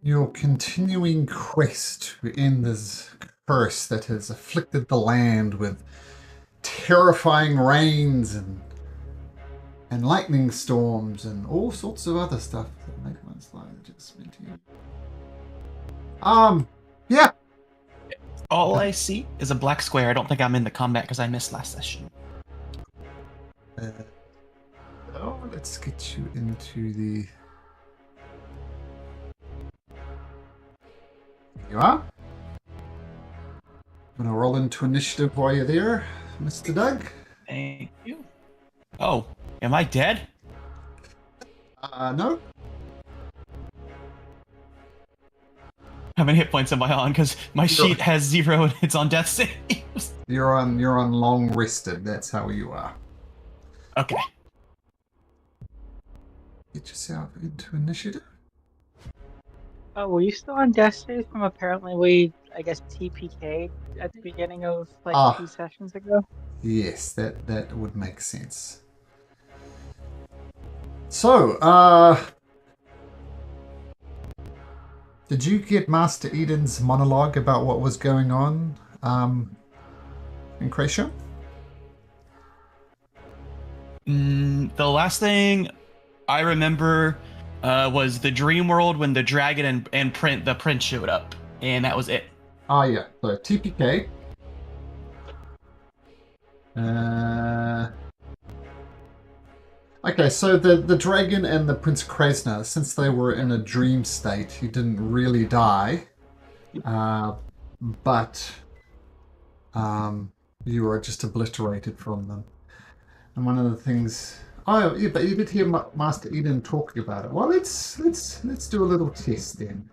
your continuing quest to end this curse that has afflicted the land with terrifying rains and lightning storms and all sorts of other stuff that make one's life just into. Yeah. All I see is a black square. I don't think I'm in the combat because I missed last session. Let's get you into the. There you are. I'm gonna roll into initiative while you're there, Mr. Doug. Thank you. Oh, am I dead? No. How many hit points am I on? Because my sheet has 0 and it's on death saves. You're on long rested. That's how you are. Okay. Get yourself into initiative. Oh, were you still on death saves from apparently we, I guess, TPK'd at the beginning of like 2 sessions ago? Yes, that would make sense. So, did you get Master Eden's monologue about what was going on in Croatia? The last thing I remember was the dream world when the dragon and the prince showed up, and that was it. Oh yeah, so TPK. Okay, so the dragon and the Prince Krasner, since they were in a dream state, he didn't really die, but you were just obliterated from them. And one of the things, oh yeah, but you did hear Master Eden talking about it. Well, let's do a little test then.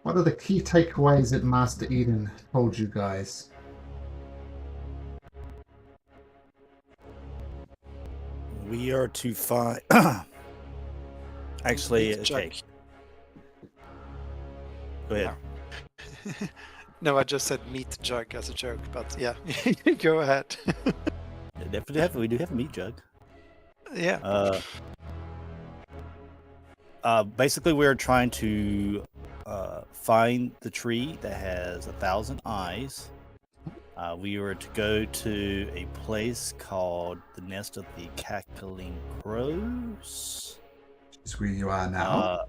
What are the key takeaways that Master Eden told you guys? We are to find. Actually, okay. Go ahead. No, I just said meat jug as a joke, but yeah, go ahead. Definitely, we do have a meat jug. Yeah. Basically, we're trying to find the tree that has 1,000 eyes. We were to go to a place called the Nest of the Cackling Crows. Is where you are now.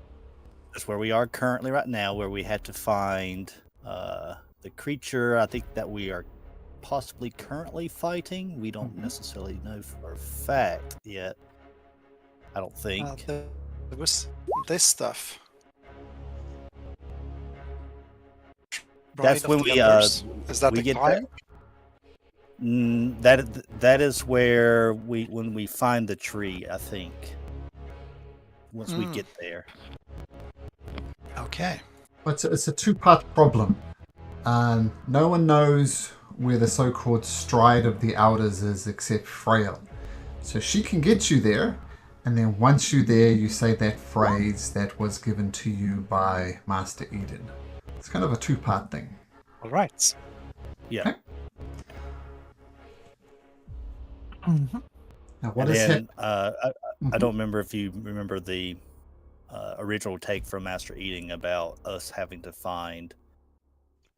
That's where we are currently right now, where we had to find the creature, I think, that we are possibly currently fighting. We don't necessarily know for a fact yet. I don't think. There was this stuff. That's when we Is that we the get climb? that is where when we find the tree, I think. Once we get there. Okay. It's a two-part problem. No one knows where the so-called Stride of the Elders is except Frail. So she can get you there, and then once you're there, you say that phrase that was given to you by Master Eden. It's kind of a two-part thing. All right. Yeah. Okay. Now, what is it? I don't remember if you remember the original take from Master Eden about us having to find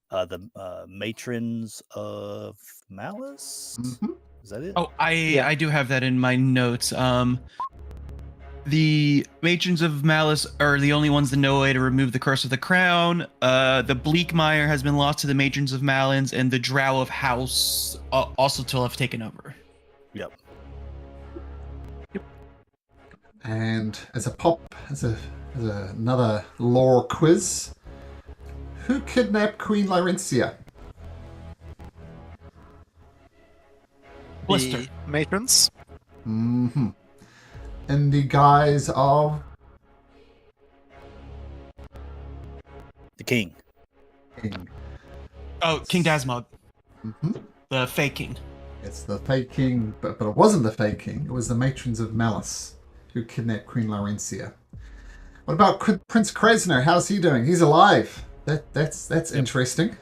the matrons of malice. Is that it? Oh, I do have that in my notes. The matrons of malice are the only ones that know a way to remove the curse of the crown. The Bleakmire has been lost to the matrons of Malins, and the Drow of House also to have taken over. Yep. And as another lore quiz, who kidnapped Queen Lyrencia? Blister. The matrons? In the guise of The king. Oh, King Dasmog. The fake king. It's the fake king, but it wasn't the fake king. It was the matrons of malice who kidnapped Queen Lyrencia. What about Prince Krasner? How's he doing? He's alive. That's interesting.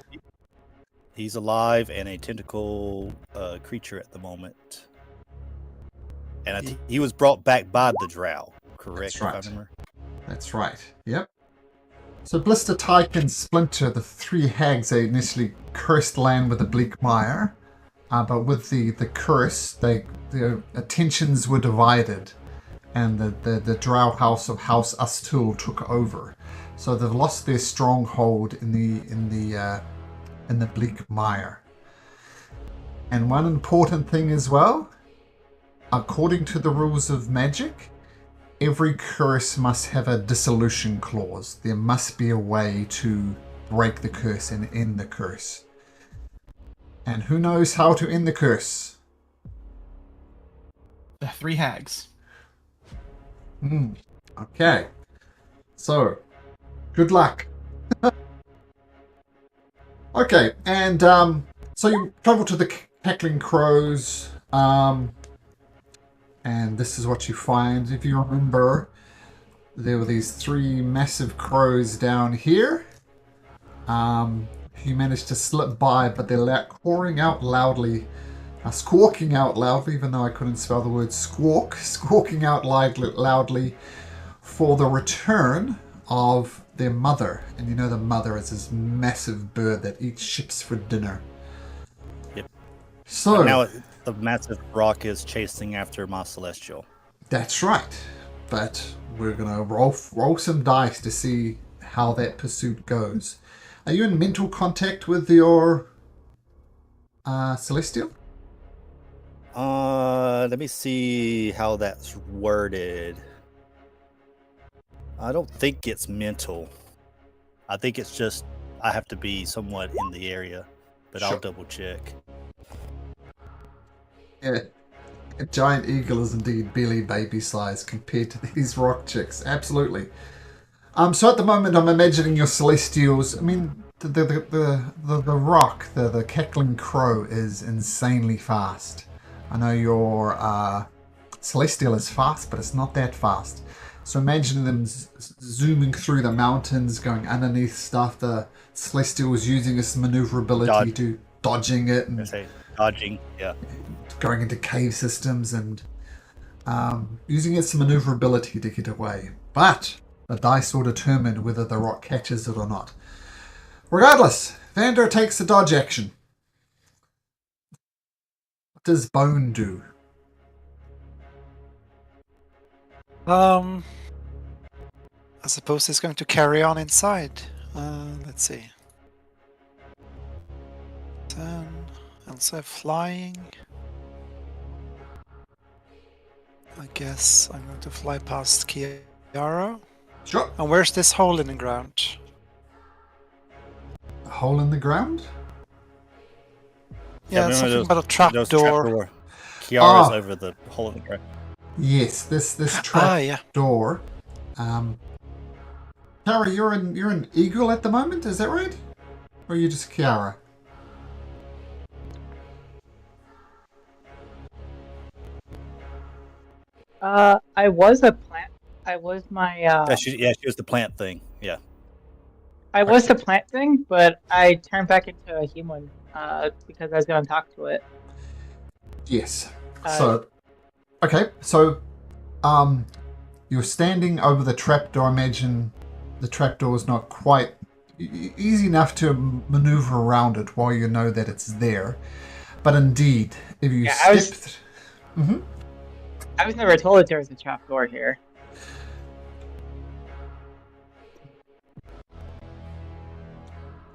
He's alive and a tentacle creature at the moment. And he was brought back by the drow, correct? That's right. If I remember. That's right. Yep. So Blister, Tyke, and Splinter, the three hags, they initially cursed land with the bleak mire, but with the curse, their attentions were divided, and the drow house of House Astul took over. So they've lost their stronghold in the bleak mire. And one important thing as well, according to the rules of magic, every curse must have a dissolution clause. There must be a way to break the curse and end the curse. And who knows how to end the curse? The three hags. Okay. So, good luck. Okay, and so you travel to the Cackling Crows, and this is what you find. If you remember, there were these three massive crows down here. You managed to slip by, but they're squawking out loudly, even though I couldn't spell the word squawk, squawking out loudly for the return of their mother. And you know the mother is this massive bird that eats ships for dinner. Yep. So and now the massive rock is chasing after my celestial. That's right. But we're gonna roll some dice to see how that pursuit goes. Are you in mental contact with your celestial? Let me see how that's worded. I don't think it's mental. I think it's just I have to be somewhat in the area, but Sure. I'll double check. Yeah. A giant eagle is indeed barely baby size compared to these rock chicks. Absolutely. So at the moment, I'm imagining your celestials. I mean, the rock, the cackling crow, is insanely fast. I know your celestial is fast, but it's not that fast. So imagine them zooming through the mountains, going underneath stuff. The celestial is using its maneuverability to dodging it and Dodging, yeah. going into cave systems and using its maneuverability to get away. But the dice will determine whether the rock catches it or not. Regardless, Vander takes the dodge action. What does Bone do? I suppose he's going to carry on inside. Let's see. 10. Also flying. I guess I'm going to fly past Kiara. Sure. And where's this hole in the ground? A hole in the ground? Yeah, remember something those- about a trap Those door. trapdoor. Kiara's over the hole in the ground. Yes, this trap yeah. door. Kiara, you're an eagle at the moment, is that right? Or are you just Kiara? I was a plant. I was my. She was the plant thing. Yeah. I was the plant thing, but I turned back into a human because I was going to talk to it. Yes. So, okay. So, you're standing over the trapdoor. Imagine the trapdoor is not quite easy enough to maneuver around it while you know that it's there. But indeed, if you step... I was never told that there was a trapdoor here.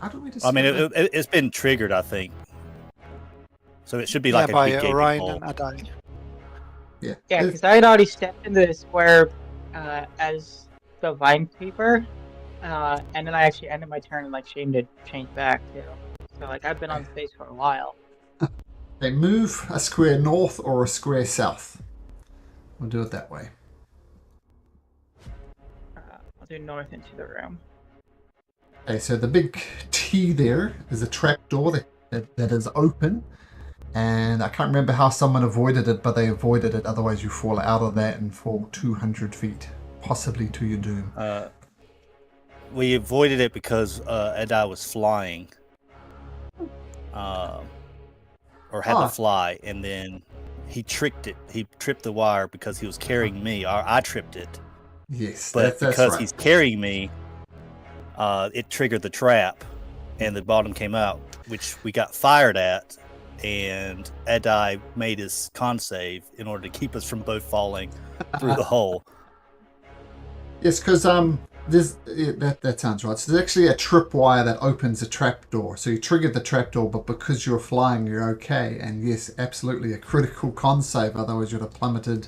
How do we I mean, discover- it's been triggered, I think. So it should be Yeah, like a by big gaping Orion hole. and Adai. Yeah. Yeah, because I had already stepped into the square as the vine creeper, and then I actually ended my turn and changed back too. So I've been on space for a while. They move a square north or a square south. We'll do it that way. I'll do north into the room. Okay, so the big T there is a trapdoor that is open. And I can't remember how someone avoided it, but they avoided it. Otherwise, you fall out of that and fall 200 feet, possibly to your doom. We avoided it because Adai was flying. Or had to fly, and then he tricked it. He tripped the wire because he was carrying me. Or I tripped it. Yes, But that's because right. he's carrying me, it triggered the trap, and the bottom came out, which we got fired at, and Edai made his con save in order to keep us from both falling through the hole. Yes, because that sounds right. So there's actually a tripwire that opens a trapdoor. So you triggered the trapdoor, but because you're flying, you're okay. And yes, absolutely a critical con save. Otherwise, you'd have plummeted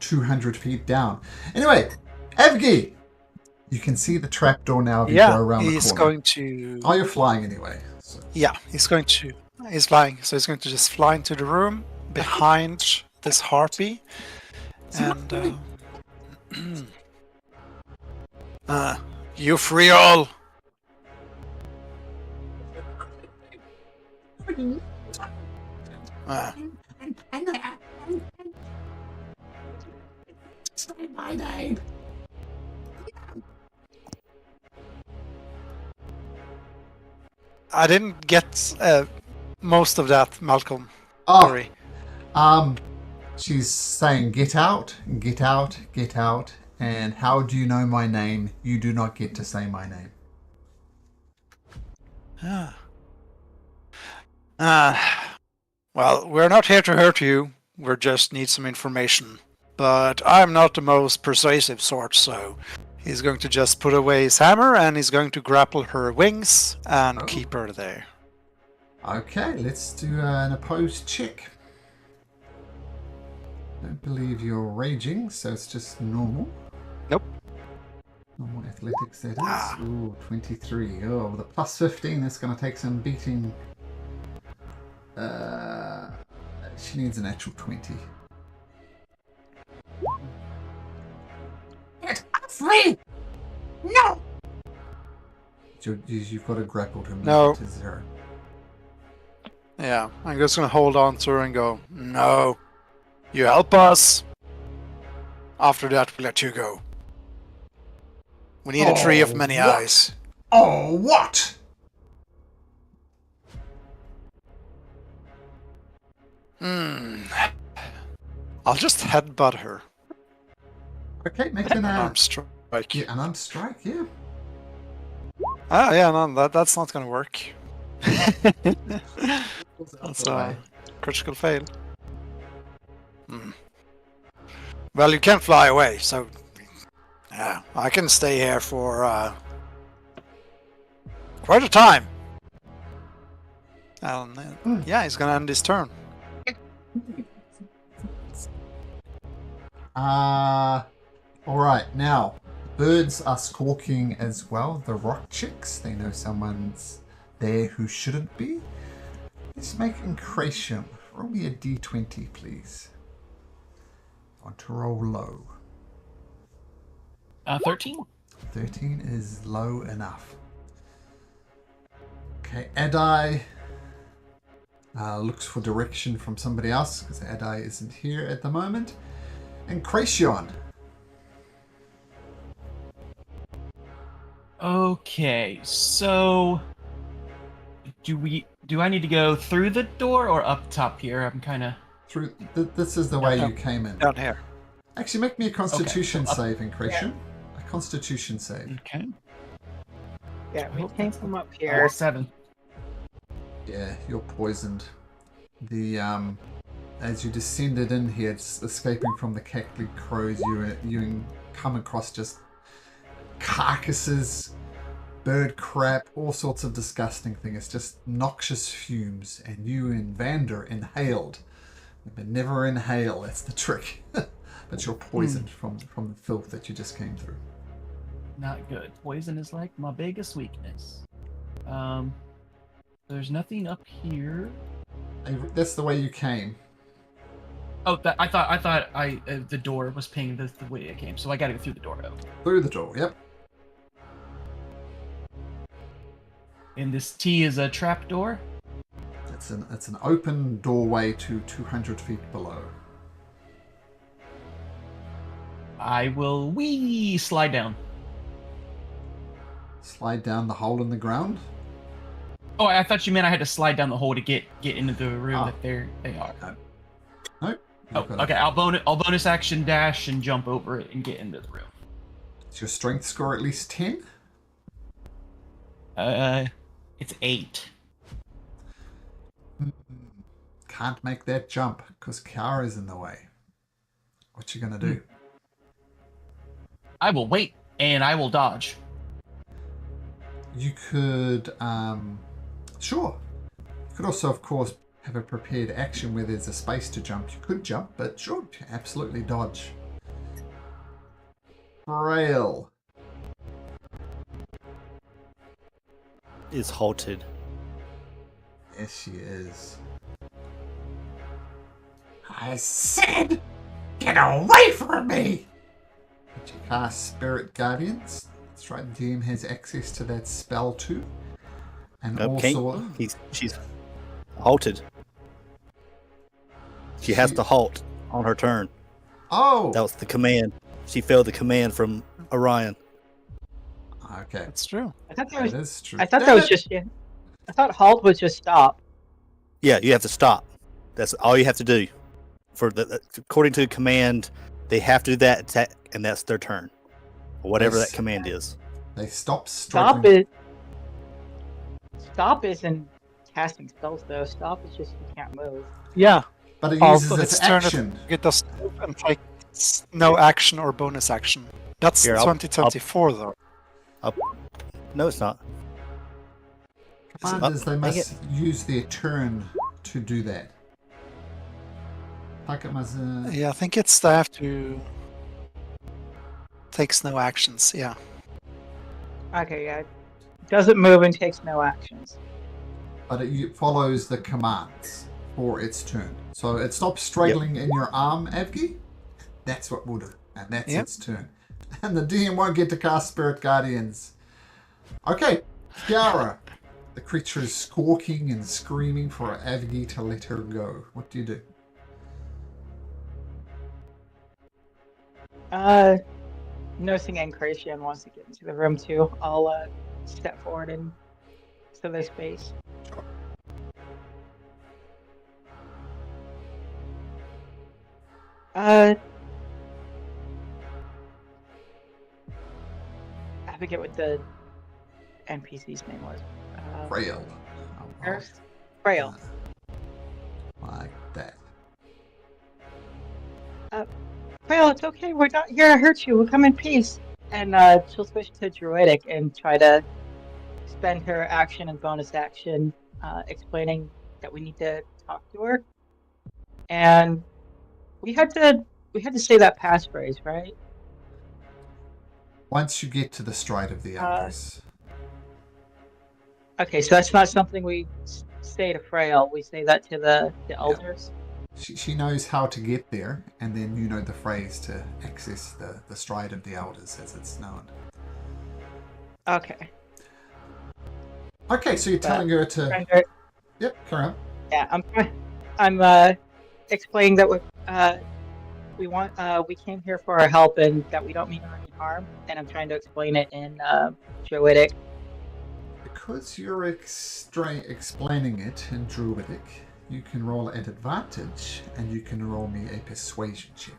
200 feet down. Anyway, Evgi, you can see the trapdoor now if you go around the corner. He's going to... Oh, you're flying anyway. So. Yeah, he's flying. So he's going to just fly into the room behind this harpy. And... you free all! Say my name. I didn't get most of that, Malcolm. Oh, Sorry. She's saying, get out, get out, get out. And how do you know my name? You do not get to say my name. Well, we're not here to hurt you. We just need some information. But I'm not the most persuasive sort, so he's going to just put away his hammer and he's going to grapple her wings and keep her there. Okay, let's do an opposed check. Don't believe you're raging, so it's just normal. Nope. Normal athletics, that is. Ooh, 23. Oh, with a plus 15, that's going to take some beating. She needs an actual 20. Get off me! No! You've got to grapple to No. to 0. Yeah, I'm just going to hold on to her and go, no. You help us. After that, we let you go. We need a tree of many eyes. Oh, what? I'll just headbutt her. Okay, make an Arm strike. an arm strike, yeah. Ah, yeah, no, that's not going to work. That's a critical fail. Well, you can't fly away, so yeah, I can stay here for quite a time. And yeah, he's gonna end his turn. Alright, now, birds are squawking as well. The rock chicks, they know someone's there who shouldn't be. Let's make Incration. Roll me a d20, please. I want to roll low. 13. 13 is low enough. Okay, Adai looks for direction from somebody else because Adai isn't here at the moment. And Cration. Okay, so do I need to go through the door or up top here? I'm kind of Through. This is the way you came in. Down here. Actually, make me a Constitution so up- save, Incration. A Constitution save. okay. Yeah, we came from up here. 7. Yeah, you're poisoned. The as you descended in here, escaping from the cackling crows, you come across just carcasses, bird crap, all sorts of disgusting things. It's just noxious fumes, and you and Vander inhaled, but never inhale. That's the trick. But you're poisoned from the filth that you just came through. Not good. Poison is like my biggest weakness. There's nothing up here. That's the way you came. Oh, I thought the door was pinged the way it came, so I gotta go through the door though. Through the door, yep. And this T is a trap door. It's an open doorway to 200 feet below. I will slide down. Slide down the hole in the ground. Oh, I thought you meant I had to slide down the hole to get into the room that they are. Nope. Oh, okay. I'll bonus action dash and jump over it and get into the room. Is your strength score at least 10? It's 8. Can't make that jump because Kiara's in the way. What you gonna do? I will wait and I will dodge. You could, sure. You could also, of course, have a prepared action where there's a space to jump. You could jump, but sure, absolutely dodge. Frail. Is halted. Yes, she is. I said, get away from me! But you cast Spirit Guardians. That's right, the DM has access to that spell too. And Okay. also... She's halted. She has to halt on her turn. Oh! That was the command. She failed the command from Orion. Okay, That's true. I thought that is true. I thought that was just. I thought halt was just stop. Yeah, you have to stop. That's all you have to do. According to the command, they have to do that attack, and that's their turn, or whatever Yes. that command is. They stop Stop struggling. it. Stop isn't casting spells though. Stop is just you can't move. Yeah. But it Also, uses its its turn action. it does move and takes no action or bonus action. That's Here, I'll- 2024 though. No, it's not. Commanders, they Make must use their turn to do that. Like it must, Yeah, I think it's they have to takes no actions. Yeah. Okay, yeah. Doesn't move and takes no actions. but it follows the commands for its turn. So it stops straggling in your arm, Avgi. That's what we'll do. And that's Yep. its turn. And the DM won't get to cast Spirit Guardians. Okay, Kiara. The creature is squawking and screaming for Avgi to let her go. What do you do? Noticing Encration wants to get into the room too. I'll step forward and to this space. I forget what the NPC's name was. Frail. Earth? Frail. Like that. Frail, it's okay. We're not here to hurt you. We'll come in peace. And she'll switch to Druidic and try to spend her action and bonus action explaining that we need to talk to her. And we had to say that passphrase, right? Once you get to the stride of the elders. Okay, so that's not something we say to Frail. We say that to the elders. She knows how to get there, and then you know the phrase to access the stride of the elders as it's known. Okay. Okay, so you're telling her to... Trying to- Yep, carry on. Yeah, I'm explaining that we came here for our help and that we don't mean her any harm, and I'm trying to explain it in Druidic. Because you're explaining it in Druidic, you can roll at advantage, and you can roll me a persuasion check.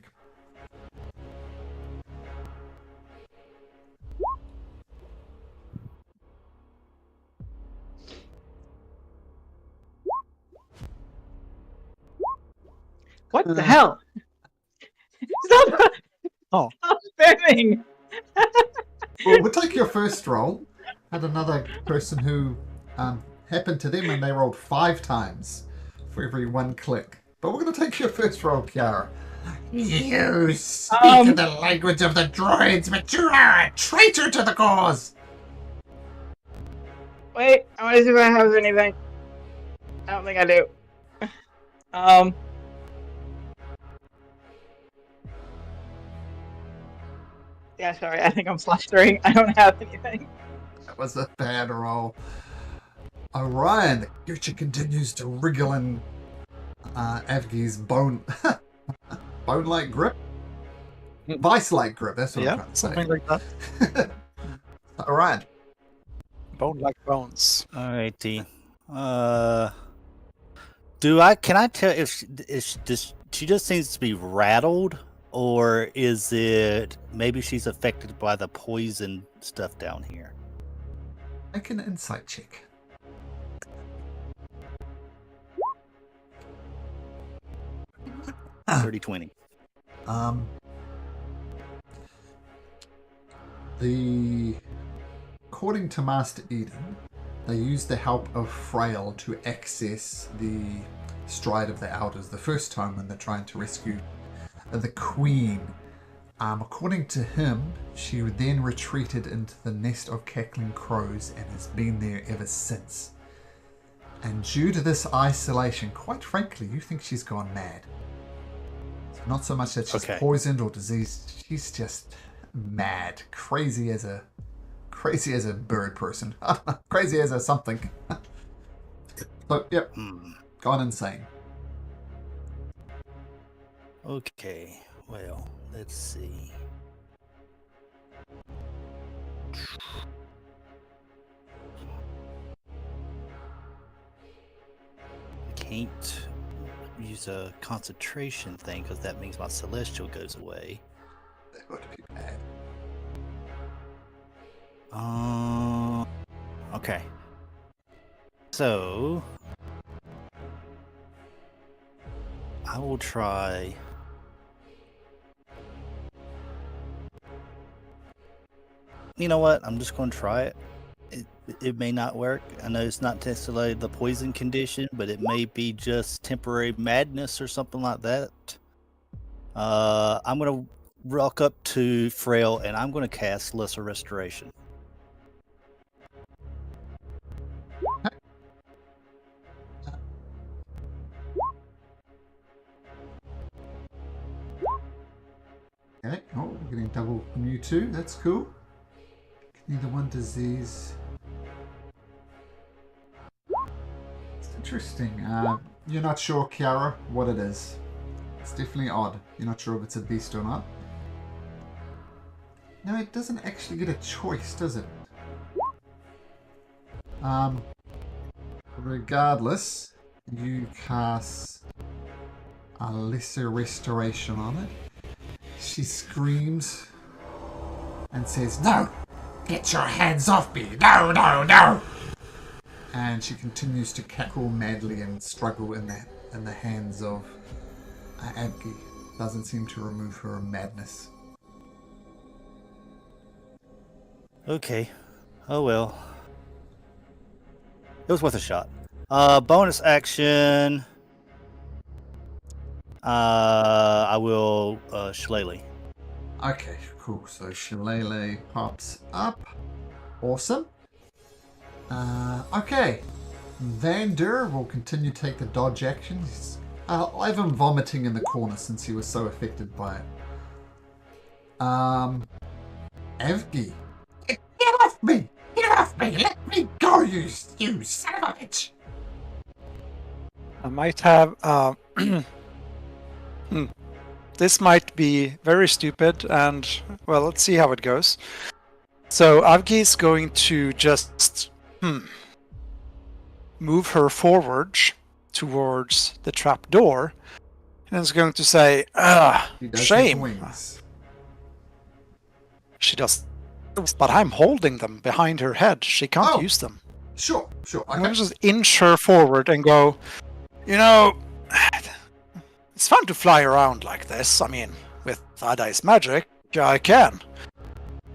What the hell? Stop! Oh. Stop spamming! Well, we'll take your first roll. Had another person who happened to them, and they rolled 5 times for every 1 click. But we're going to take your first roll, Kiara. You speak in the language of the droids, but you are a traitor to the cause! Wait, I want to see if I have anything. I don't think I do. Yeah, sorry, I think I'm flustering. I don't have anything. That was a bad roll. Orion, the creature continues to wriggle in Avgi's bone-like grip? Vice-like grip, that's what I'm Yeah, trying to say. something like that. Orion. Bone like bones. Alrighty. Can I tell if she just seems to be rattled, or is it maybe she's affected by the poison stuff down here? Make an insight check. 30-20. According to Master Eden, they used the help of Frail to access the Stride of the Elders the first time when they're trying to rescue the Queen. According to him, she then retreated into the nest of cackling crows and has been there ever since. And due to this isolation, quite frankly, you think she's gone mad. So not so much that she's poisoned or diseased, she's just mad, crazy as a bird person, crazy as a something. So yep, gone insane. Okay, well, let's see. Can't use a concentration thing because that means my celestial goes away. That would be bad. Okay. So I will try. You know what? I'm just going to try it. It may not work. I know it's not necessarily the poison condition, but it may be just temporary madness or something like that. I'm going to rock up to Frail and I'm going to cast Lesser Restoration. Okay, oh, we're getting double from you too. That's cool. Neither one disease. It's interesting. You're not sure, Kiara, what it is. It's definitely odd. You're not sure if it's a beast or not. No, it doesn't actually get a choice, does it? Regardless, you cast a Lesser Restoration on it. She screams and says, "No! Get your hands off me! No, no, no!" And she continues to cackle madly and struggle in the hands of Abgi. Doesn't seem to remove her madness. Okay. Oh well. It was worth a shot. Bonus action. I will Shillelagh. Okay, cool. So Shillelagh pops up. Awesome. Okay. Vander will continue to take the dodge action. I have him vomiting in the corner since he was so affected by it. Evgi. Get off me! Get off me! Let me go, you son of a bitch! I might have. This might be very stupid, and well, let's see how it goes. So Avgi is going to just move her forward towards the trap door, and is going to say, "Shame." She does, but I'm holding them behind her head. She can't use them. Sure. Okay. I'm going to just inch her forward and go, you know, it's fun to fly around like this. I mean, with Adai's magic, I can.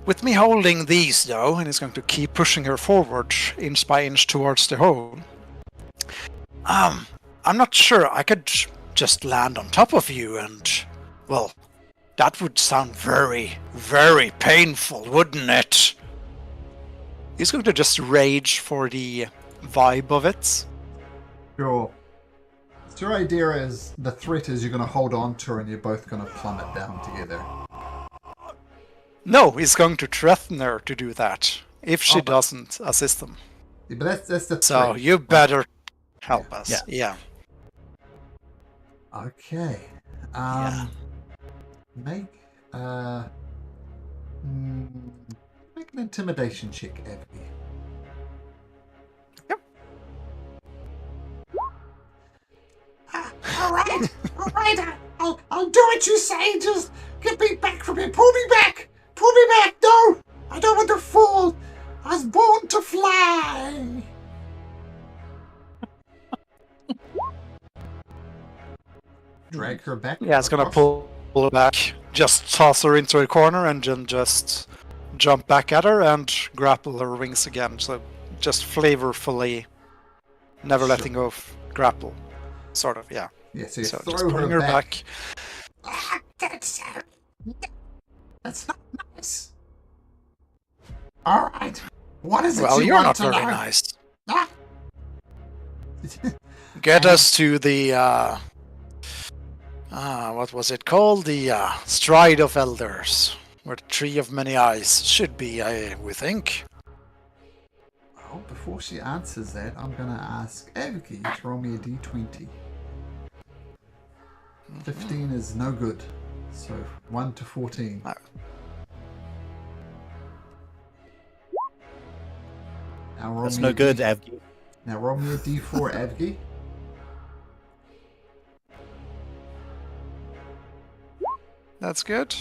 With me holding these, though, and he's going to keep pushing her forward, inch by inch, towards the hole. I'm not sure I could just land on top of you and, well, that would sound very, very painful, wouldn't it? He's going to just rage for the vibe of it. Sure. So your idea is, the threat is you're going to hold on to her and you're both going to plummet down together. No, he's going to threaten her to do that, if she doesn't assist him. Yeah, but that's the threat. So you better help us. Yeah. Okay. Make an intimidation check, Abby. Yep. All right. I'll do what you say. Just get me back from here. Pull me back. No, I don't want to fall. I was born to fly. her back. Yeah, it's gonna across. pull her back, just toss her into a corner, and then just jump back at her and grapple her wings again. So just flavorfully, never Sure. letting go of grapple, sort of. Yeah. Yeah, so you So just throw pulling her her back. Ah, that's not nice. All right. What is it Well, you you're want not to very know? nice. Ah. Get us to the what was it called? The Stride of Elders, where the Tree of Many Eyes should be, we think. Well, before she answers that, I'm going to ask Evie to roll me a d20. 15 is no good. So 1 to 14. No. Now roll That's me no a good, D- Evgie. Now roll me a d4, Evgie. That's good.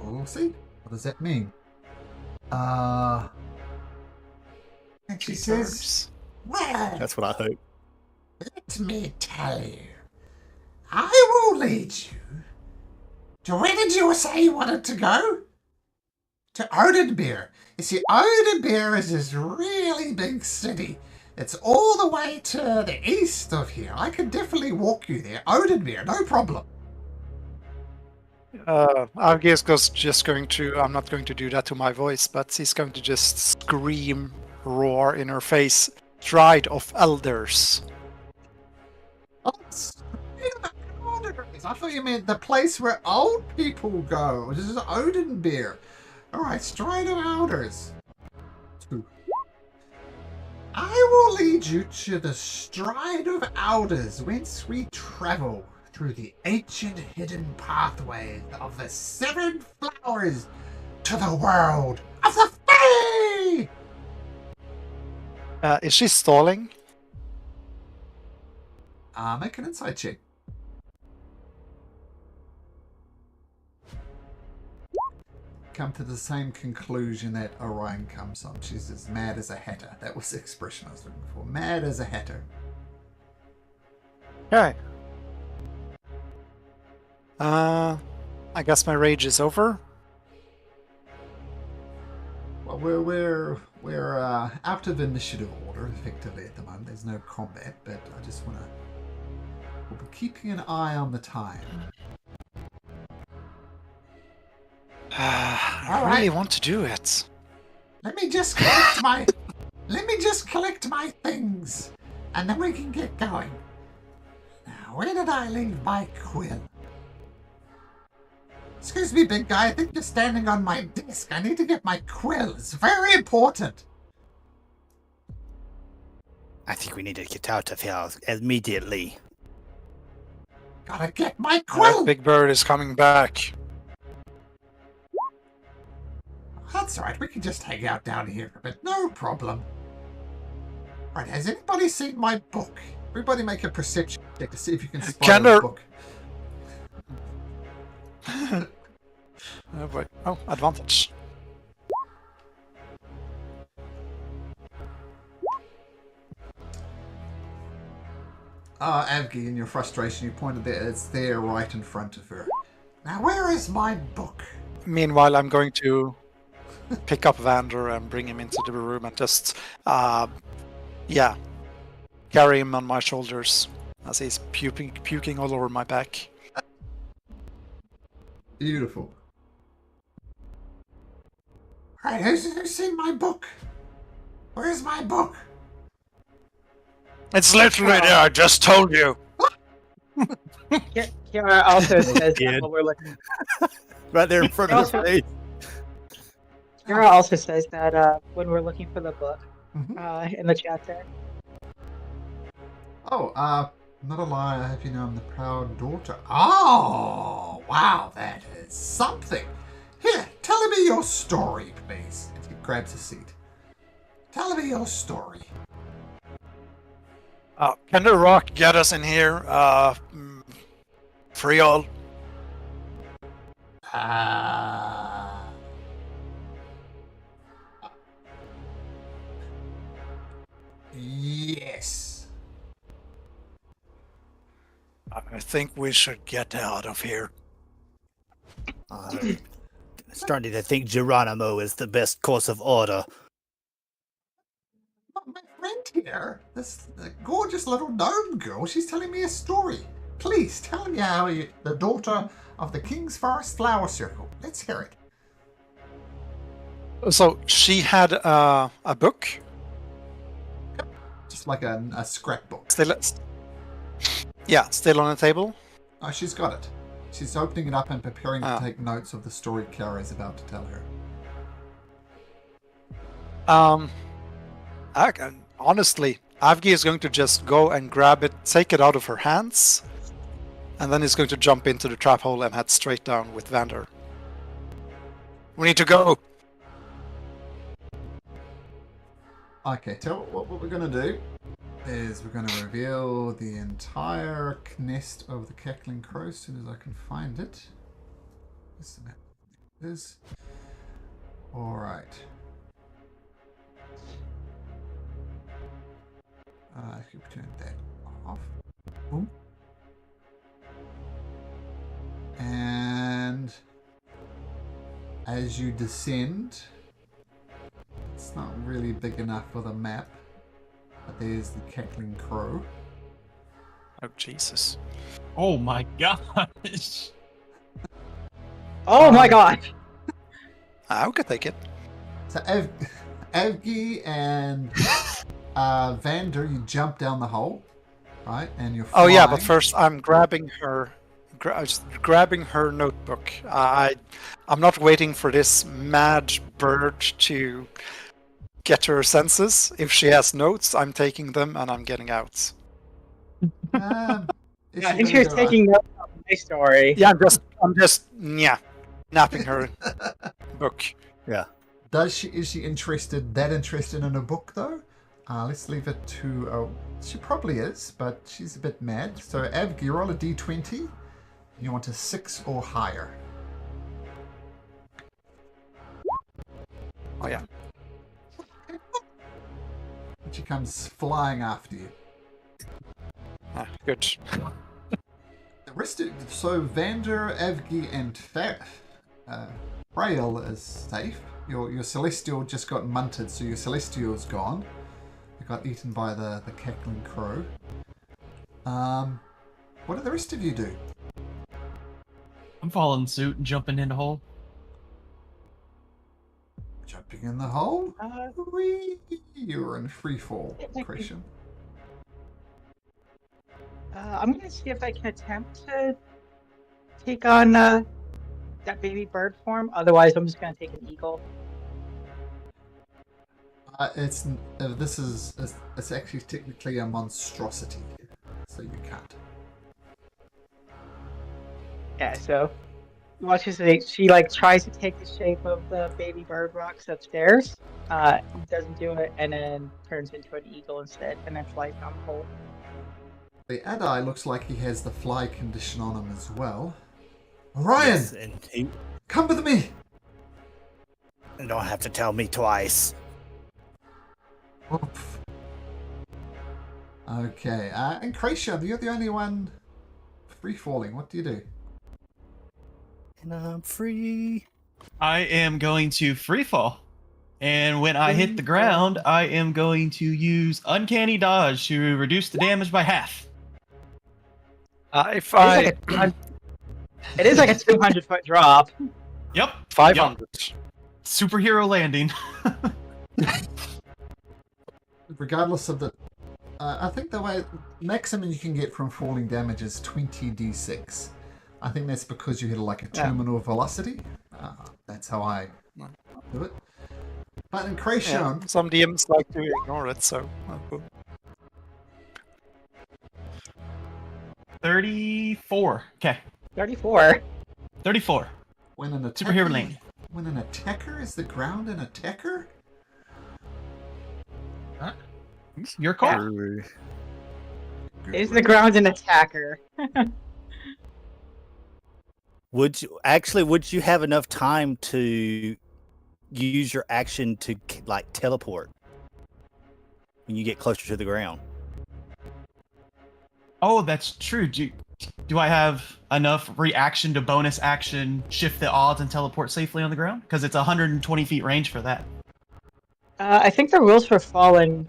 We'll see. What does that mean? And she says, well, That's what I hope. let me tell you. I will lead you. To where did you say you wanted to go? To Oathbreaker. You see, Oathbreaker is this really big city. It's all the way to the east of here. I could definitely walk you there. Oathbreaker, no problem. Argius just going to. I'm not going to do that to my voice, but he's going to just scream, roar in her face. Stride of Elders. Oh, I thought you meant the place where old people go, which is Oathbreaker. Alright, Stride of Elders. 2. I will lead you to the Stride of Elders, whence we travel through the ancient hidden pathways of the 7 flowers to the world of the Fae! Is she stalling? Make an insight check. Come to the same conclusion that Orion comes on. She's as mad as a hatter. That was the expression I was looking for. Mad as a hatter. Okay. I guess my rage is over. Well, we're out of initiative order effectively at the moment. There's no combat, but I just want to. We'll be keeping an eye on the time. I really want to do it. Let me just collect my things, and then we can get going. Now, where did I leave my quill? Excuse me, big guy. I think you're standing on my desk. I need to get my quill. It's very important. I think we need to get out of here immediately. Gotta get my That quill. big bird is coming back. That's alright. We can just hang out down here for a bit. No problem. Right, has anybody seen my book? Everybody make a perception check to see if you can spot Can the there- book. Oh boy. Oh, advantage. Avgi, in your frustration, you pointed there. It's there right in front of her. Now, where is my book? Meanwhile, I'm going to pick up Vander and bring him into the room and just, carry him on my shoulders as he's puking all over my back. Beautiful. Alright, who's seen my book? Where's my book? It's literally there. I just told you. Kiara also says that Kid. when we're looking. Right there in front of her face. Kiara also says that when we're looking for the book Mhm. in the chat there. Oh, not a lie, I have you know I'm the proud daughter. Oh, wow, that is something. Here, tell me your story, please. And he grabs a seat. Tell me your story. Can the rock get us in here? Free all. Yes. I think we should get out of here. Starting to think Geronimo is the best course of order. But my friend here, this gorgeous little gnome girl, she's telling me a story. Please tell me how you, the daughter of the King's Forest Flower Circle. Let's hear it. So she had a book. Just like a scrapbook. Still on the table. Oh, she's got it. She's opening it up and preparing to Ah. take notes of the story Clara is about to tell her. Honestly, Avgi is going to just go and grab it, take it out of her hands, and then he's going to jump into the trap hole and head straight down with Vander. We need to go. Okay, tell what we're going to do is we're going to reveal the entire nest of the cackling crow as soon as I can find it. This is the map. It is. Alright. I could turn that off. Boom. And as you descend, it's not really big enough for the map, but there's the cackling crow. Oh, Jesus. Oh my gosh. Oh my god! I could take it. So Evgi and Vander, you jump down the hole, right? And you're Oh, yeah, but flying. first I'm grabbing her. Grabbing her notebook. I'm not waiting for this mad bird to get her senses. If she has notes, I'm taking them and I'm getting out. Is I she think gonna you're go taking notes on my story. Yeah, I'm just napping her book. Yeah. Is she that interested in a book though? Let's leave it to. She probably is, but she's a bit mad. So Avgi, roll a d20. You want a 6 or higher. Oh yeah. And she comes flying after you. Good. The rest of, so Vander, Avgi, and Frail is safe. Your Celestial just got munted, so your Celestial is gone. It got eaten by the cackling crow. What do the rest of you do? I'm following suit and jumping in the hole. Jumping in the hole? Uh, Whee! You're in free fall, Christian. I'm gonna see if I can attempt to take on that baby bird form. Otherwise, I'm just gonna take an eagle. It's actually technically a monstrosity, so you can't. Yeah, so watch as she like tries to take the shape of the baby bird rocks upstairs. Doesn't do it, and then turns into an eagle instead, and then flies down the hole. The Adai looks like he has the fly condition on him as well. Orion, Yes, and he come with me. don't have to tell me twice. Oof. Okay, and Kratia, you're the only one free falling. What do you do? And I'm free. I am going to free fall. And when I hit the ground, I am going to use Uncanny Dodge to reduce the damage by half. If I It is like a 200-foot drop. Yep. 500. Superhero landing. Regardless of the, I think the way maximum you can get from falling damage is 20d6. I think that's because you hit like a terminal velocity. That's how I do it. But in Kratia, Some DMs like to ignore it, so. 34. Okay. 34. 34. when an attacker, Superhero landing. when an attacker is the ground an attacker? Your call. Is the ground an attacker? Would you have enough time to use your action to like teleport when you get closer to the ground? Oh, that's true. Do I have enough reaction to bonus action, shift the odds, and teleport safely on the ground? Because it's 120 feet range for that. I think the rules for falling,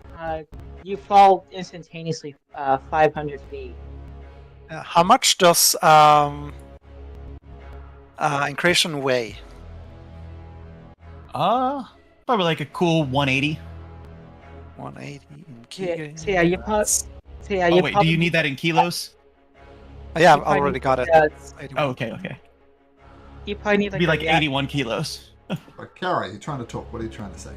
you fall instantaneously 500 feet. How much does Incration weigh? Probably like a cool 180. 180 in Yeah, kilograms. so yeah, you pop. So yeah, Oh you wait, do probably you need that in kilos? Yeah, you I've probably already need, got it. uh, 81. Oh, okay. You probably need It'd like be a like react- 81 kilos. But Kara, you're trying to talk. What are you trying to say?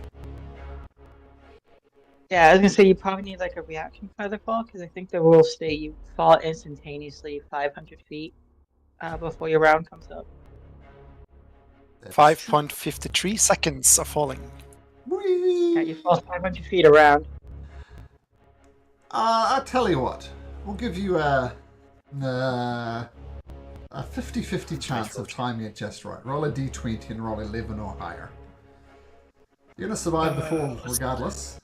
Yeah, I was gonna say you probably need like a reaction feather fall because I think the rules state you fall instantaneously 500 feet before your round comes up. That's 5.53 seconds of falling. Whee! Yeah, you fall 500 feet around. I'll tell you what. We'll give you a 50-50 chance of timing it just right. Roll a d20 and roll 11 or higher. You're going to survive the fall regardless.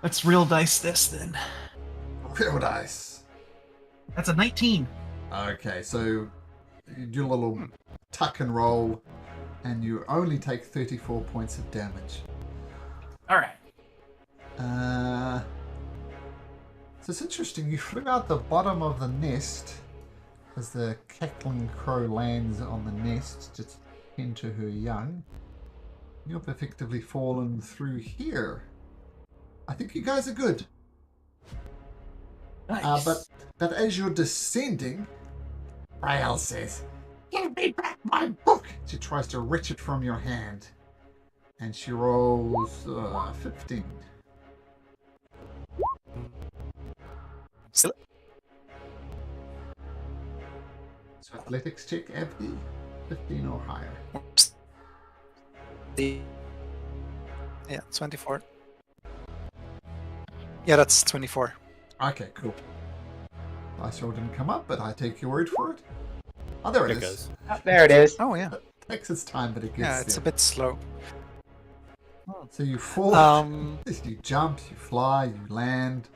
Let's real dice this then. Real dice. That's a 19. Okay, so you do a little tuck and roll, and you only take 34 points of damage. All right. So it's interesting. You flew out the bottom of the nest as the cackling crow lands on the nest to tend to her young. You've effectively fallen through here. I think you guys are good. Nice. But as you're descending, Rael says, "Give me back my book!" She tries to wrench it from your hand. And she rolls 15. Still- So athletics check, Abdi, 15 or higher. Oops. Yeah, 24. Yeah, that's 24. Okay, cool. Dice roll didn't come up, but I take your word for it. Oh, there it There it is. goes. Oh, there it is. Oh, yeah. It takes its time, but it gets Yeah, it's a there. bit slow. So you fall, you jump, you fly, you land,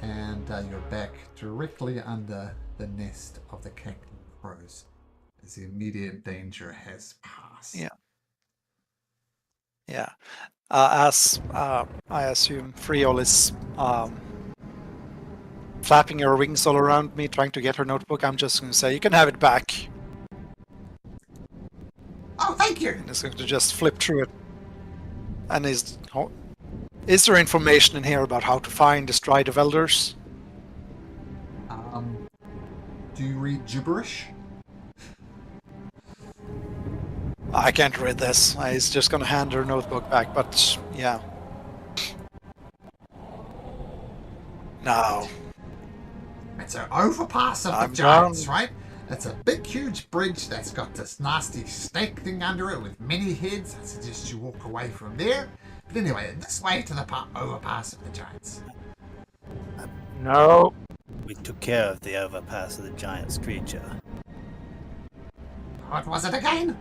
and you're back directly under the nest of the cackling crows as the immediate danger has passed. Yeah. Yeah. As I assume Friol is flapping her wings all around me, trying to get her notebook, I'm just going to say, "You can have it back." Oh, thank you! And it's going to just flip through it. And is there information in here about how to find the Stride of Elders? Do you read gibberish? I can't read this. He's just going to hand her notebook back, but yeah. No. It's an overpass of I'm the giants, done. right? It's a big, huge bridge that's got this nasty snake thing under it with many heads. I suggest you walk away from there. But anyway, this way to the overpass of the giants. No. We took care of the overpass of the giant's creature. What was it again?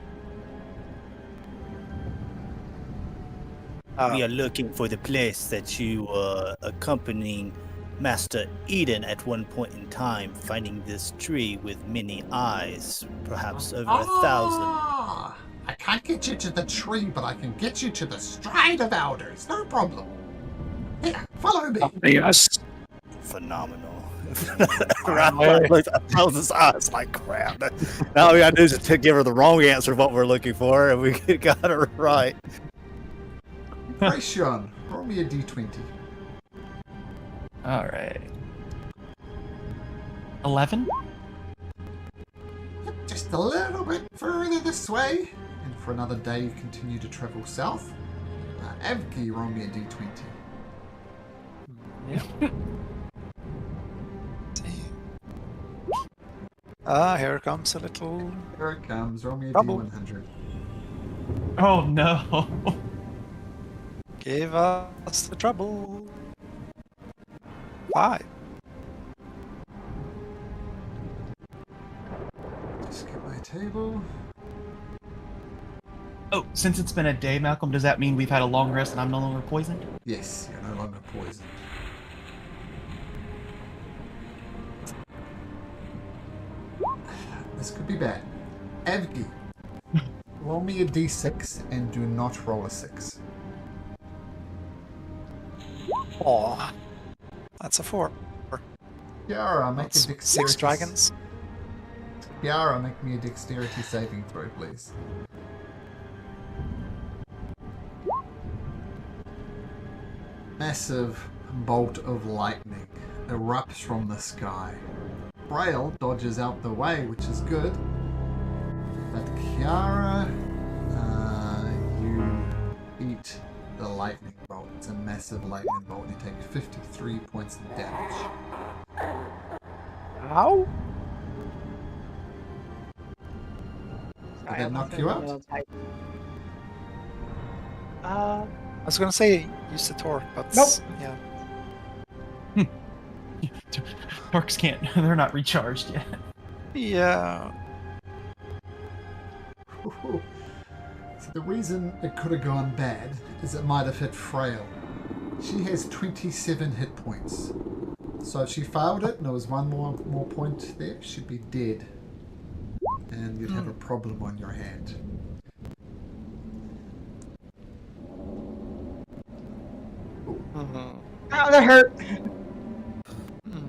We are looking for the place that you were accompanying Master Eden at one point in time, finding this tree with many eyes, perhaps over 1,000. I can't get you to the tree, but I can get you to the Stride of Elders. No problem. Here, follow me. Yes. Phenomenal. I closed his eyes like crap. Now all we gotta do is to give her the wrong answer of what we're looking for, and we got it right. Gracian, roll me a d20. All right. 11. Yep, just a little bit further this way. And for another day, you continue to travel south. Avki, roll me a d20. Here comes a little Here it comes. Roll me a Trouble. d100. Oh no. Give us the trouble. 5. Just get my table. Oh, since it's been a day, Malcolm, does that mean we've had a long rest and I'm no longer poisoned? Yes, you're no longer poisoned. be bad. Evgi, roll me a d6 and do not roll a 6. Oh, that's a 4. Kiara, make a That's dexterity. 6 dragons. Kiara, make me a dexterity saving throw, please. Massive bolt of lightning erupts from the sky. Braille dodges out the way, which is good. But Kiara, you eat the lightning bolt. It's a massive lightning bolt. You take 53 points of damage. How? Sorry, that I'm knock also you in the out? middle of typing. I was gonna say use the torque, but Nope. yeah. Torques can't. They're not recharged yet. Yeah. So the reason it could have gone bad is it might have hit Frail. She has 27 hit points. So if she failed it and there was one more point there, she'd be dead. And you'd have a problem on your hand. Mhm. Oh, that hurt.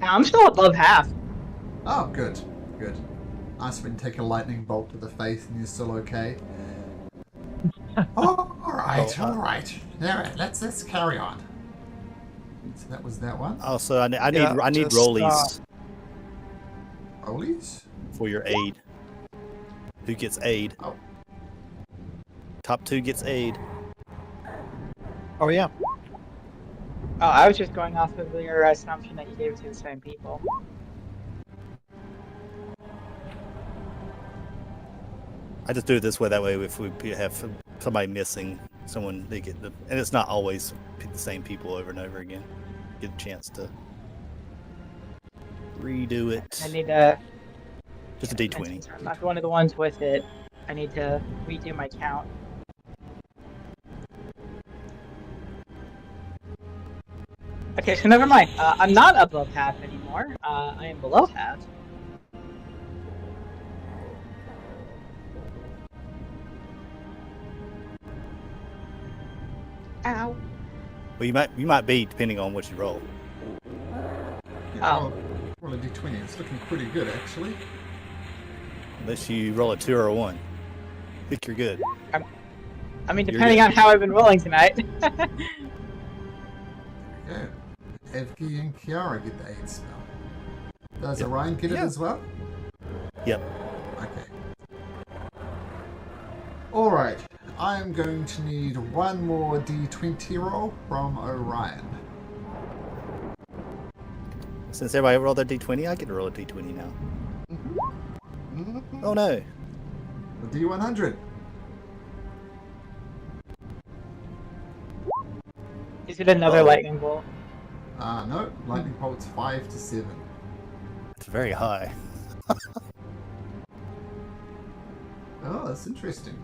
I'm still above half. Oh, good. Good. Nice when you take a lightning bolt to the face and you're still okay. Oh, alright, alright. Alright, let's carry on. So that was that one. Also, I need just, rollies Rollies? for your aid. Who gets aid? Oh. Top 2 gets aid. Oh yeah. Oh, I was just going off of your assumption that you gave it to the same people. I just do it this way. That way, if we have somebody missing, someone they get the, and it's not always the same people over and over again. Get a chance to redo it. I need to. Just a and D20. since I'm not one of the ones with it. I need to redo my count. Okay, so never mind. I'm not above half anymore. I am below half. Ow. Well, you might be depending on what you roll. Yeah, Oh. roll a d20. It's looking pretty good, actually. Unless you roll a 2 or a 1. I think you're good. I mean, You're depending good. on how I've been rolling tonight. Okay. Evgi and Kiara get the aid spell. Does Yep. Orion get it Yeah. as well? Yep. Okay. Alright. I'm going to need one more d20 roll from Orion. Since everybody rolled their D20, I get to roll a D20 now. Oh no. A d100. Is it another Oh. lightning bolt? No. Lightning bolt's 5 to 7. It's very high. Oh, that's interesting.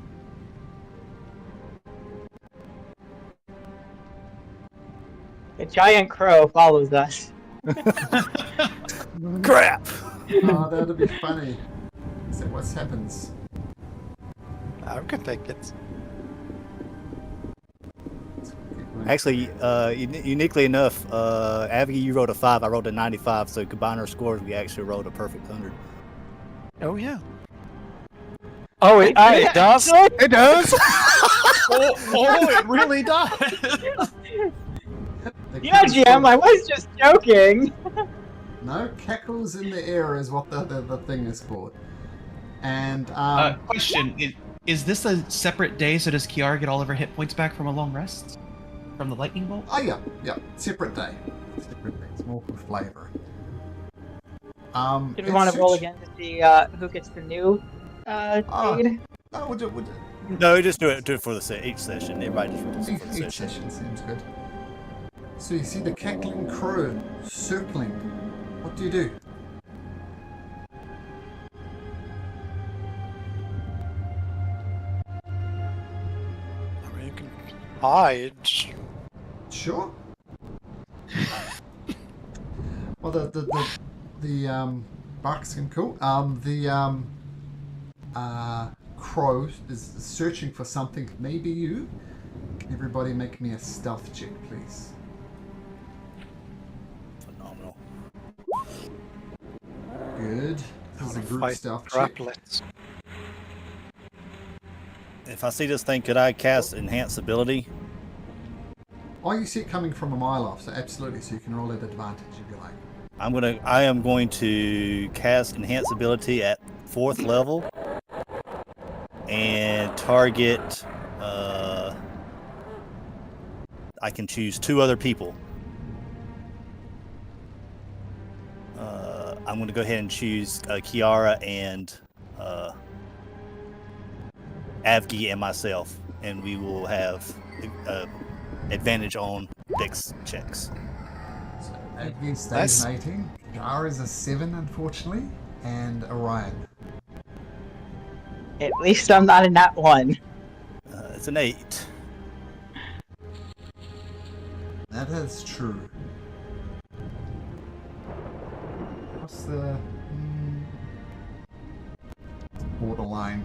A giant crow follows us. Crap! Oh, that'll be funny. So what happens? I can take it. Actually, uniquely enough, Avi, you rolled a 5, I rolled a 95, so combine our scores, we actually rolled a perfect 100. Oh yeah. Oh, it does. It does. It really does. Yeah, GM, I was just joking. No, cackles in the air is what the thing is called. And Question: Is this a separate day? So does Kiara get all of her hit points back from a long rest from the lightning bolt? oh yeah, separate day. Separate day. It's more for flavor. Do we want to roll again to see who gets the new aid? No, we'll do No, just do it for each session. Everybody just rolls each, for the each session. session seems good. So you see the cackling crow circling. What do you do? I mean, you can hide. Sure. Well, the buckskin cool. crow is searching for something. Maybe you. Can everybody make me a stealth check, please? Phenomenal. Good. This is a group stealth check. Droplets. If I see this thing, could I cast Enhance Ability? Oh, you see it coming from a mile off, so absolutely. So you can roll at advantage if you like. I am going to cast Enhance Ability at 4th level and target. I can choose 2 other people. I'm going to go ahead and choose Kiara and Avgi and myself, and we will have advantage on Dex checks. So Agni stays an 18. Kiara is a 7, unfortunately, and Orion. At least I'm not in that one. It's an 8. That is true. What's the borderline?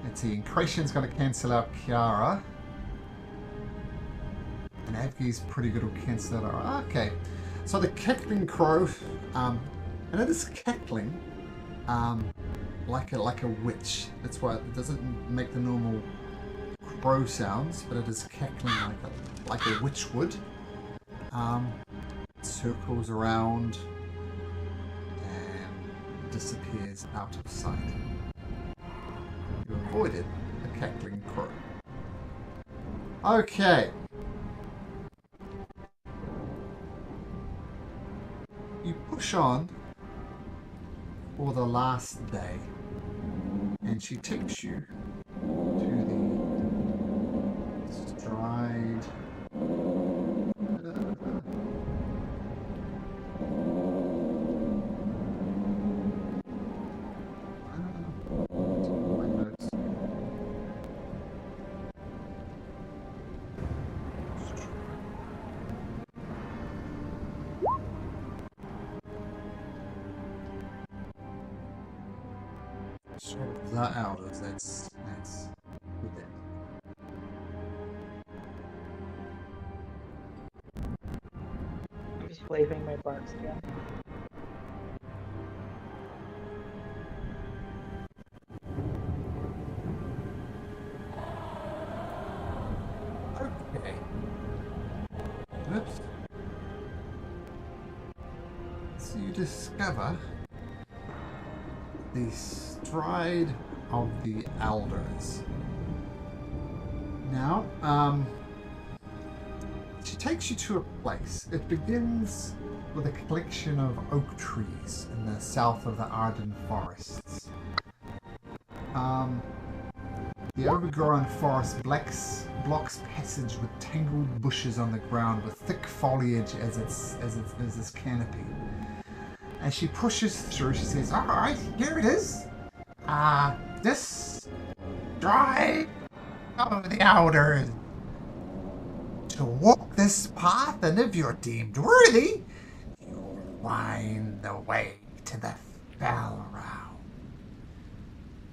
Let's see. Incretion's going to cancel out Kiara. And Avgi's pretty good at cancel out. Okay. So the cackling crow, and it is cackling, like a witch. That's why it doesn't make the normal crow sounds, but it is cackling like a witch would. Circles around and disappears out of sight. You avoided the cackling crow. Okay. You push on for the last day, and she takes you to the stride. My notes. The elders, that's good then. I'm just waving my barks again. Okay. Oops. So you discover the stride of the elders. Now, she takes you to a place. It begins with a collection of oak trees in the south of the Arden forests. The overgrown forest blocks passage with tangled bushes on the ground with thick foliage as its canopy. As she pushes through, she says, "Alright, here it is. This stride of the elders. To walk this path, and if you're deemed worthy, you'll find the way to the fell realm.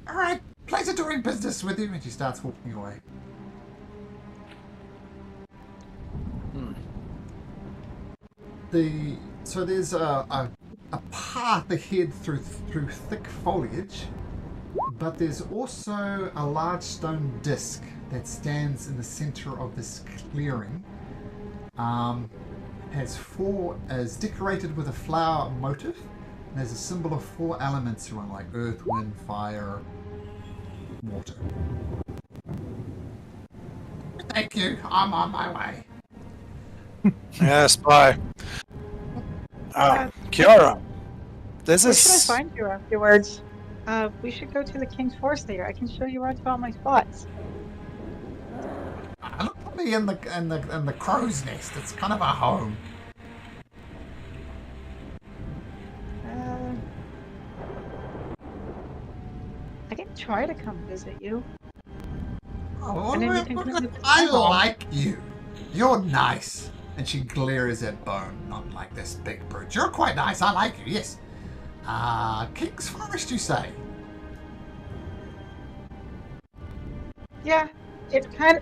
Alright, pleasure doing business with you." And she starts walking away. So there's a path ahead through thick foliage, but there's also a large stone disc that stands in the center of this clearing. Is decorated with a flower motif, and there's a symbol of 4 elements around, like earth, wind, fire, water. Thank you. I'm on my way. Yes, bye. Kiara, this Where should I is. find you afterwards? We should go to the King's Forest later. I can show you around to all my spots. Look for me in the crow's nest. It's kind of a home. I can try to come visit you. Oh, And then you can come to the I temple. like you. You're nice. And she glares at Bone, not like this big brute. You're quite nice. I like you, yes. King's Forest, you say? Yeah, it's kind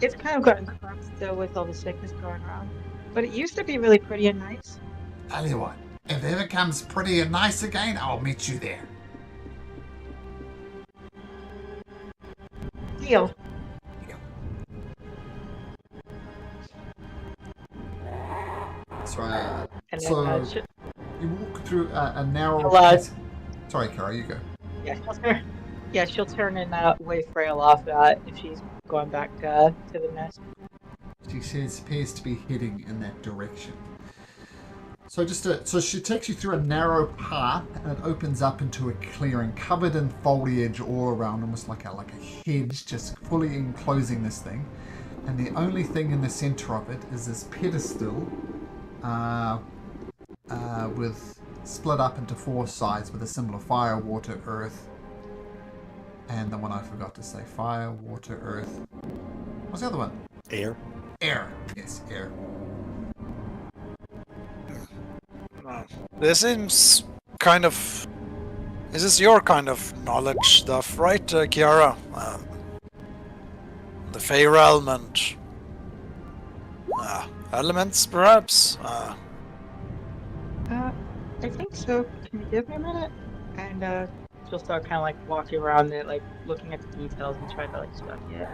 of gotten corrupt though with all the sickness going around. But it used to be really pretty and nice. Tell you what, if it becomes pretty and nice again, I'll meet you there. Deal. So, And then so you walk through a narrow I'll, place. Sorry, Kara, you go. she'll turn and wave Frail off if she's going back to the nest. She says appears to be heading in that direction. So so she takes you through a narrow path and it opens up into a clearing covered in foliage all around, almost like a hedge, just fully enclosing this thing. And the only thing in the center of it is this pedestal, with split up into 4 sides with a symbol of fire, water, earth, and the one I forgot to say: fire, water, earth. What's the other one? Air. Air. Yes, air. This seems kind of... This is your kind of knowledge stuff, right, Kiara? The Fey realm and... elements, perhaps? I think so. Can you give me a minute? And she'll start kind of like walking around it, like looking at the details and trying to like study it.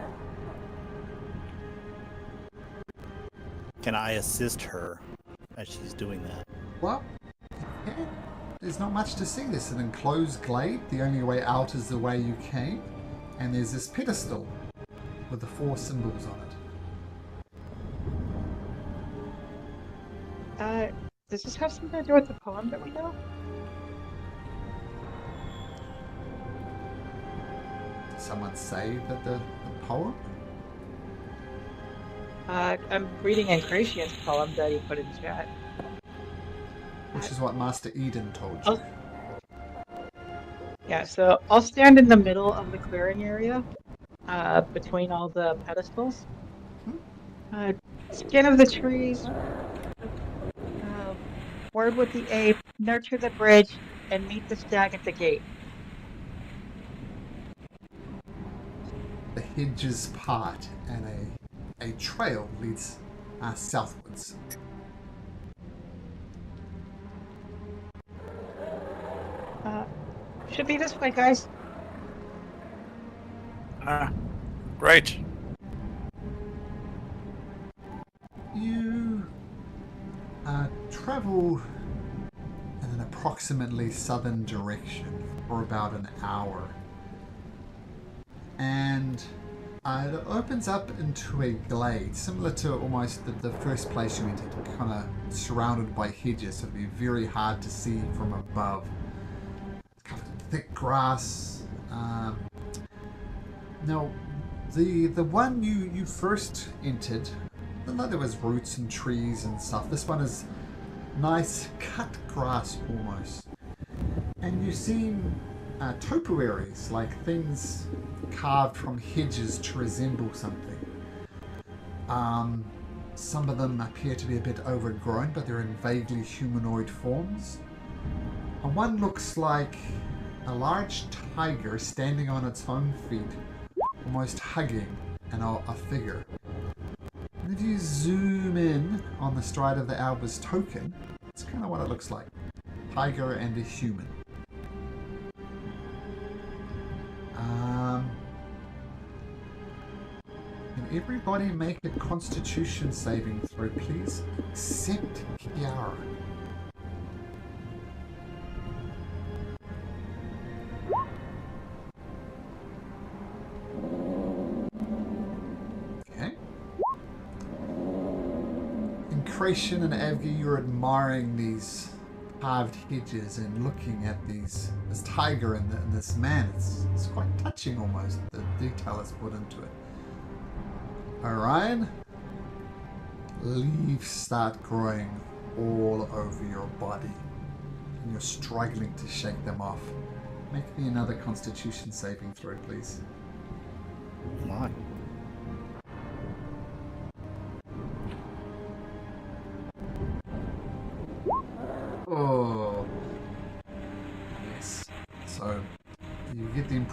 Can I assist her as she's doing that? Well, yeah, there's not much to see. There's an enclosed glade. The only way out is the way you came. And there's this pedestal with the 4 symbols on it. Does this have something to do with the poem that we know? Did someone say that the poem? I'm reading Ancratian's poem that he put in chat. Which is what Master Eden told you. Yeah, so I'll stand in the middle of the clearing area, between all the pedestals. Skin of the trees, word with the ape, nurture the bridge, and meet the stag at the gate. The hedges part and a trail leads southwards. Should be this way, guys. Great. You travel in an approximately southern direction for about an hour. And it opens up into a glade, similar to almost the first place you entered, kind of surrounded by hedges, so it'd be very hard to see from above. It's covered in thick grass. Now, the one you first entered, although there was roots and trees and stuff, this one is nice cut grass almost. And you've seen topiaries, like things carved from hedges to resemble something. Some of them appear to be a bit overgrown, but they're in vaguely humanoid forms. And one looks like a large tiger standing on its hind feet, almost hugging a figure. And if you zoom in on the stride of the Alba's token, it's kind of what it looks like. Tiger and a human. Can everybody make a Constitution saving throw, please? Except Kiara. Okay. Incration and Avgi, you're admiring these carved hedges and looking at this tiger and this man. It's quite touching almost, the detail is put into it. Orion, leaves start growing all over your body and you're struggling to shake them off. Make me another Constitution saving throw, please. My. Oh. Yes. So, you get the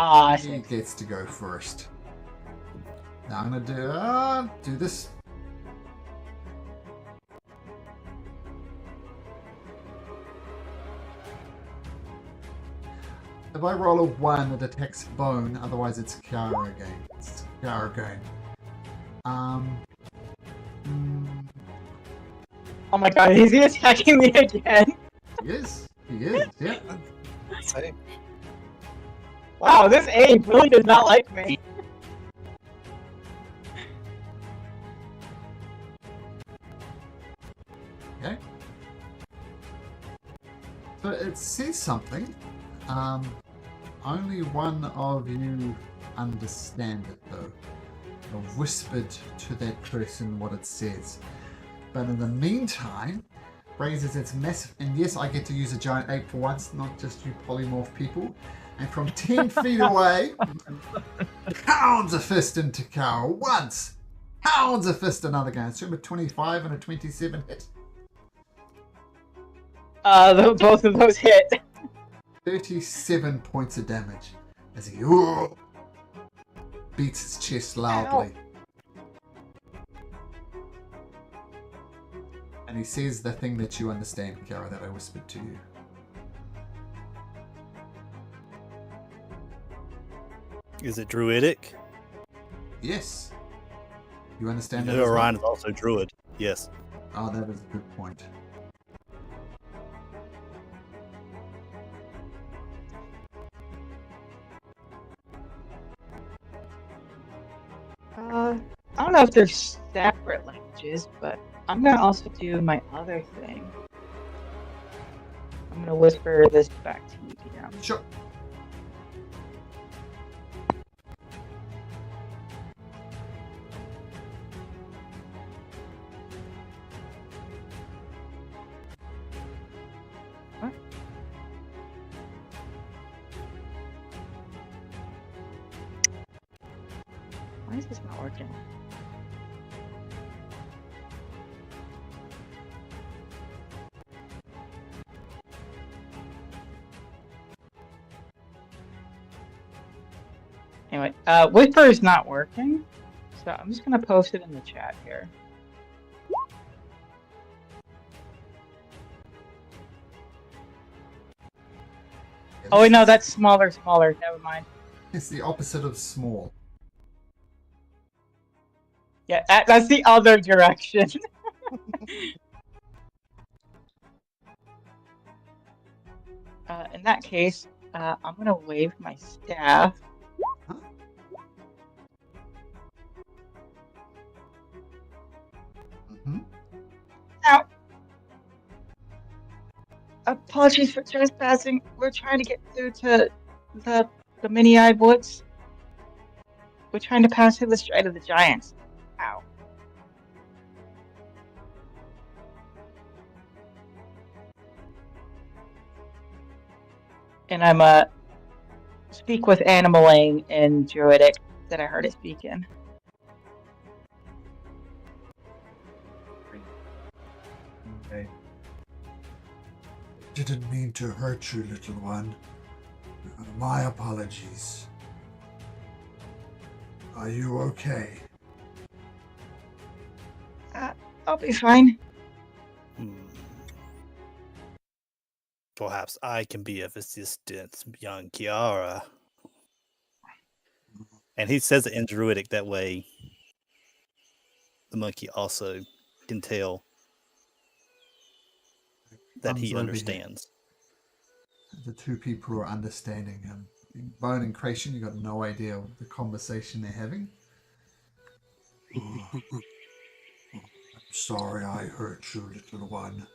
Ah, He 6. gets to go first. Now I'm gonna do this. If I roll a 1, it attacks bone. Otherwise, it's Kiara again. It's Kiara again. Oh my god, is he attacking me again? Yes, he is. Yeah. Same. Wow, this ape really does not like me. Okay. So it says something. Only one of you understand it though. I've whispered to that person what it says. But in the meantime, raises its massive, and yes, I get to use a giant ape for once, not just you polymorph people. And from 10 feet away, pounds a fist into Kara once, pounds a fist another guy. So a 25 and a 27 hit. Both of those hit. 37 points of damage as he beats his chest loudly. And he says the thing that you understand, Kara, that I whispered to you. Is it druidic? Yes. You understand You that know as well? Orion is also druid. Yes. Oh, that is a good point. I don't know if they're separate languages, but I'm gonna also do my other thing. I'm gonna whisper this back to you, DM. Sure. What? Why is this not working? Anyway, Whisper is not working, so I'm just gonna post it in the chat here. Oh wait, no, that's smaller. Never mind. It's the opposite of small. Yeah, that's the other direction. In that case, I'm gonna wave my staff. Mm-hmm. Ow! Apologies for trespassing. We're trying to get through to the mini-eyed woods. We're trying to pass through the Strait of the Giants. Ow. And I'm speak with animaling in Druidic that I heard it speak in. Okay. Didn't mean to hurt you, little one. My apologies. Are you okay? I'll be fine. Perhaps I can be of assistance, young Kiara. And he says it in druidic, that way the monkey also can tell that Thumbs he over here. understands. The two people who are understanding him. Bone and Creation, you got no idea the conversation they're having. I'm sorry I hurt you, little one.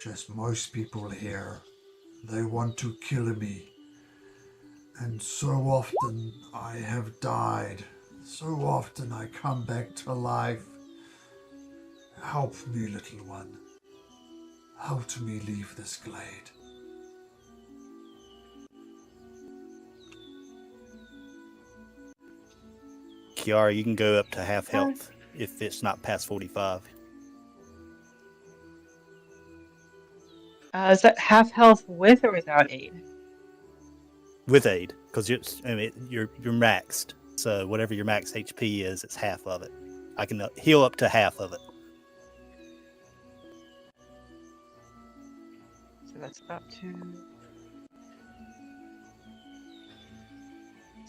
Just most people here, they want to kill me. And so often I have died. So often I come back to life. Help me, little one. Help me leave this glade. Kiara, you can go up to half health if it's not past 45. Is that half health with or without aid? With aid. because you're maxed. So whatever your max HP is, it's half of it. I can heal up to half of it. So that's about 2.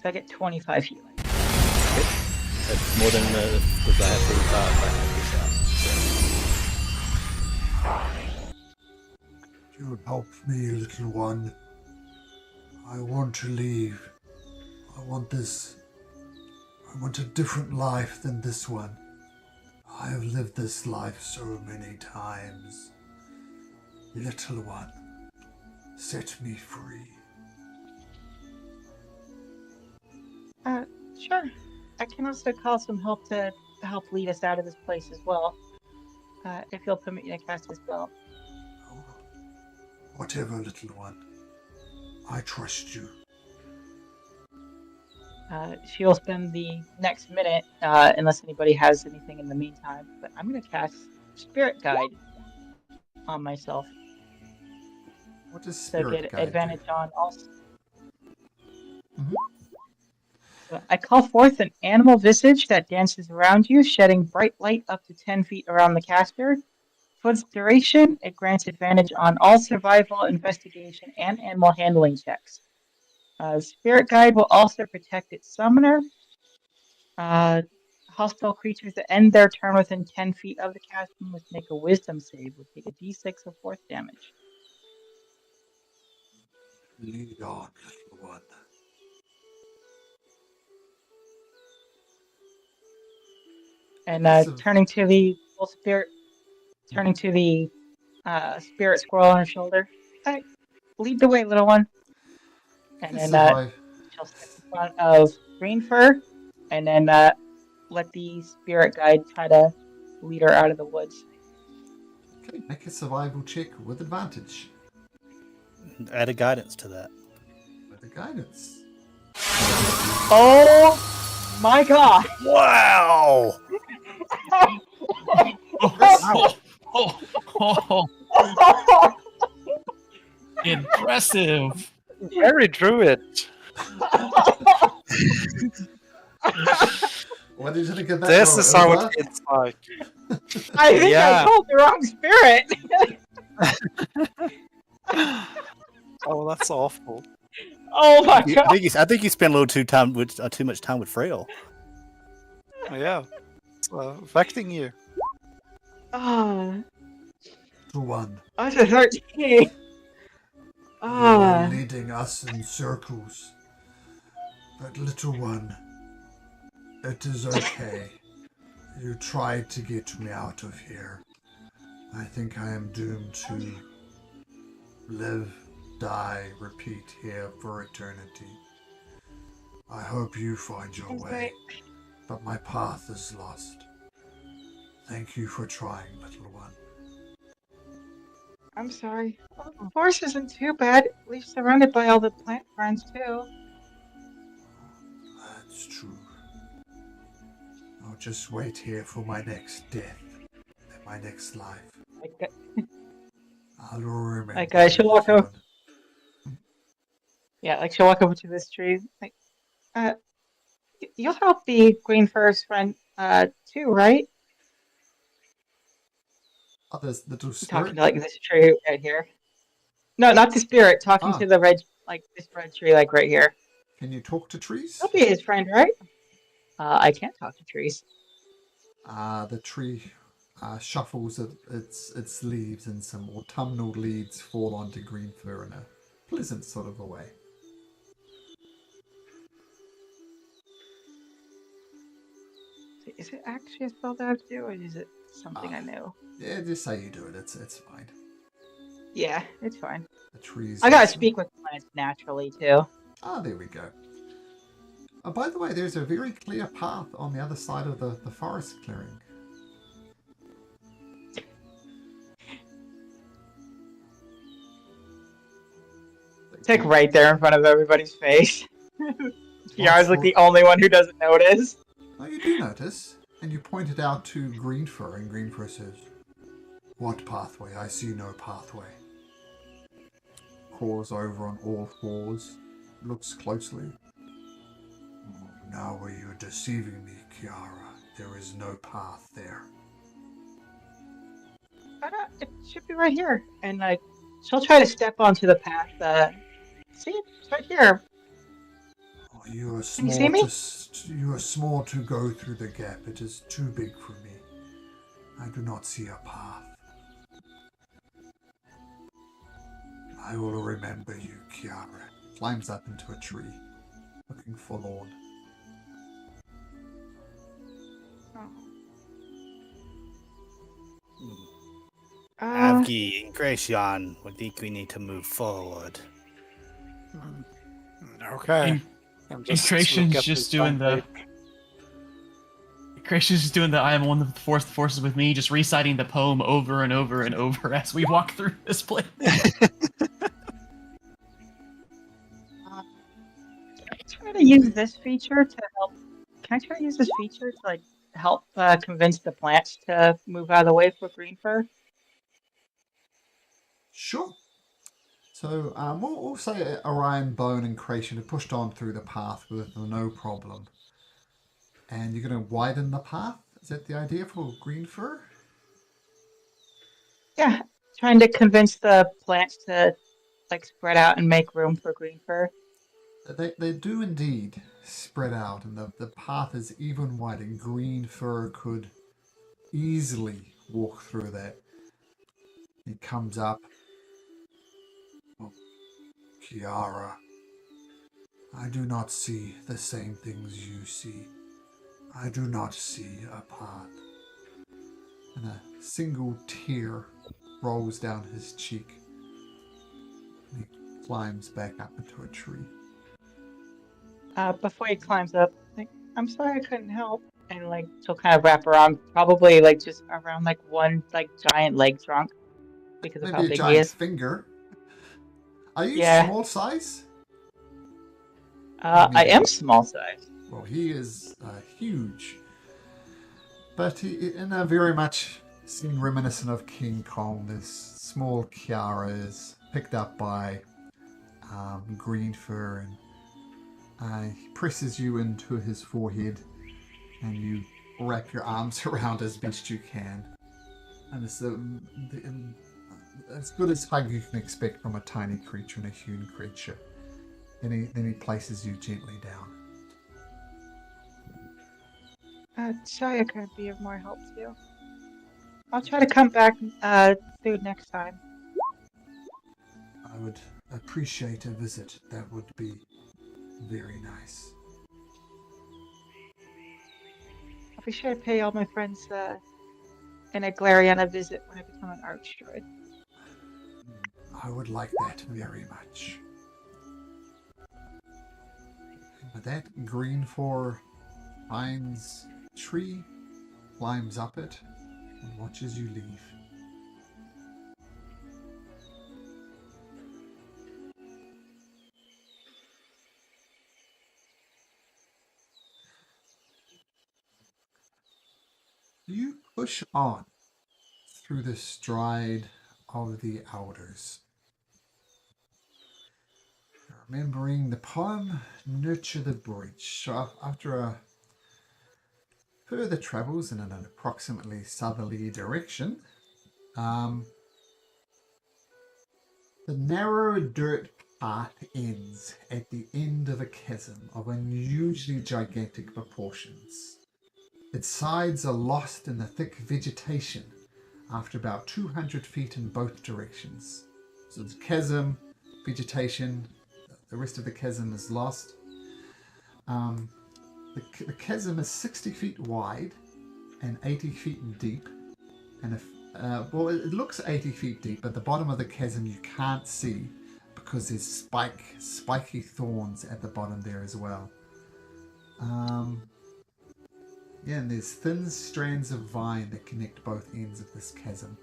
So I get 25 healing. That's more than because I have 45. You help me, little one. I want to leave. I want a different life than this one. I have lived this life so many times. Little one, set me free. Sure. I can also call some help to help lead us out of this place as well. If you'll permit me to cast a spell. Oh, whatever, little one. I trust you. She'll spend the next minute, unless anybody has anything in the meantime, but I'm going to cast Spirit Guide on myself. What does So Spirit get Guide advantage do? on also. Mhm. So I call forth an animal visage that dances around you, shedding bright light up to 10 feet around the caster. For its duration, it grants advantage on all survival, investigation, and animal handling checks. Spirit Guide will also protect its summoner. Hostile creatures that end their turn within 10 feet of the caster must make a wisdom save, will take a d6 of force damage. Lead on, little one. And Yes, of- turning to the spirit squirrel on her shoulder. Hey, lead the way, little one. And then survive. she'll step in front of Green Fur, and then let the spirit guide try to lead her out of the woods. Okay, make a survival check with advantage. Add a guidance to that. With the guidance. Oh my god! Wow! Impressive. Very druid. Why did you get that This roll is how over? it gets like. I think Yeah. I called the wrong spirit! Oh, that's awful. Oh my god! I think you spent a little too much time with Frail. Yeah. It's affecting you. Ah, To one. that's a 13. You are Ah, leading us in circles. But little one, it is okay. You tried to get me out of here. I think I am doomed to live, die, repeat here for eternity. I hope you find your way, but my path is lost. Thank you for trying, little one. I'm sorry. Well, the forest isn't too bad. At least surrounded by all the plant friends too. That's true. I'll just wait here for my next death, my next life. I'll remember. Like, she'll walk over. Yeah, like she'll walk over to this tree. Like, you'll help the Green First friend, too, right? Oh, there's little Talking spirit. to like this tree right here. No, not the spirit. Talking to the red, like this red tree, like right here. Can you talk to trees? He'll be his friend, right? I can't talk to trees. The tree shuffles its leaves, and some autumnal leaves fall onto green fur in a pleasant sort of a way. Is it actually a spell that I have to do, or is it something I know? Yeah, just say you do it. It's fine. Yeah, it's fine. The trees. I gotta speak with plants naturally too. There we go. By the way, there's a very clear path on the other side of the forest clearing. It's like right there in front of everybody's face. Kiara's like the only one who doesn't notice. Oh, you do notice, and you point it out to Greenfur, and Greenfur says, "What pathway? I see no pathway." Crawls over on all fours, looks closely. Oh, now are you deceiving me, Kiara? There is no path there. It should be right here. And she'll try to step onto the path. See, it's right here. Oh, you are Can you see me? you are small to go through the gap. It is too big for me. I do not see a path. I will remember you, Kiara. Climbs up into a tree, looking forlorn. Avgi and Gracian, I think we need to move forward. Okay. And We'll Creation's get just this done doing the. Creation's just doing the I am one of the forces with me, just reciting the poem over and over and over as we walk through this place. Can I try to use this feature to help? Can I try to use this feature to help convince the plants to move out of the way for green fur? Sure. So we'll say Orion, Bone, and Creation have pushed on through the path with no problem. And you're going to widen the path? Is that the idea for green fur? Yeah, trying to convince the plants to spread out and make room for green fur. They do indeed spread out, and the path is even wider. Green fur could easily walk through that. He comes up. Oh, Kiara, I do not see the same things you see. I do not see a path. And a single tear rolls down his cheek. And he climbs back up into a tree. Before he climbs up, I'm sorry I couldn't help. And she'll kind of wrap around, probably just around one giant leg trunk because of how Maybe a big he giant is. finger. Are you Yeah. small size? I am small size. Well, he is huge. But he, in a very much scene reminiscent of King Kong, this small Kiara is picked up by green fur, and he presses you into his forehead, and you wrap your arms around as best you can. And it's as good as hug you can expect from a tiny creature and a human creature. Then he places you gently down. Sorry I couldn't be of more help to you. I'll try to come back through next time. I would appreciate a visit. That would be very nice. I'll be sure to pay all my friends an Aglarian a visit when I become an archdruid. I would like that very much. And with that, green for finds tree, climbs up it, and watches you leave. You push on through the stride of the elders. Remembering the poem, Nurture the Bridge. So after further travels in an approximately southerly direction, the narrow dirt path ends at the end of a chasm of unusually gigantic proportions. Its sides are lost in the thick vegetation after about 200 feet in both directions. So the chasm, vegetation, the rest of the chasm is lost. The chasm is 60 feet wide and 80 feet deep. And well, it looks 80 feet deep, but the bottom of the chasm you can't see because there's spiky thorns at the bottom there as well. Yeah, and there's thin strands of vine that connect both ends of this chasm.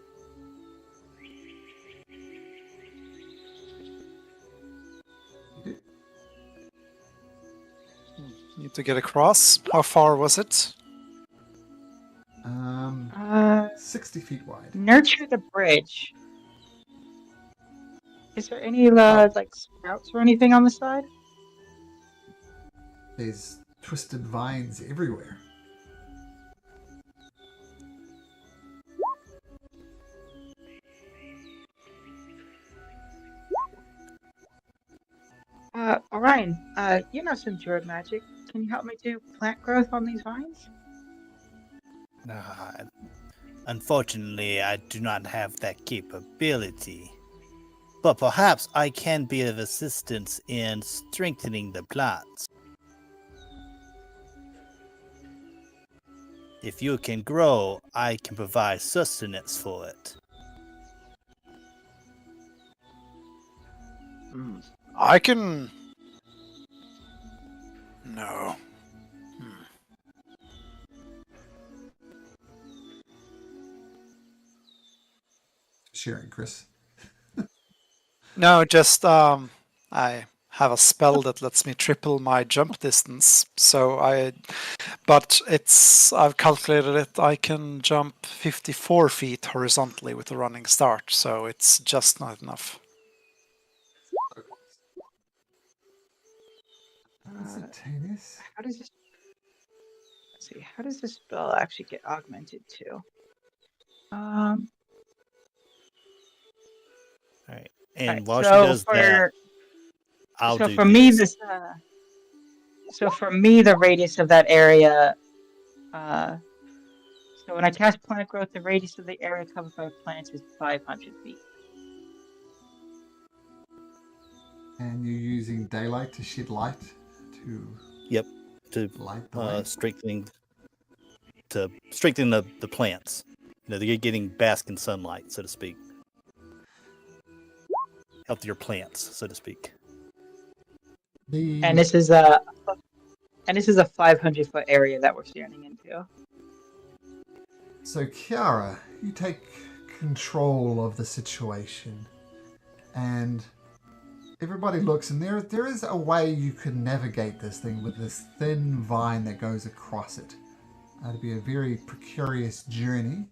Need to get across. How far was it? 60 feet wide. Nurture the bridge. Is there any sprouts or anything on the side? There's twisted vines everywhere. Orion, you know some druid magic. Can you help me do plant growth on these vines? Uh, Unfortunately, I do not have that capability. But perhaps I can be of assistance in strengthening the plants. If you can grow, I can provide sustenance for it. I can. No. Sharing, Chris. No, just I have a spell that lets me triple my jump distance. But I've calculated it. I can jump 54 feet horizontally with a running start, so it's just not enough. Instantaneous. How does this? Let's see. How does this spell actually get augmented to? All right. And Alright, while she so does for that, I'll so do for me this. so for me the radius of that area. So when I cast plant growth, the radius of the area covered by plants is 500 feet. And you're using daylight to shed light to Yep. To light the way. strengthen the plants. You know, they're getting bask in sunlight, so to speak. Healthier plants, so to speak. And this is a 500-foot area that we're standing into. So, Kiara, you take control of the situation, and everybody looks, and there is a way you could navigate this thing with this thin vine that goes across it. It'd be a very precarious journey,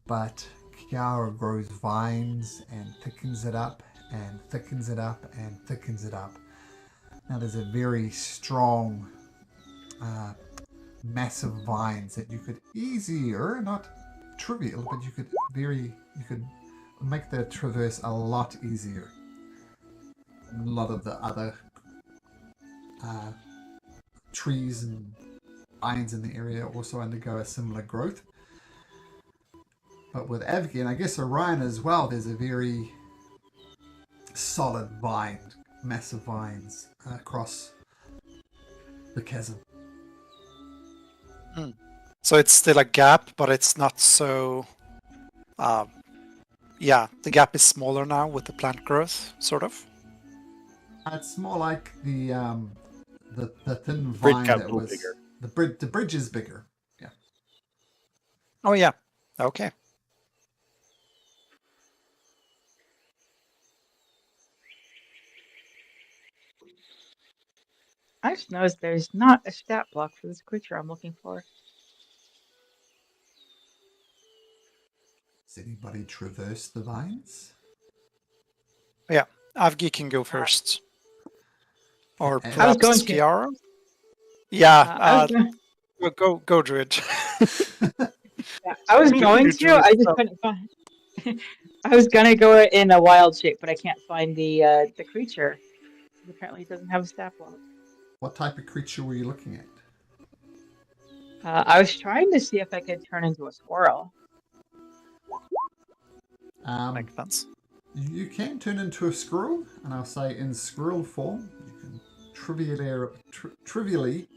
but Kiara grows vines and thickens it up and thickens it up and thickens it up. Now there's a very strong, massive vines that you could easier, not trivial, but you could make the traverse a lot easier. A lot of the other trees and vines in the area also undergo a similar growth. But with Avgi, and I guess Orion as well, there's a very solid vine, massive vines across the chasm. So it's still a gap, but it's not so. Yeah, the gap is smaller now with the plant growth, sort of. It's more like the thin Bridge vine got a that little was bigger. the bridge is bigger. Yeah. Oh yeah. Okay. I just noticed there's not a stat block for this creature I'm looking for. Does anybody traverse the vines? Yeah, Avgi can go first. Or I was perhaps going to. Kiara? Yeah, I was going, go Druid. yeah, I was going You to. drew I just yourself. couldn't find. I was gonna go in a wild shape, but I can't find the creature. Apparently, it doesn't have a stat block. What type of creature were you looking at? I was trying to see if I could turn into a squirrel. Makes sense. You can turn into a squirrel, and I'll say in squirrel form, you can trivially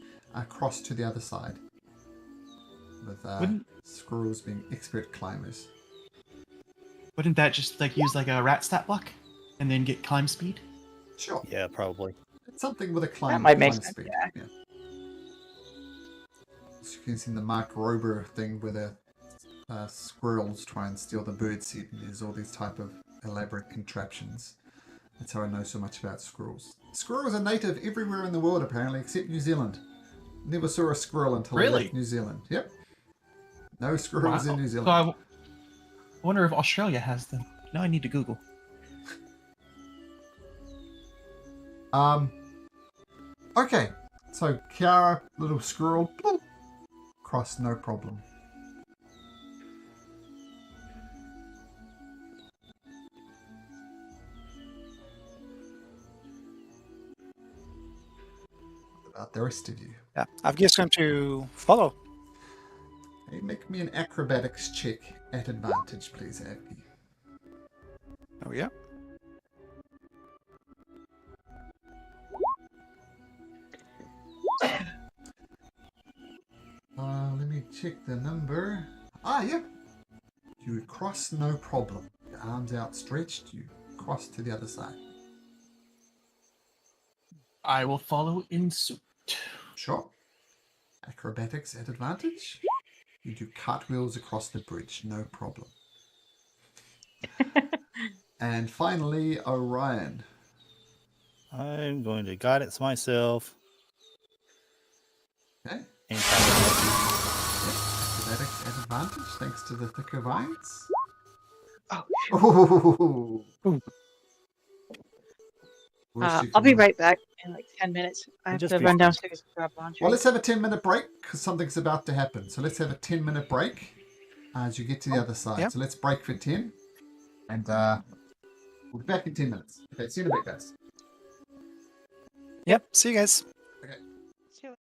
cross to the other side. With squirrels being expert climbers. Wouldn't that just like use like a rat stat block and then get climb speed? Sure. Yeah, probably. It's something with a climb, might make climb sense, speed. yeah. So you can see the Mark Rober thing where the squirrels try and steal the bird seed, and there's all these type of elaborate contraptions. That's how I know so much about squirrels. Squirrels are native everywhere in the world apparently, except New Zealand. Never saw a squirrel until I Really? left New Zealand. Yep. No squirrels in New So Zealand. I wonder if Australia has them. Now I need to Google. Okay, So Kiara, little squirrel, bloop, cross no problem. What about the rest of you? Yeah, I'm just going to follow. Hey, make me an acrobatics check at advantage, please, Abby. Oh yeah. Let me check the number. Ah, yep. You cross no problem. Your arms outstretched, you cross to the other side. I will follow in suit. Sure. Acrobatics at advantage. You do cartwheels across the bridge, no problem. And finally, Orion. I'm going to guidance myself. Okay. And try to help Acrobatics at advantage, thanks to the thicker vines. Oh, Oh. I'll be right back in like 10 minutes. I have Just to be run free. downstairs and grab laundry. Well, let's have a 10-minute break because something's about to happen. So let's have a 10-minute break as you get to the other side. yeah. So let's break for 10. And we'll be back in 10 minutes. Okay, see you in a bit, guys. Yep. See you guys. Okay. See you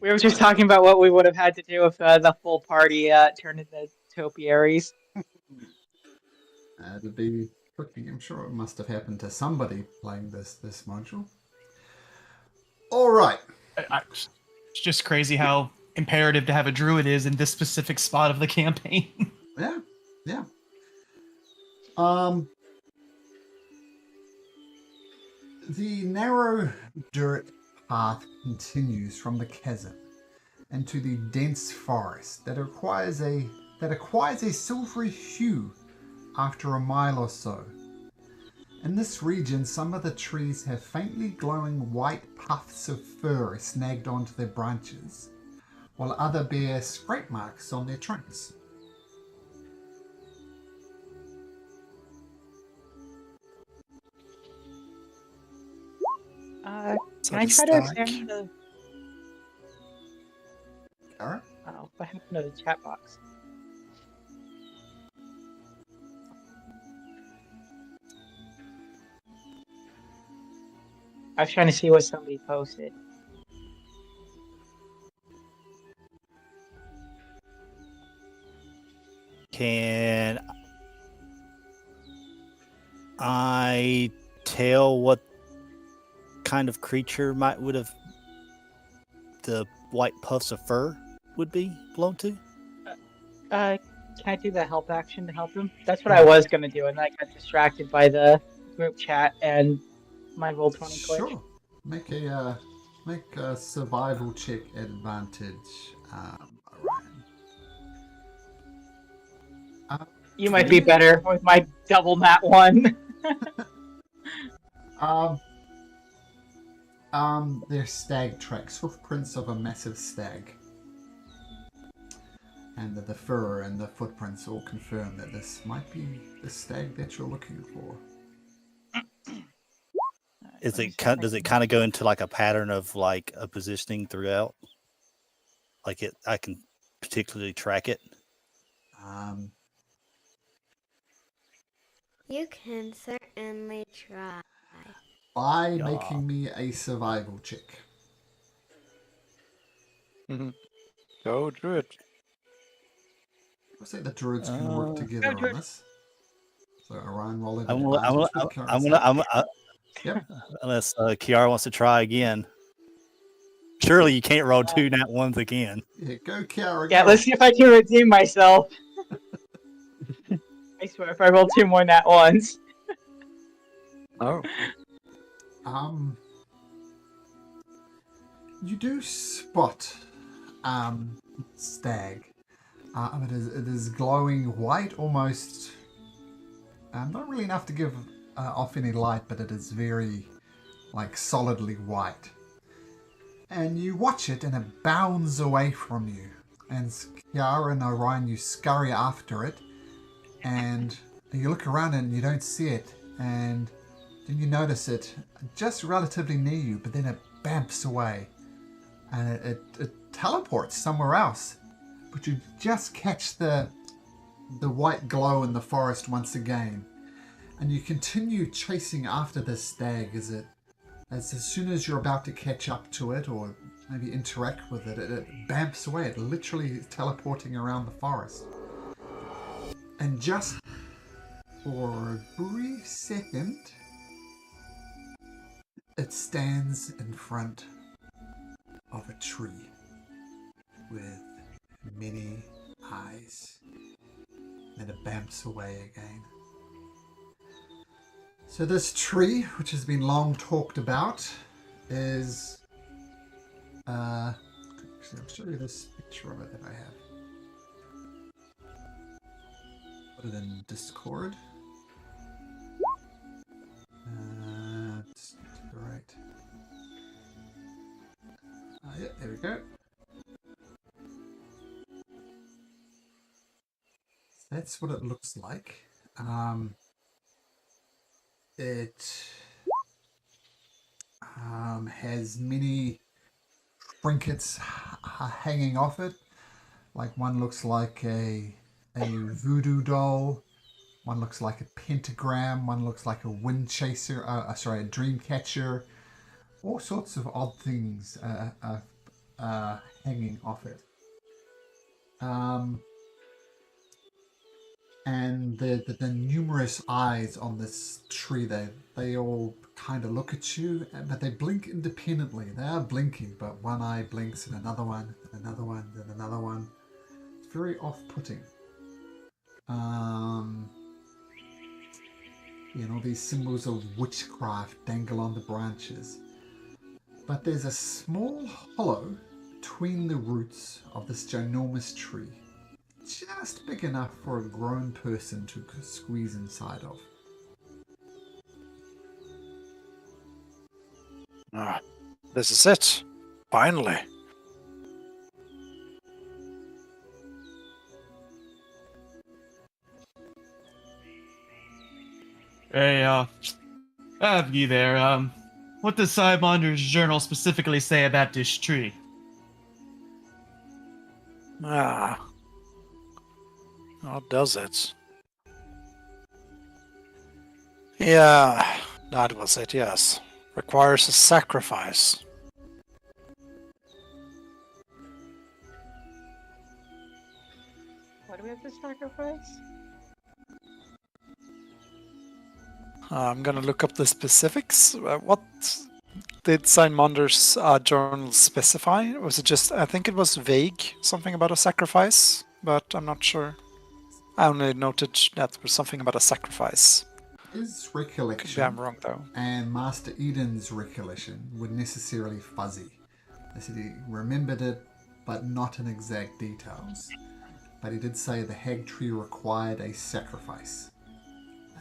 We were just talking about what we would have had to do if the full party turned into topiaries. It'd be tricky. I'm sure it must have happened to somebody playing this module. All right. It's just crazy how imperative to have a druid is in this specific spot of the campaign. Yeah. The narrow dirt path continues from the chasm into the dense forest that acquires a silvery hue after a mile or so. In this region, some of the trees have faintly glowing white puffs of fur snagged onto their branches, while other bear scrape marks on their trunks. Can I try to examine the... Alright. Oh, what happened to the chat box? I was trying to see what somebody posted. Can I tell what kind of creature would have the white puffs of fur would be belong to? Can I do the help action to help him? That's what I was gonna do, and I got distracted by the group chat and my roll 20 glitch. Sure. Make a survival check advantage, Orion. You might be better with my double nat 1. They're stag tracks, footprints of a massive stag. And the fur and the footprints all confirm that this might be the stag that you're looking for. Does it kind of go into like a pattern of like a positioning throughout? Like I can particularly track it. You can certainly try. By making me a survival check. Go Druid. I say the druids can work together on this. So Orion, roll it. Yep. Unless Kiara wants to try again. Surely you can't roll 2 nat 1s again. Yeah, go Kiara. Yeah, go. let's see if I can redeem myself. I swear, if I roll 2 more nat 1s. Oh. You do spot stag. It is glowing white, almost not really enough to give off any light, but it is very like solidly white. And you watch it, and it bounds away from you. And Kiara and Orion, you scurry after it, and you look around and you don't see it, and then you notice it just relatively near you, but then it bamps away, and it teleports somewhere else. But you just catch the white glow in the forest once again, and you continue chasing after this stag as soon as you're about to catch up to it or maybe interact with it, it bamps away. It literally is teleporting around the forest. And just for a brief second, it stands in front of a tree with many eyes. Then it bamps away again. So this tree, which has been long talked about, is actually I'll show you this picture of it that I have. Put it in Discord. Just to the right. Yeah, there we go. That's what it looks like. It has many trinkets hanging off it. Like one looks like a voodoo doll. One looks like a pentagram. One looks like a wind chaser. A dream catcher. All sorts of odd things hanging off it. And the numerous eyes on this tree, they all kind of look at you, but they blink independently. They are blinking, but one eye blinks and another one, and another one, and another one. It's very off-putting. All these symbols of witchcraft dangle on the branches. But there's a small hollow between the roots of this ginormous tree, just big enough for a grown person to squeeze inside of. Ah, this is it. Finally. Hey, have you there? What does Simonder's journal specifically say about this tree? Ah. How does it? Yeah, that was it, yes. Requires a sacrifice. What do we have to sacrifice? I'm gonna look up the specifics. What did Simonder's journal specify? Was it just, I think it was vague, something about a sacrifice, but I'm not sure. I only noted that there was something about a sacrifice. His Could be recollection I'm wrong though. and Master Eden's recollection were necessarily fuzzy. They said he remembered it, but not in exact details. But he did say the hag tree required a sacrifice.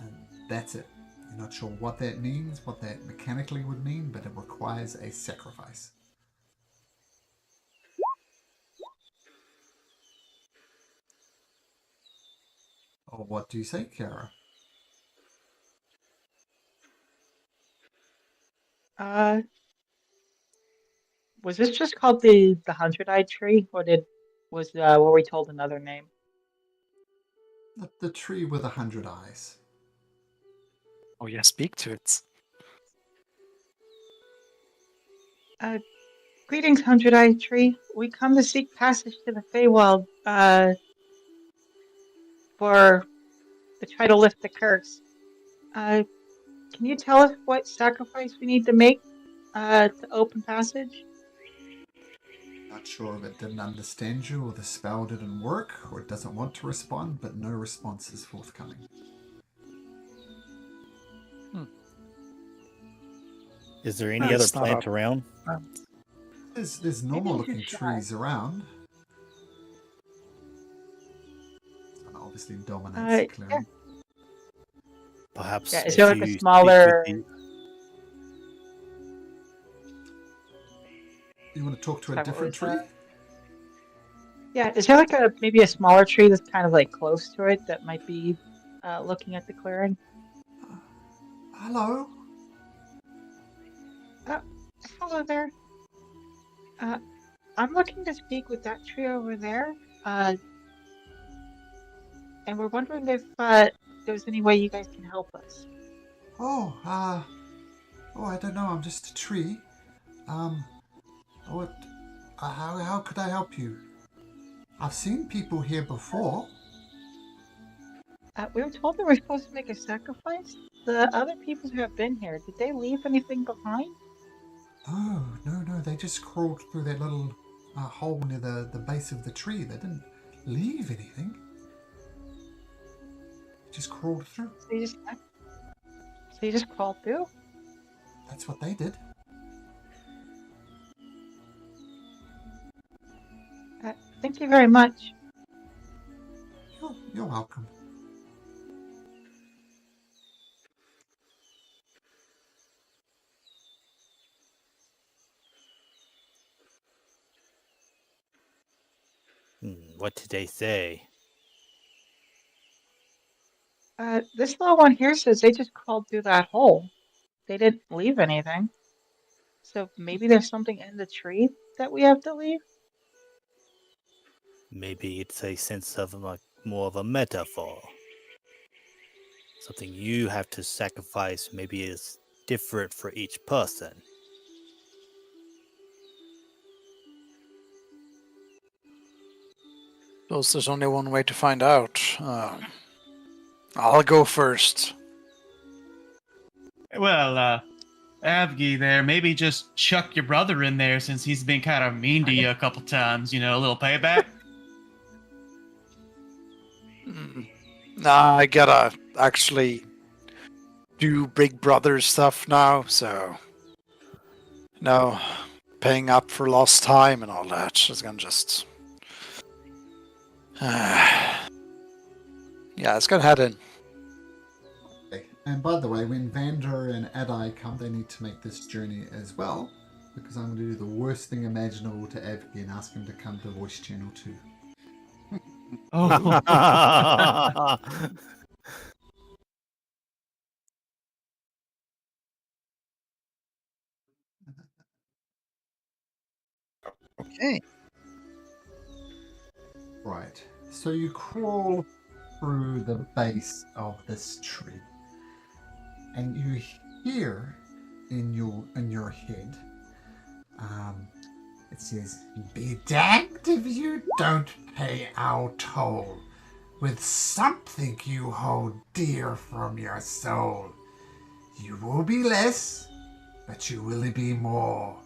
And that's it. You're not sure what that means, what that mechanically would mean, but it requires a sacrifice. Or what do you say, Kara? Was this just called the 100-eyed tree, or were we told another name? The tree with 100 eyes. Oh yeah, speak to it. Greetings, 100-eyed tree. We come to seek passage to the Feywild, to try to lift the curse. Can you tell us what sacrifice we need to make, to open passage? Not sure if it didn't understand you, or the spell didn't work, or it doesn't want to respond, but no response is forthcoming. Is there No, any other it's not plant around? There's normal we looking should try. trees around. And obviously dominates the clearing. Perhaps Yeah, is if there like you a speak with smaller? You want to talk to a Sorry, what different was tree? that? Yeah, is there like maybe a smaller tree that's kind of like close to it that might be looking at the clearing? Hello? Hello there. I'm looking to speak with that tree over there. And we're wondering if there's any way you guys can help us. Oh, I don't know. I'm just a tree. What? How could I help you? I've seen people here before. We were told that we're supposed to make a sacrifice. The other people who have been here, did they leave anything behind? Oh, no. They just crawled through that little hole near the base of the tree. They didn't leave anything. Just crawled through. So you just crawled through? That's what they did. Thank you very much. You're welcome. What did they say? This little one here says they just crawled through that hole. They didn't leave anything. So maybe there's something in the tree that we have to leave? Maybe it's a sense of like more of a metaphor. Something you have to sacrifice maybe is different for each person. Suppose there's only one way to find out. I'll go first. Well, Avgi there, maybe just chuck your brother in there since he's been kind of mean to you a couple times, you know, a little payback. Nah, I gotta actually do Big Brother stuff now, so no paying up for lost time and all that. Just gonna just yeah, it's gonna head in. Okay. And by the way, when Vander and Adai come, they need to make this journey as well, because I'm going to do the worst thing imaginable to Avgi and ask him to come to Voice Channel 2. Oh, Okay. Right. So you crawl through the base of this tree, and you hear in your head, it says, "Be damned if you don't pay our toll with something you hold dear from your soul. You will be less, but you will be more,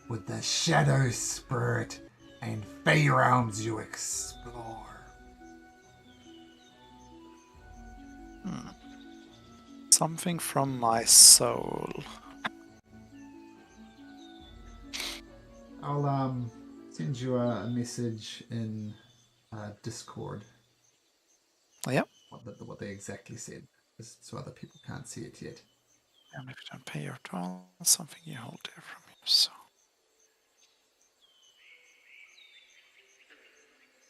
with the shadow spirit and fey realms you explore." Something from my soul. I'll send you a message in Discord. Yep. What they exactly said, so other people can't see it yet. And if you don't pay your toll, something you hold dear from your soul.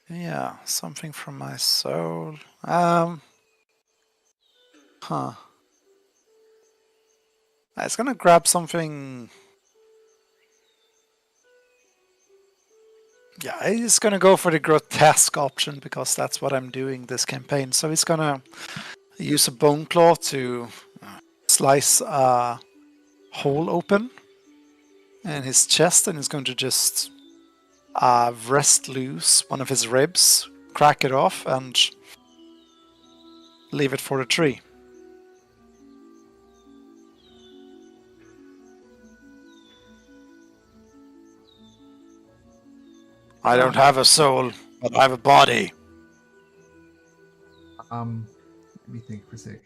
Yeah, something from my soul. It's gonna grab something. Yeah, he's gonna go for the grotesque option because that's what I'm doing this campaign. So he's gonna use a bone claw to slice a hole open in his chest, and he's going to just wrest loose one of his ribs, crack it off, and leave it for the tree. I don't have a soul, but I have a body. Let me think for a sec.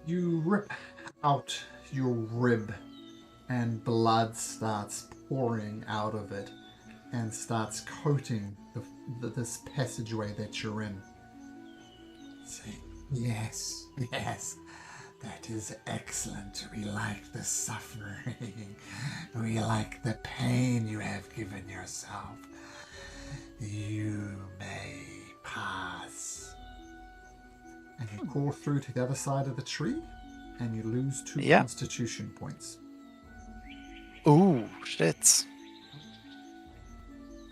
You rip out your rib, and blood starts pouring out of it, and starts coating this passageway that you're in. Say, yes, that is excellent. We like the suffering. We like the pain you have given yourself. You may pass. And you crawl through to the other side of the tree, and you lose 2 constitution points. Ooh, shit.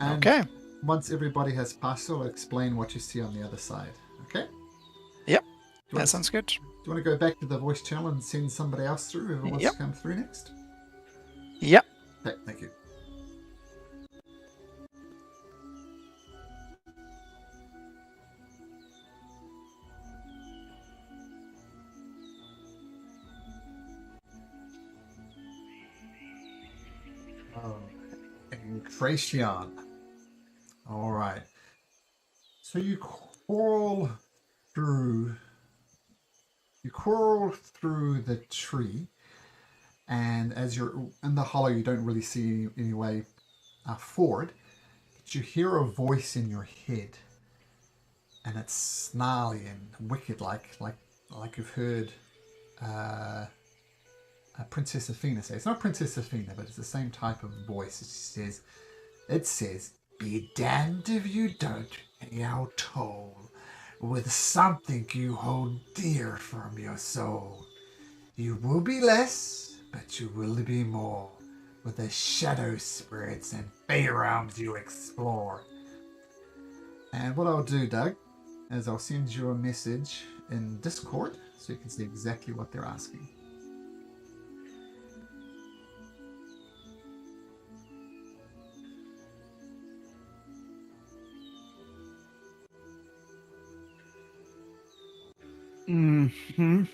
And okay. Once everybody has passed, I'll explain what you see on the other side. Okay? Yep. That sounds good. Do you want to go back to the voice channel and send somebody else through, whoever wants to come through next? Yep. Okay, thank you. And Tracion. All right. So you crawl through the tree, and as you're in the hollow, you don't really see any way forward, but you hear a voice in your head, and it's snarly and wicked, like you've heard Princess Athena say. It's not Princess Athena, but it's the same type of voice. It says, "Be damned if you don't pay our toll with something you hold dear from your soul. You will be less, but you will be more, with the shadow spirits and fey realms you explore." And what I'll do, Doug, is I'll send you a message in Discord so you can see exactly what they're asking. Hmm.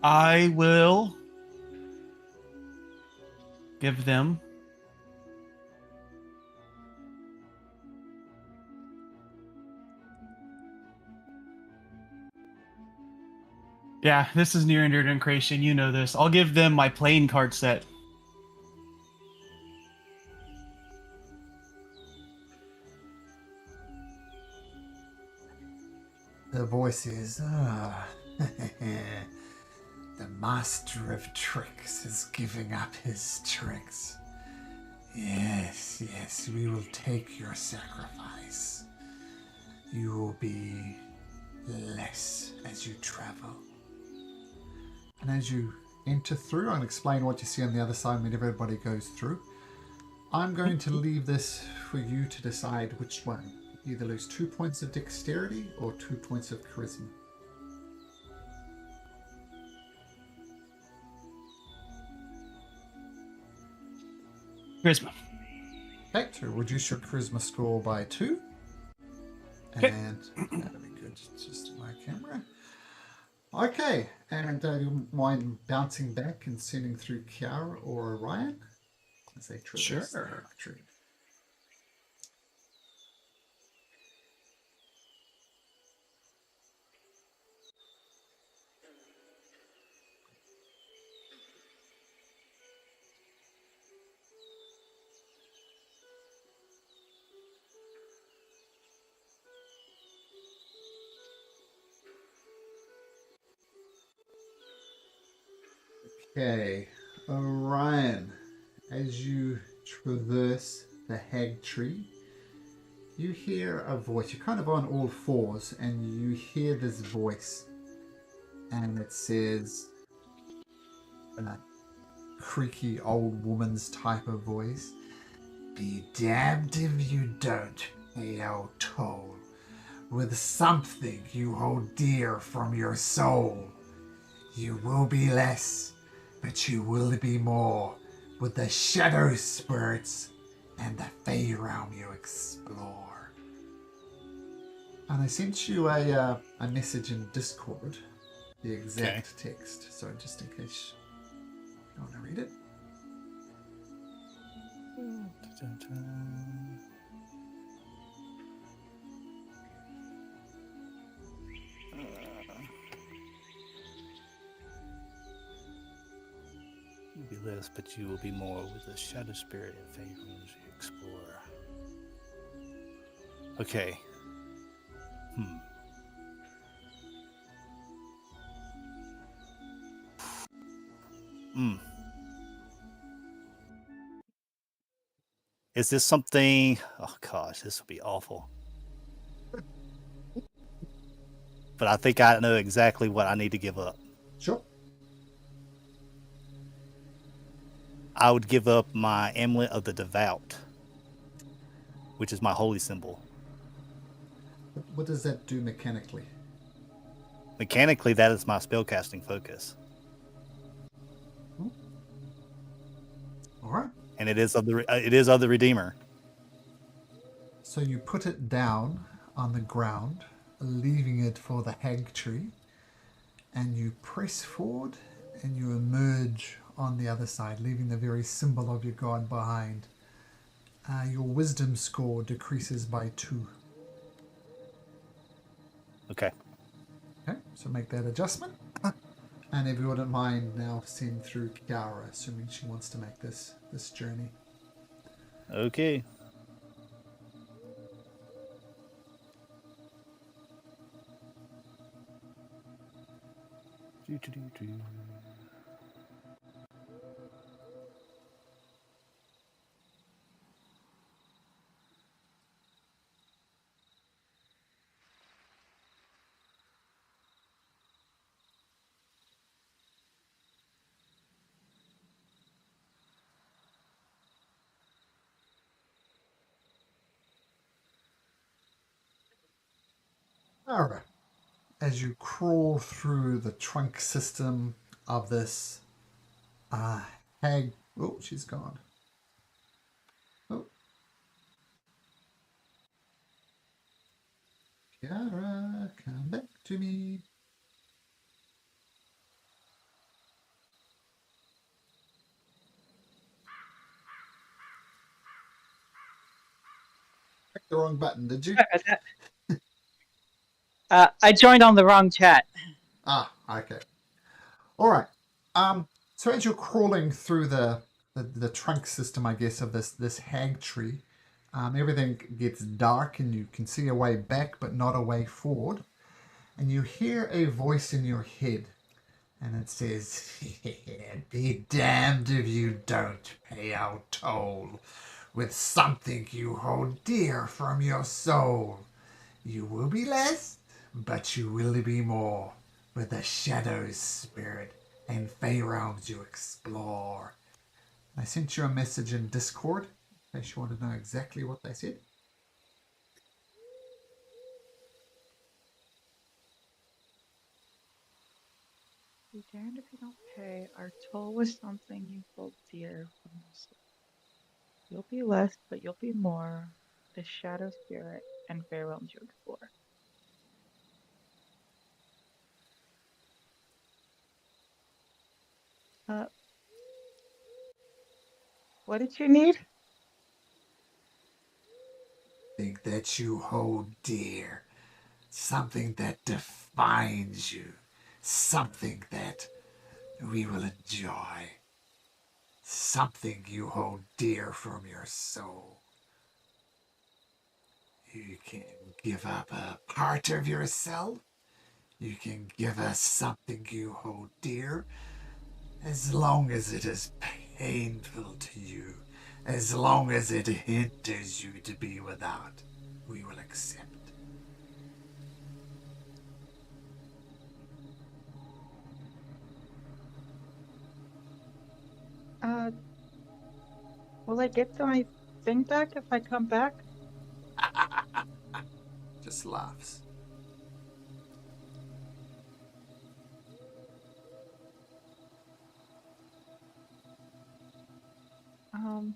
I will give them Yeah, this is near and creation. You know this. I'll give them my playing card set. The voice is, the master of tricks is giving up his tricks. Yes, yes, we will take your sacrifice. You will be less as you travel. And as you enter through, I'm going to explain what you see on the other side when everybody goes through. I'm going to leave this for you to decide which one. Either lose 2 points of dexterity or 2 points of charisma. Charisma. Okay, so reduce your charisma score by 2. Okay. And that'll be good. Just my camera. Okay, and you mind bouncing back and sending through Kiara or Orion as they traverse the Sure. tree. Okay, Orion, as you traverse the hag tree, you hear a voice. You're kind of on all fours, and you hear this voice, and it says, a creaky old woman's type of voice, "Be damned if you don't, hey old toll, with something you hold dear from your soul. You will be less, but you will be more with the shadow spirits and the Fey realm you explore." And I sent you a message in Discord, the exact text, so just in case you want to read it. You'll be less, but you will be more with the shadow spirit and fey rooms you explore. Okay. Is this something? Oh gosh, this would be awful. But I think I know exactly what I need to give up. Sure. I would give up my amulet of the devout, which is my holy symbol. What does that do mechanically? Mechanically, that is my spellcasting focus, All right. and it is of the Redeemer. So you put it down on the ground, leaving it for the hag tree, and you press forward and you emerge on the other side, leaving the very symbol of your god behind. Your wisdom score decreases by 2. Okay. Okay, so make that adjustment. And if you wouldn't mind now seeing through Kiara, assuming she wants to make this journey. Okay. All right. As you crawl through the trunk system of this uh, hag. Oh, she's gone. Oh, Kiara, come back to me. Clicked the wrong button, did you? I joined on the wrong chat. Ah, okay. All right. So as you're crawling through the trunk system, I guess, of this hag tree, everything gets dark and you can see a way back but not a way forward. And you hear a voice in your head, and it says, "Be damned if you don't pay our toll with something you hold dear from your soul. You will be less, but you will be more, with the shadows spirit and fey realms you explore." I sent you a message in Discord in case you want to know exactly what they said. Be damned if you don't pay. Our toll was something you hold dear from your soul. You'll be less, but you'll be more. The shadow spirit and fae realms you explore. Uh, what did you need? Think that you hold dear, something that defines you, something that we will enjoy, something you hold dear from your soul. You can give up a part of yourself. You can give us something you hold dear, as long as it is painful to you, as long as it hinders you to be without, we will accept. Uh, will I get my thing back if I come back? Just laughs. Um,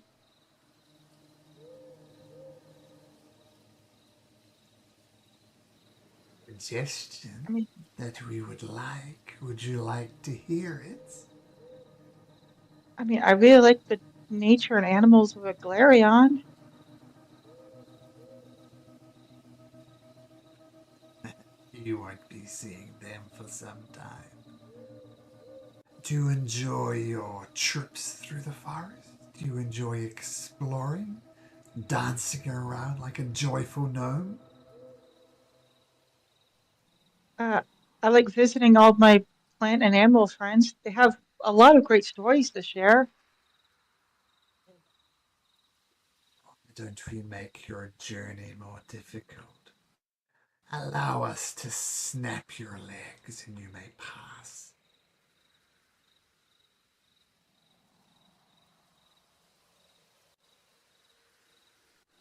Suggestion I mean, that we would like. Would you like to hear it? I really like the nature and animals of a Galarion. You won't be seeing them for some time. Do you enjoy your trips through the forest? Do you enjoy exploring? Dancing around like a joyful gnome? I like visiting all my plant and animal friends. They have a lot of great stories to share. Don't we make your journey more difficult? Allow us to snap your legs and you may pass.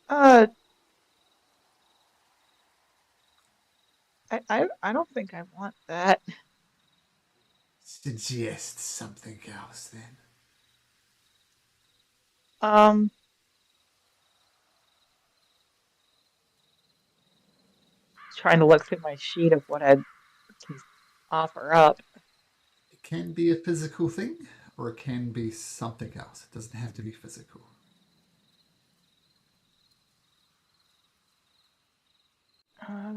Uh, I don't think I want that. Suggest something else then. Um, trying to look through my sheet of what I can offer up. It can be a physical thing or it can be something else. It doesn't have to be physical. Uh,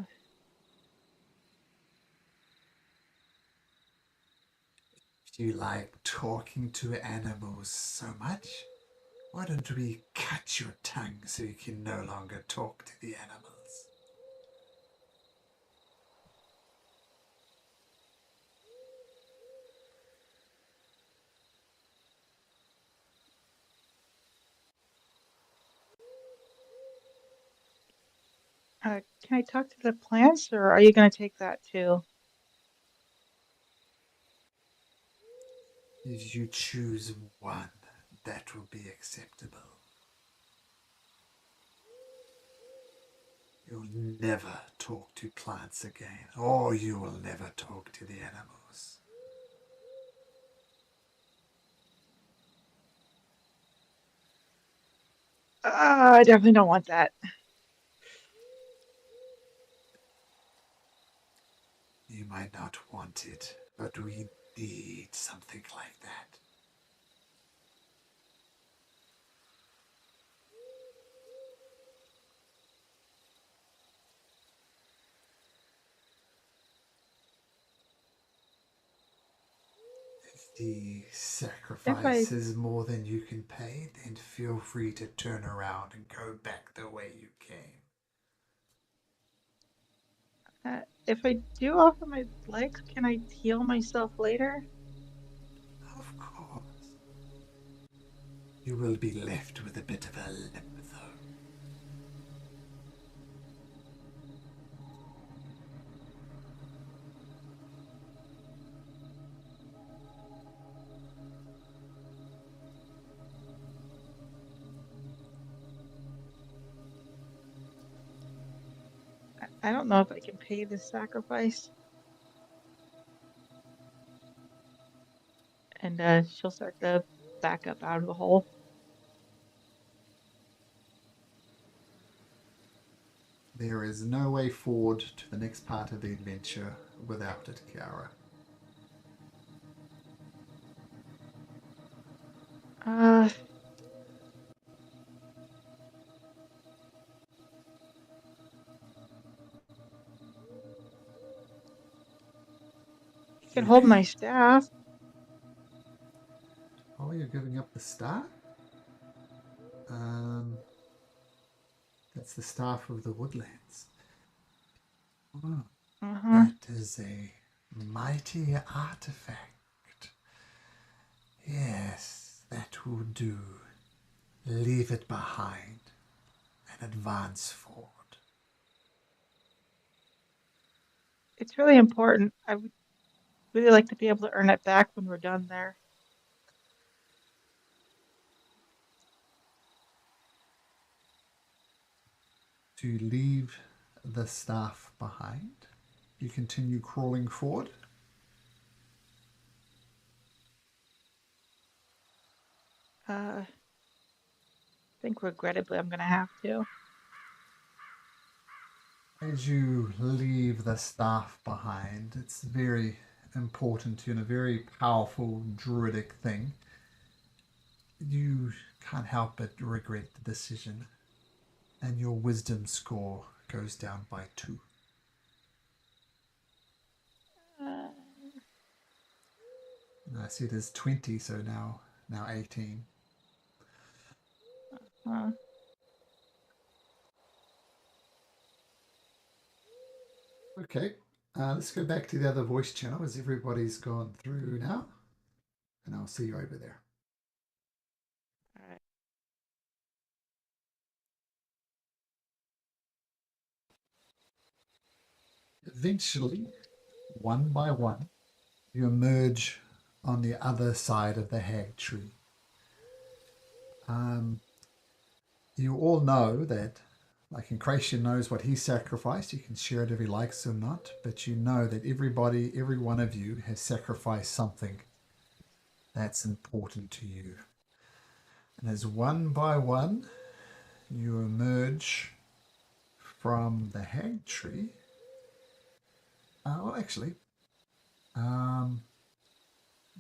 If you like talking to animals so much, why don't we cut your tongue so you can no longer talk to the animals? can I talk to the plants, or are you going to take that too? If you choose one, that will be acceptable. You'll never talk to plants again, or you will never talk to the animals. I definitely don't want that. You might not want it, but we need something like that. If the sacrifice is more than you can pay, then feel free to turn around and go back the way you came. If I do offer my legs, can I heal myself later? Of course. You will be left with a bit of a limp, though. I don't know if I can pay this sacrifice. And she'll start to back up out of the hole. There is no way forward to the next part of the adventure without it, Kiara. You can hold my staff. Oh, you're giving up the staff? That's the staff of the woodlands. Oh, that is a mighty artifact. Yes, that will do. Leave it behind and advance forward. It's really important. I would really like to be able to earn it back when we're done there. To leave the staff behind, you continue crawling forward. I think regrettably I'm going to have to. As you leave the staff behind, it's very important to you and a very powerful druidic thing. You can't help but regret the decision, and your wisdom score goes down by 2. I see it as 20, so now 18. Okay, let's go back to the other voice channel as everybody's gone through now, and I'll see you over there. All right. Eventually, one by one, you emerge on the other side of the hag tree. You all know that, like Incration knows what he sacrificed. You can share it if he likes or not, but you know that every one of you has sacrificed something that's important to you. And as one by one, you emerge from the hag tree.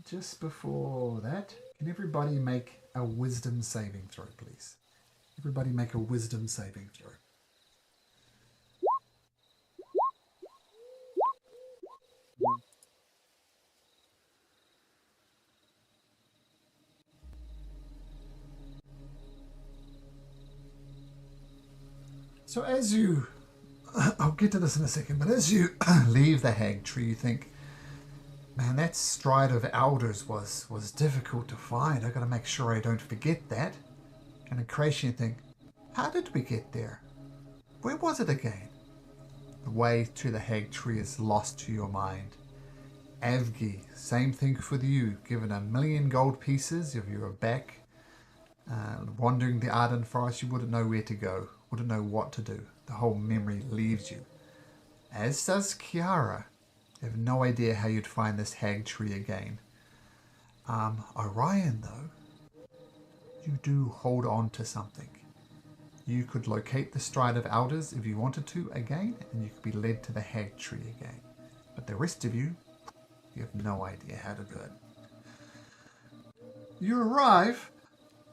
Just before that, can everybody make a wisdom saving throw, please? Everybody make a wisdom saving throw. So as you, I'll get to this in a second, but as you leave the hag tree, you think, man, that stride of elders was difficult to find. I got to make sure I don't forget that. And in creation, you think, how did we get there? Where was it again? The way to the hag tree is lost to your mind. Avgi, same thing for you. Given 1,000,000 gold pieces, if you were back wandering the Arden Forest, you wouldn't know where to go. wouldn't know what to do. The whole memory leaves you. As does Kiara. You have no idea how you'd find this hag tree again. Orion, though, you do hold on to something. You could locate the Stride of Elders if you wanted to again, and you could be led to the hag tree again. But the rest of you have no idea how to do it. You arrive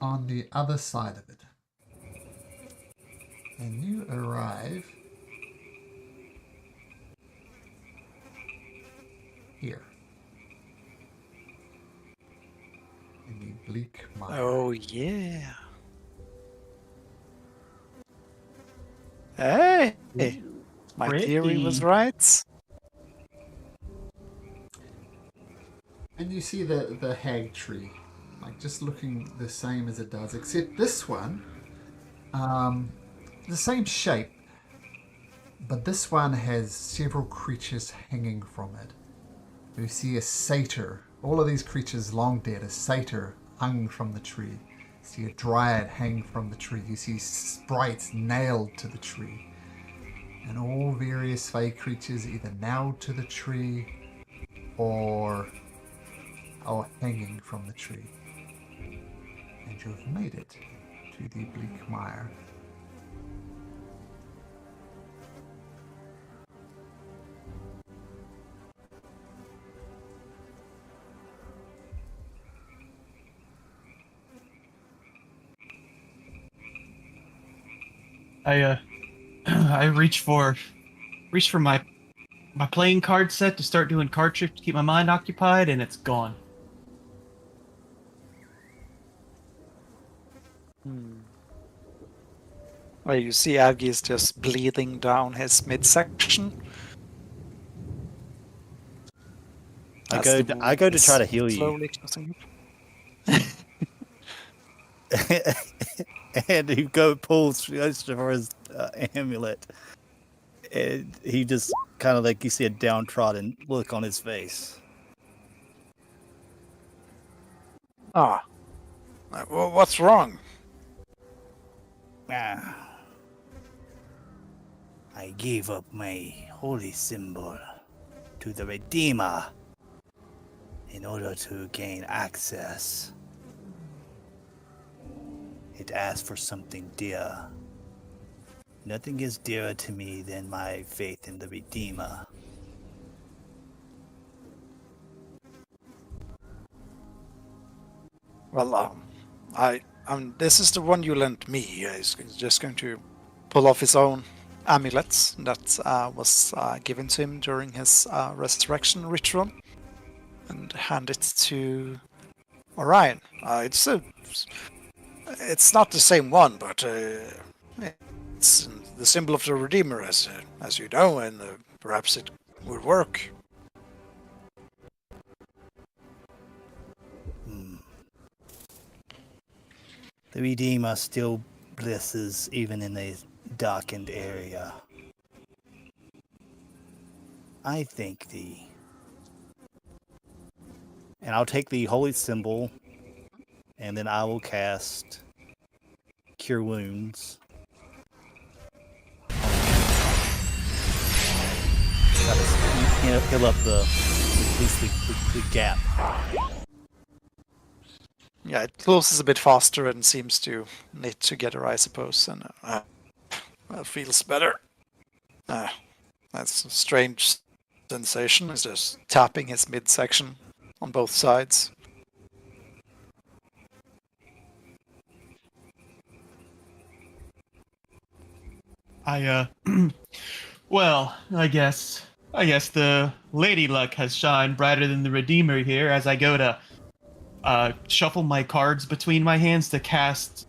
on the other side of it. And you arrive here. In the bleak mire. Oh, yeah. Hey! My theory was Pretty. right. And you see the hag tree, like just looking the same as it does, except this one, the same shape, but this one has several creatures hanging from it. You see a satyr, all of these creatures long dead, a satyr hung from the tree. You see a dryad hang from the tree. You see sprites nailed to the tree. And all various fey creatures either nailed to the tree or hanging from the tree. And you have made it to the bleak mire. I reach for my playing card set to start doing card tricks to keep my mind occupied, and it's gone. Well, you see Aggie is just bleeding down his midsection. I go to try to heal you. Slowly closing And he pulls for his amulet. And he just kind of like, you see a downtrodden look on his face. Ah. Well, what's wrong? I gave up my holy symbol to the Redeemer in order to gain access. It asked for something dear. Nothing is dearer to me than my faith in the Redeemer. Well, this is the one you lent me. He's just going to pull off his own amulets that was given to him during his resurrection ritual and hand it to Orion. It's not the same one, but it's the symbol of the Redeemer, as you know, and perhaps it would work. The Redeemer still blesses even in a darkened area. I think and I'll take the holy symbol, and then I will cast Cure Wounds. Try to fill up the gap. Yeah, it closes a bit faster and seems to knit together, I suppose, and that feels better. That's a strange sensation. It's just tapping his midsection on both sides. Well, I guess the lady luck has shined brighter than the Redeemer here as I go to shuffle my cards between my hands to cast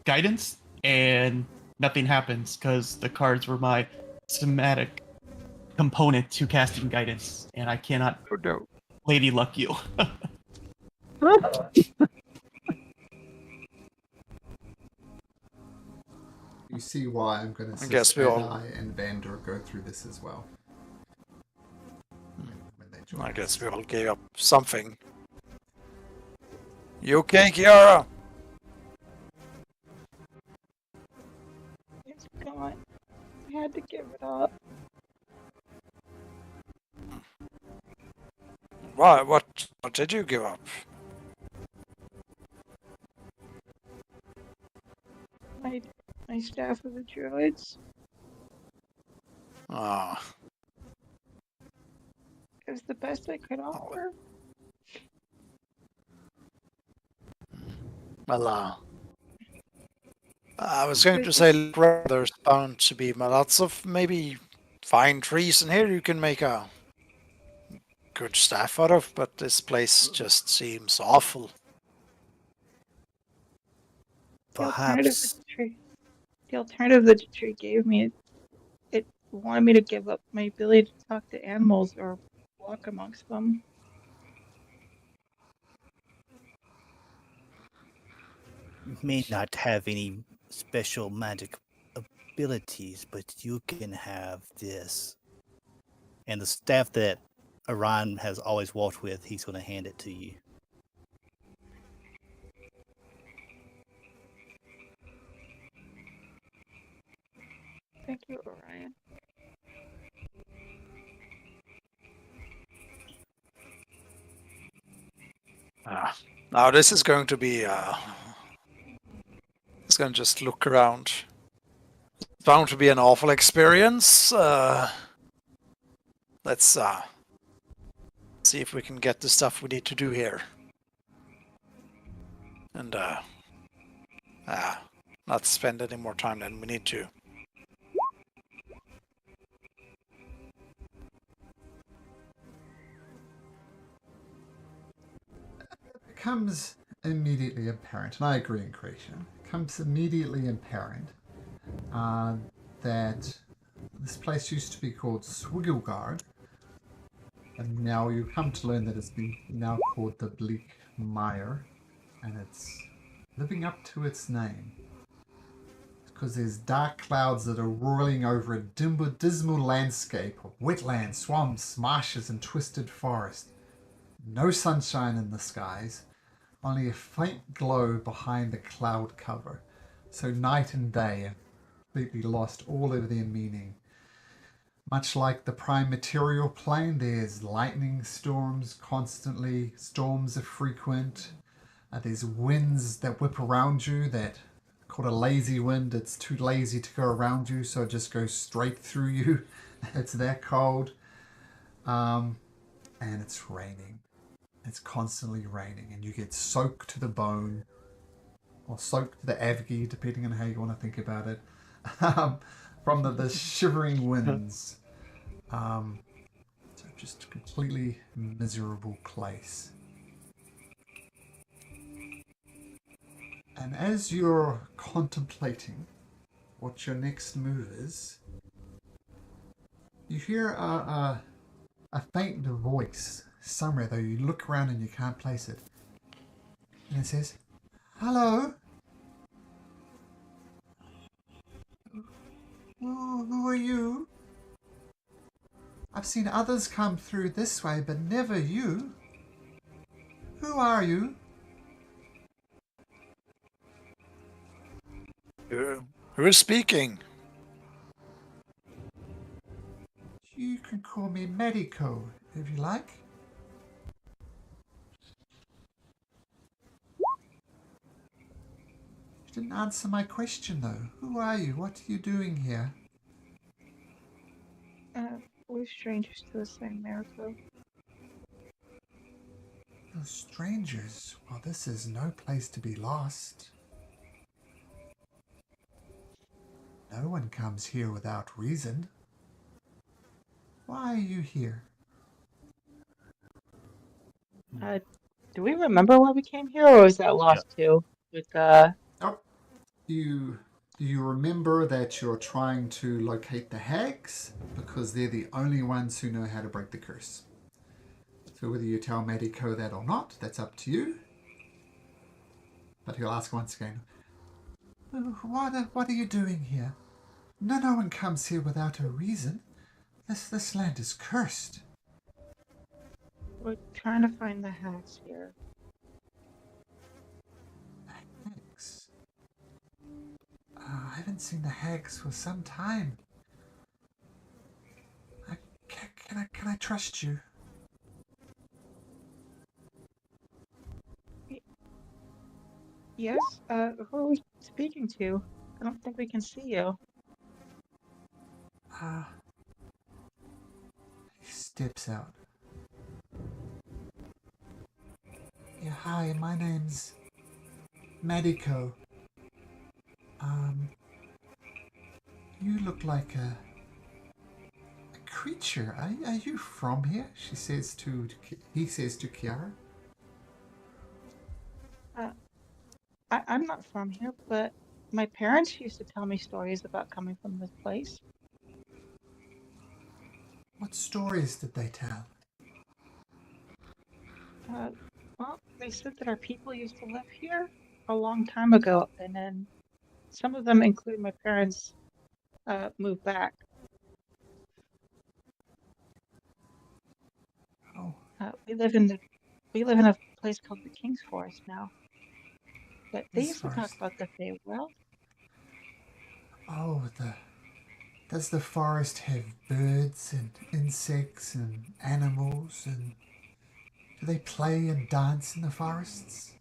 guidance, and nothing happens because the cards were my somatic component to casting guidance, and I cannot lady luck you. You see why I'm going to guess we all- I and Vander go through this as well. When they join I guess us. we all gave up something. You okay, Kiara? Yes, It's gone. I had to give it up. Why? What did you give up? My staff of the druids. Ah, It was the best I could offer. well, I was going to say there's bound to be lots of maybe fine trees in here you can make a good staff out of, but this place just seems awful. The alternative Perhaps that the tree gave me, it wanted me to give up my ability to talk to animals or walk amongst them. you may not have any special magic abilities, but you can have this. And the staff that Orion has always walked with, he's going to hand it to you. Thank you, Orion. Now this is going to be. It's going to just look around. It's bound to be an awful experience. Let's see if we can get the stuff we need to do here. And not spend any more time than we need to. It becomes immediately apparent, and I agree in creation, it becomes immediately apparent that this place used to be called Swigglegard, and now you come to learn that it's been now called the Bleak Mire, and it's living up to its name. Because there's dark clouds that are rolling over a dismal landscape of wetlands, swamps, marshes, and twisted forest. No sunshine in the skies, only a faint glow behind the cloud cover. So night and day are completely lost all of their meaning. Much like the prime material plane, there's lightning storms constantly, storms are frequent. There's winds that whip around you that called a lazy wind. It's too lazy to go around you, so it just goes straight through you. It's that cold. And it's raining. It's constantly raining, and you get soaked to the bone, or soaked to the avgi, depending on how you want to think about it, from the shivering winds. So just a completely miserable place. And as you're contemplating what your next move is, you hear a faint voice somewhere, though you look around and you can't place it. And it says, "Hello? Who are you? I've seen others come through this way, but never you. Who are you?" Who is speaking? You can call me Medico, if you like. You didn't answer my question, though. Who are you? What are you doing here? We're strangers to the same America. You're strangers. Well, this is no place to be lost. No one comes here without reason. Why are you here? Do we remember why we came here, or was that lost too? With Oh, you remember that you're trying to locate the hags because they're the only ones who know how to break the curse. So whether you tell Medico that or not, that's up to you. But he'll ask once again, what are you doing here? No one comes here without a reason. This land is cursed. We're trying to find the hacks here. Thanks. I haven't seen the hags for some time. Can I trust you? Yes? Who are we speaking to? I don't think we can see you. He steps out. Yeah, hi, my name's Madiko. You look like a creature. Are you from here? He says to Kiara. I'm not from here, but my parents used to tell me stories about coming from this place. What stories did they tell? Well, they said that our people used to live here a long time ago, and then some of them, including my parents, moved back. Oh, We live in a place called the King's Forest now. But they this used to talk forest. about the Feywild. Oh, does the forest have birds and insects and animals, and do they play and dance in the forests?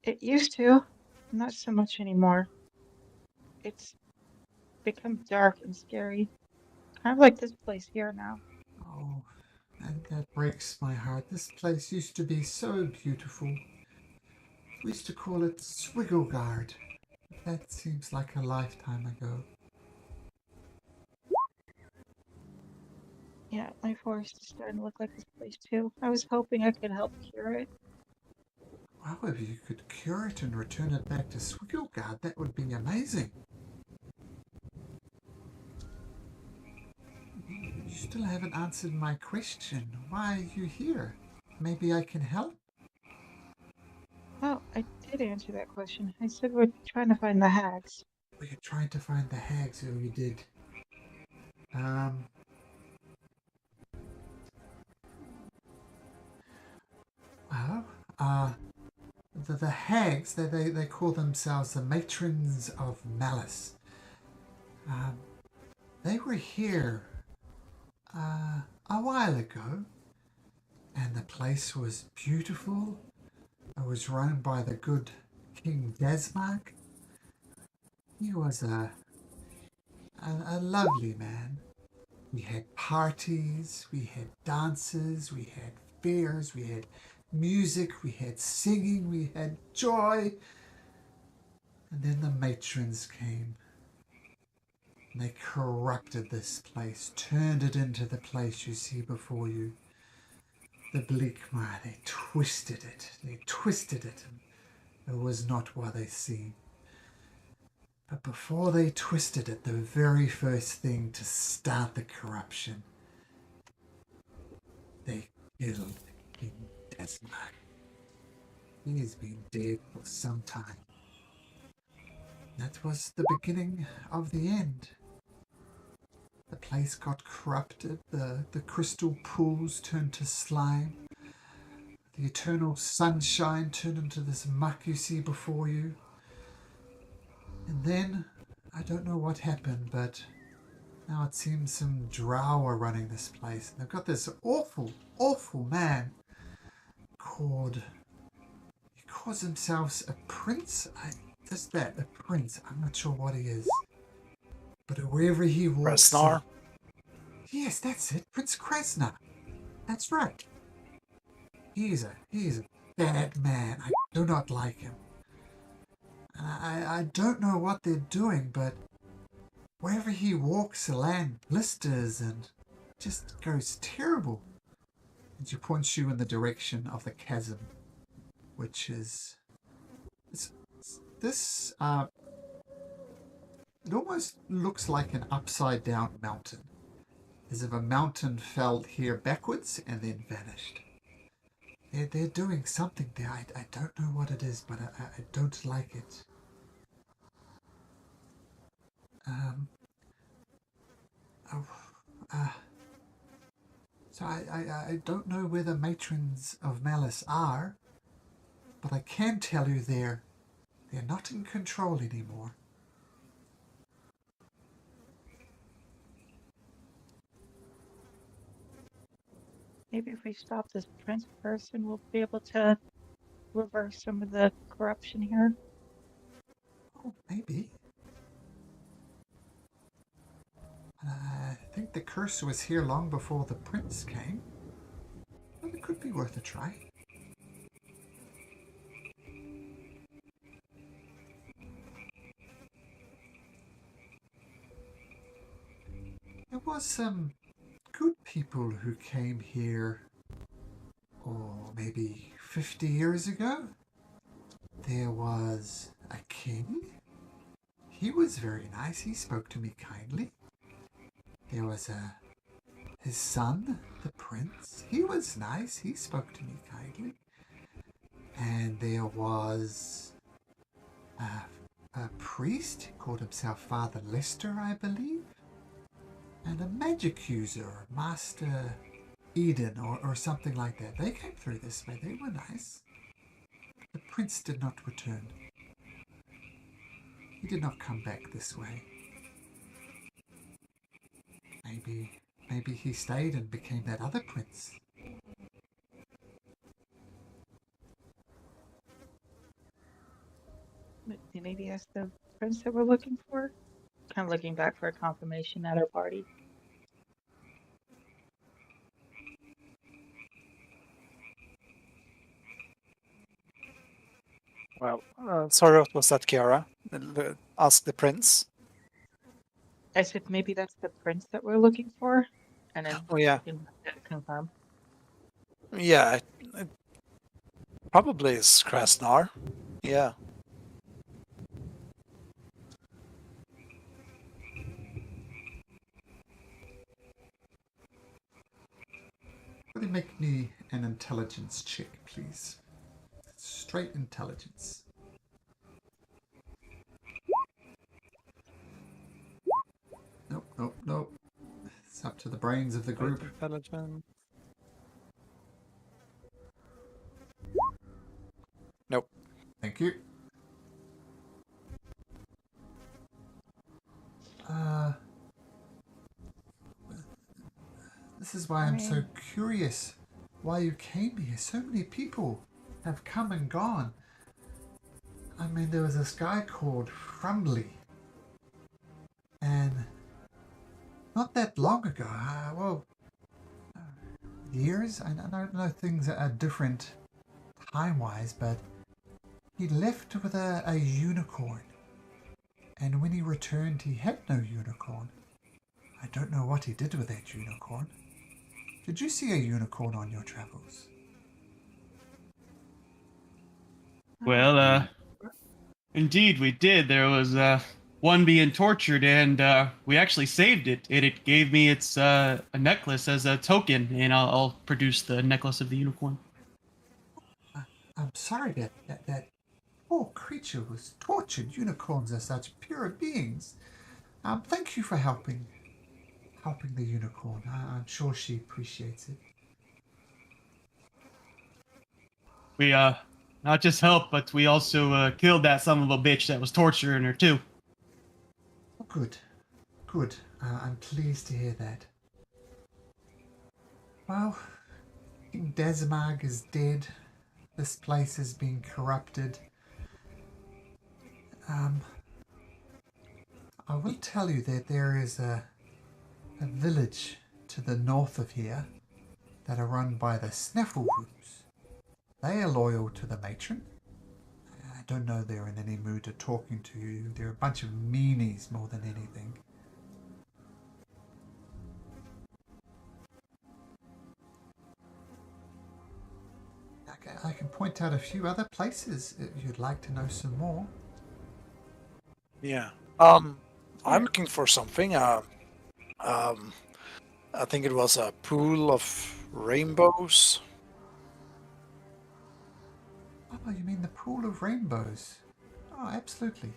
It used to, not so much anymore. It's become dark and scary, kind of like this place here now. Oh, and that breaks my heart. This place used to be so beautiful. We used to call it Swiggleguard. That seems like a lifetime ago. Yeah, my forest is starting to look like this place too. I was hoping I could help cure it. Well, if you could cure it and return it back to Swiggleguard, that would be amazing. You still haven't answered my question. Why are you here? Maybe I can help? Oh, I did answer that question. I said we're trying to find the hags. Well, you're trying to find the hags, who you did. Um, well, the hags, they call themselves the Matrons of Malice. Um, they were here a while ago, and the place was beautiful. It was run by the good King Desmark. He was a lovely man. We had parties, we had dances, we had fairs, we had music, we had singing, we had joy. And then the matrons came. And they corrupted this place, turned it into the place you see before you. The Bleakmire, they twisted it, and it was not what they seemed. But before they twisted it, the very first thing to start the corruption, they killed King Desmark. He has been dead for some time. That was the beginning of the end. The place got corrupted, the crystal pools turned to slime, the eternal sunshine turned into this muck you see before you. And then, I don't know what happened, but now it seems some drow are running this place. And they've got this awful man called... He calls himself a prince? Just that, a prince. I'm not sure what he is. But wherever he walks... Resnar? Yes, that's it. Prince Kresnar. That's right. He's a bad man. I do not like him. And I don't know what they're doing, but wherever he walks, the land blisters and just goes terrible. And she points you in the direction of the chasm, which is... This, it almost looks like an upside down mountain. As if a mountain fell here backwards and then vanished. They're doing something there. I don't know what it is, but I don't like it. So I don't know where the Matrons of Malice are, but I can tell you they're They're not in control anymore. Maybe if we stop this prince person, we'll be able to reverse some of the corruption here. Oh, maybe. I think the curse was here long before the prince came. Well, it could be worth a try. There was some good people who came here, maybe 50 years ago. There was a king. He was very nice. He spoke to me kindly. There was his son, the prince. He was nice. He spoke to me kindly. And there was a priest. He called himself Father Lester, I believe. And a magic user, Master Eden, or something like that. They came through this way. They were nice. The prince did not return. He did not come back this way. Maybe he stayed and became that other prince. Maybe that's the prince that we're looking for? Kind of looking back for a confirmation at our party. Well, sorry, what was that, Kiara? Ask the prince. I said maybe that's the prince that we're looking for, and then Oh, yeah. we can confirm. Yeah, it probably is Krasnar. Yeah. Will you make me an intelligence check, please? Straight intelligence. Nope. It's up to the brains of the group. Intelligence. Nope. Thank you. This is why I'm so curious why you came here. So many people have come and gone. I mean, there was this guy called Frumbly. And not that long ago, years? I don't know, things are different time-wise, but he left with a unicorn. And when he returned, he had no unicorn. I don't know what he did with that unicorn. Did you see a unicorn on your travels? Well, indeed we did. There was one being tortured, and we actually saved it. It gave me its a necklace as a token, and I'll produce the necklace of the unicorn. I'm sorry that poor creature was tortured. Unicorns are such pure beings. Thank you for helping the unicorn. I'm sure she appreciates it. We not just helped, but we also killed that son of a bitch that was torturing her too. Oh, good. I'm pleased to hear that. Well, King Desmag is dead. This place has been corrupted. I will tell you that there is a village to the north of here that are run by the Snaffleroos. They are loyal to the matron. I don't know they're in any mood of talking to you. They're a bunch of meanies more than anything. I can point out a few other places if you'd like to know some more. Yeah. I'm looking for something. I think it was a pool of rainbows. Oh, you mean the Pool of Rainbows? Oh, absolutely.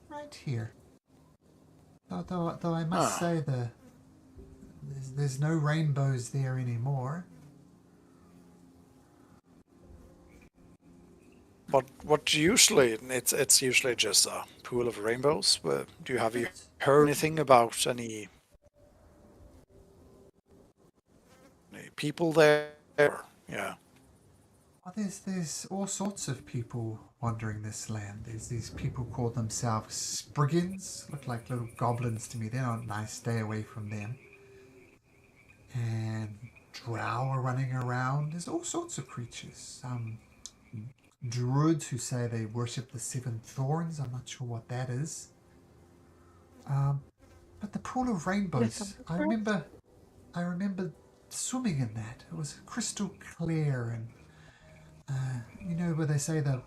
Right here. Though I must say there's no rainbows there anymore. But what usually it's usually just a pool of rainbows. Have you heard anything about any people there? Yeah. Well, there's all sorts of people wandering this land. There's these people call themselves Spriggans. Look like little goblins to me. They're not nice. Stay away from them. And drow are running around. There's all sorts of creatures. Druids who say they worship the seven thorns. I'm not sure what that is. But the pool of rainbows. I remember swimming in that. It was crystal clear, and you know where they say the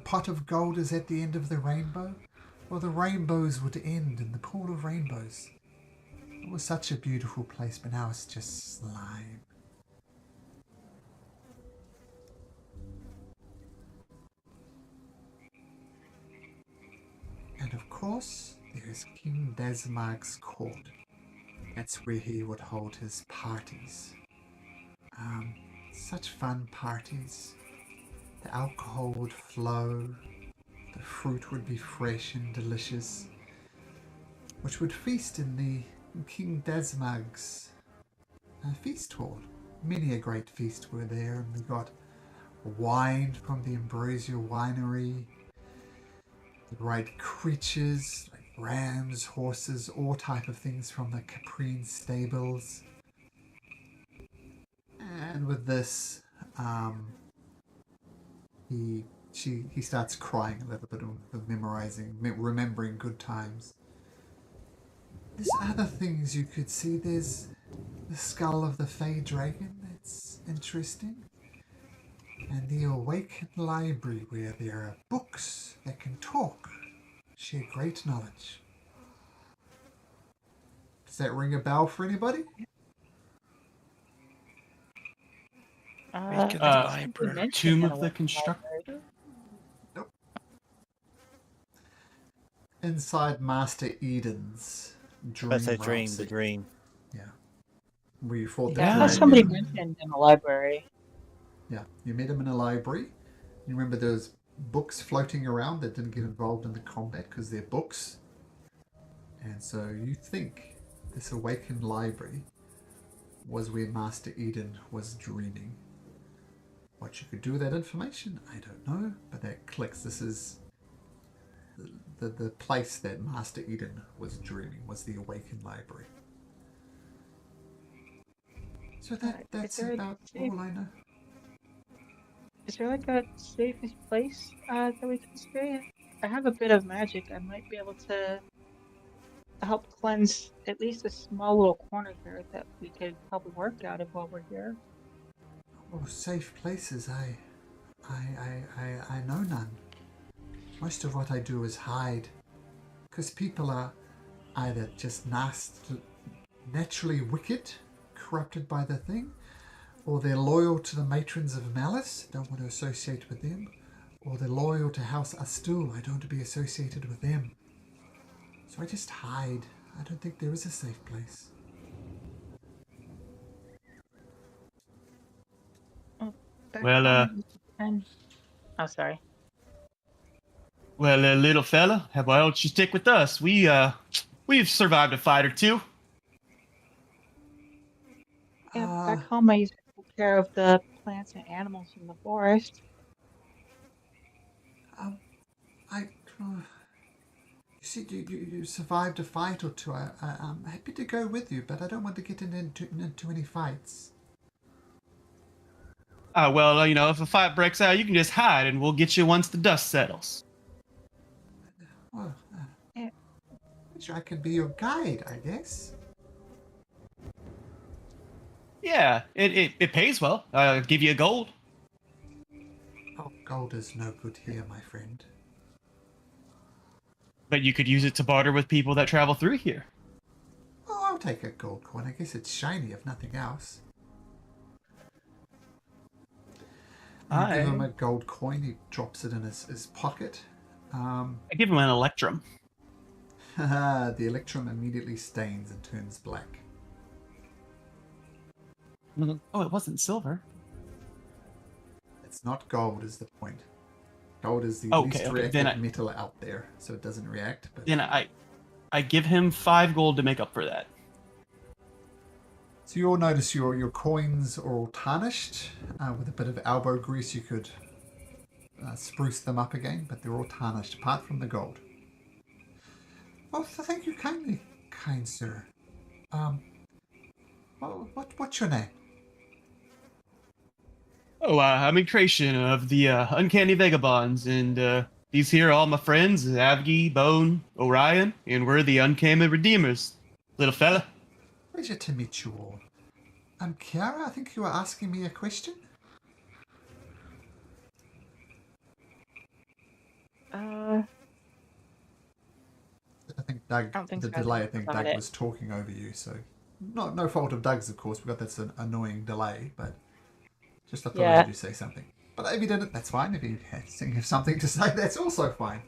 pot of gold is at the end of the rainbow? Well, the rainbows would end in the pool of rainbows. It was such a beautiful place, but now it's just slime. And of course, there's King Desmag's court. That's where he would hold his parties. Such fun parties. The alcohol would flow, the fruit would be fresh and delicious, which would feast in the King Desmag's feast hall. Many a great feast were there, and we got wine from the Ambrosia winery, the right creatures like rams, horses, all type of things from the Caprine stables. And with this, he starts crying a little bit of remembering good times. There's other things you could see. There's the skull of the Fey Dragon. That's interesting. And the Awakened Library, where there are books that can talk, share great knowledge. Does that ring a bell for anybody? Awakened Library. Tomb of the Constructor. Nope. Inside Master Eden's dream. That's a dream, realm. the dream. Yeah. Where you fought the Yeah, dragon. somebody mentioned in the library. Yeah, you met him in a library. You remember those books floating around that didn't get involved in the combat because they're books. And so you think this Awakened Library was where Master Eden was dreaming. What you could do with that information, I don't know, but that clicks. This is the place that Master Eden was dreaming, was the Awakened Library. So that's about all I know. Is there like a safest place that we can stay? I have a bit of magic. I might be able to help cleanse at least a small little corner here that we could probably work out of while we're here. Oh, safe places, I know none. Most of what I do is hide, because people are either just naturally wicked, corrupted by the thing, or they're loyal to the matrons of malice, don't want to associate with them, or they're loyal to House Astul, I don't want to be associated with them. So I just hide. I don't think there is a safe place. Well, Oh, sorry. Well, little fella, why don't you stick with us? We've survived a fight or two. Yeah, back home I used to take care of the plants and animals in the forest. You see, you survived a fight or two. I'm happy to go with you, but I don't want to get into any fights. Well, if a fight breaks out, you can just hide, and we'll get you once the dust settles. Well, I can be your guide, I guess. Yeah, it pays well. I'll give you gold. Oh, gold is no good here, my friend. But you could use it to barter with people that travel through here. Oh, I'll take a gold coin. I guess it's shiny, if nothing else. I give him a gold coin. He drops it in his pocket. I give him an electrum. The electrum immediately stains and turns black. Oh, it wasn't silver. It's not gold, is the point. Gold is the Okay, least okay, reactive then I- metal out there, so it doesn't react. But Then I give him 5 gold to make up for that. so you all notice your coins are all tarnished. With a bit of elbow grease, you could spruce them up again, but they're all tarnished, apart from the gold. Oh, thank you kindly, kind sir. What's your name? Oh, I'm a creation of the Uncanny Vagabonds, and these here are all my friends, Avgi, Bone, Orion, and we're the Uncanny Redeemers. Little fella. Pleasure to meet you all. Kiara, I think you were asking me a question? I think Doug, I don't think the so. delay, I think Got Doug it. was talking over you, so no fault of Doug's, of course. We got this annoying delay, but just I thought I Yeah. heard you say something. But if you didn't, that's fine. If you have something to say, that's also fine.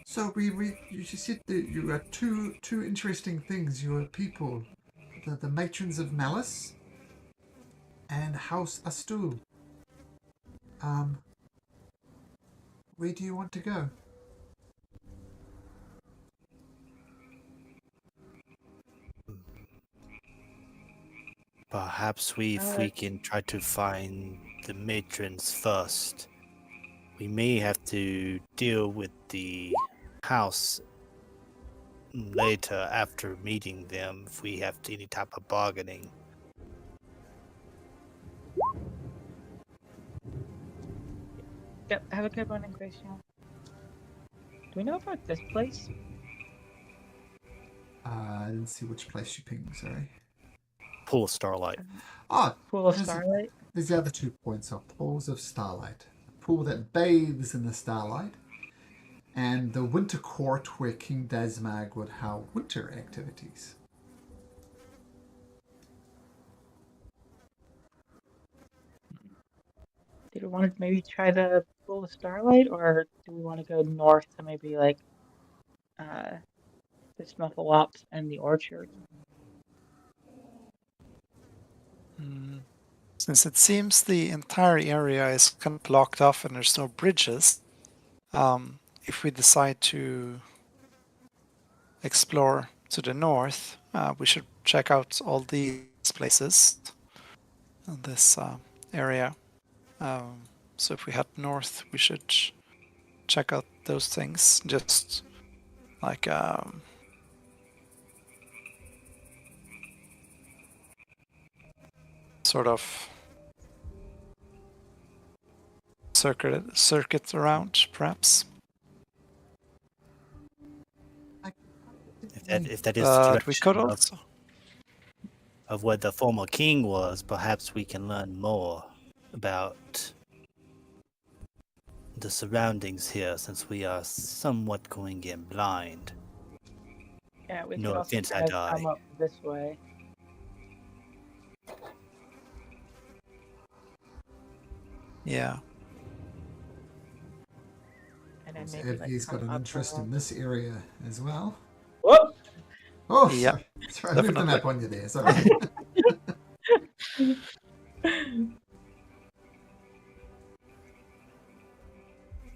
So you said that you are two interesting things. You are people, the matrons of Malice and House Astul. Where do you want to go? Perhaps if we can try to find the matrons first. We may have to deal with the house later after meeting them if we have any type of bargaining. Yep, have a good one, Inquisition. Do we know about this place? I didn't see which place you pinged, sorry. Pool of Starlight. Pool of Starlight? There's the other 2 points are pools of starlight. A pool that bathes in the starlight, and the winter court where King Dasmag would have winter activities. Do we want to maybe try the Pool of Starlight, or do we want to go north to maybe like the Snuffleupagus and the Orchard? Since it seems the entire area is kind of blocked off and there's no bridges, if we decide to explore to the north, we should check out all these places in this area. So if we head north, we should check out those things. Just like sort of circuit around, perhaps. If that is the We direction could also. of what the former king was, perhaps we can learn more about the surroundings here, since we are somewhat going in blind. Yeah, we No could also offense, kind of Adai. come up this way. Yeah. And then So maybe like Evie's got come an up interest in around- this area as well. Whoop! Oh, Yeah, sorry, I moved the definitely. map on you there. Sorry.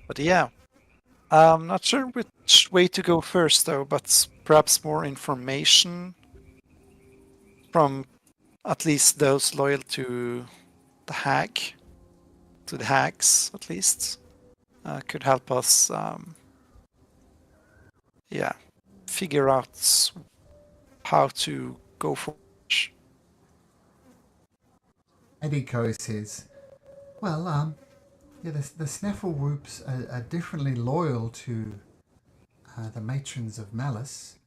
But yeah, I'm not sure which way to go first, though, but perhaps more information from at least those loyal to the hags, at least, could help us, figure out how to go forward. Adiko says, well, yeah, the Snafflewhoops are definitely loyal to the matrons of Malice,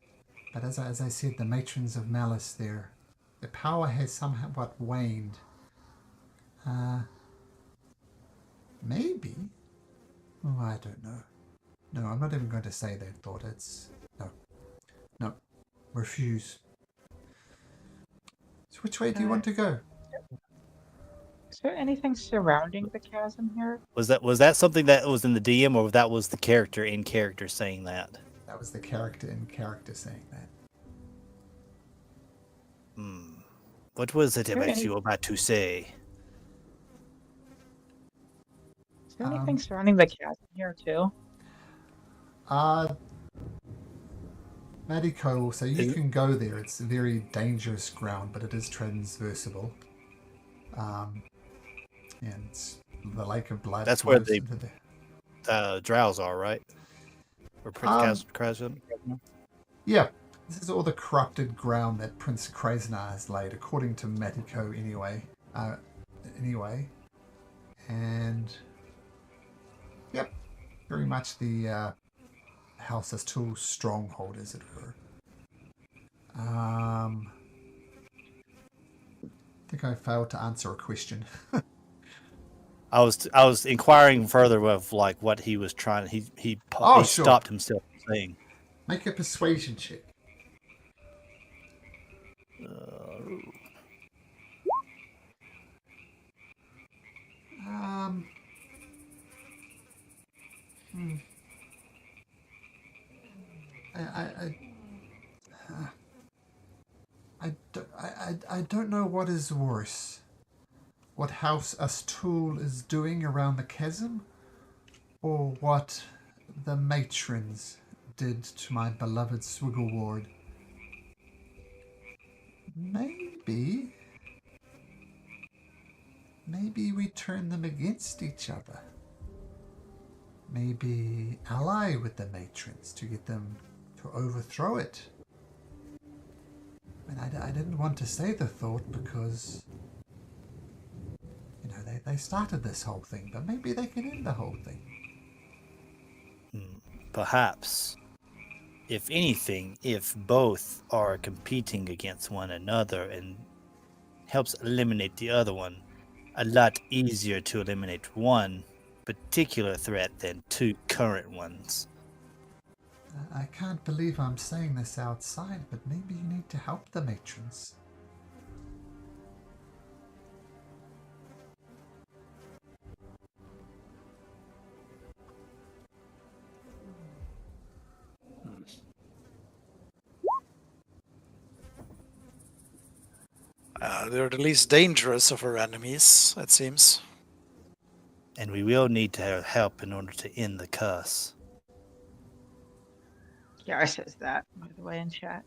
but as I said, the matrons of Malice, their power has somewhat waned. Maybe? Oh, I don't know. No, I'm not even going to say that thought. No, refuse. So which way do you want to go? Is there anything surrounding the chasm here? Was that something that was in the DM, or that was the character in character saying that? That was the character in character saying that. What was it there that any- you were about to say? Is there anything surrounding the chasm here too? Madiko will say you Is- can go there. It's a very dangerous ground, but it is transversable. And the Lake of Blood That's where flows the into there. drows are, right? Or Um, Krasn? Yeah, this is all the corrupted ground that Prince Krasnar has laid, according to Matiko anyway. And, yep, very much the House Astul stronghold, as it were. I think I failed to answer a question. I was inquiring further of like what he was trying. He Oh, he sure. stopped himself from saying. Make a persuasion check. Um, hmm. I don't know what is worse. What House Astul is doing around the chasm, or what the matrons did to my beloved Swiggle Ward. Maybe we turn them against each other. Maybe ally with the matrons to get them to overthrow it. And I didn't want to say the thought because, you know, they started this whole thing, but maybe they can end the whole thing. Perhaps, if anything, if both are competing against one another and helps eliminate the other one, a lot easier to eliminate one particular threat than two current ones. I can't believe I'm saying this outside, but maybe you need to help the matrons. They're the least dangerous of our enemies, it seems. And we will need to have help in order to end the curse. Kiara says that, by the way, in chat.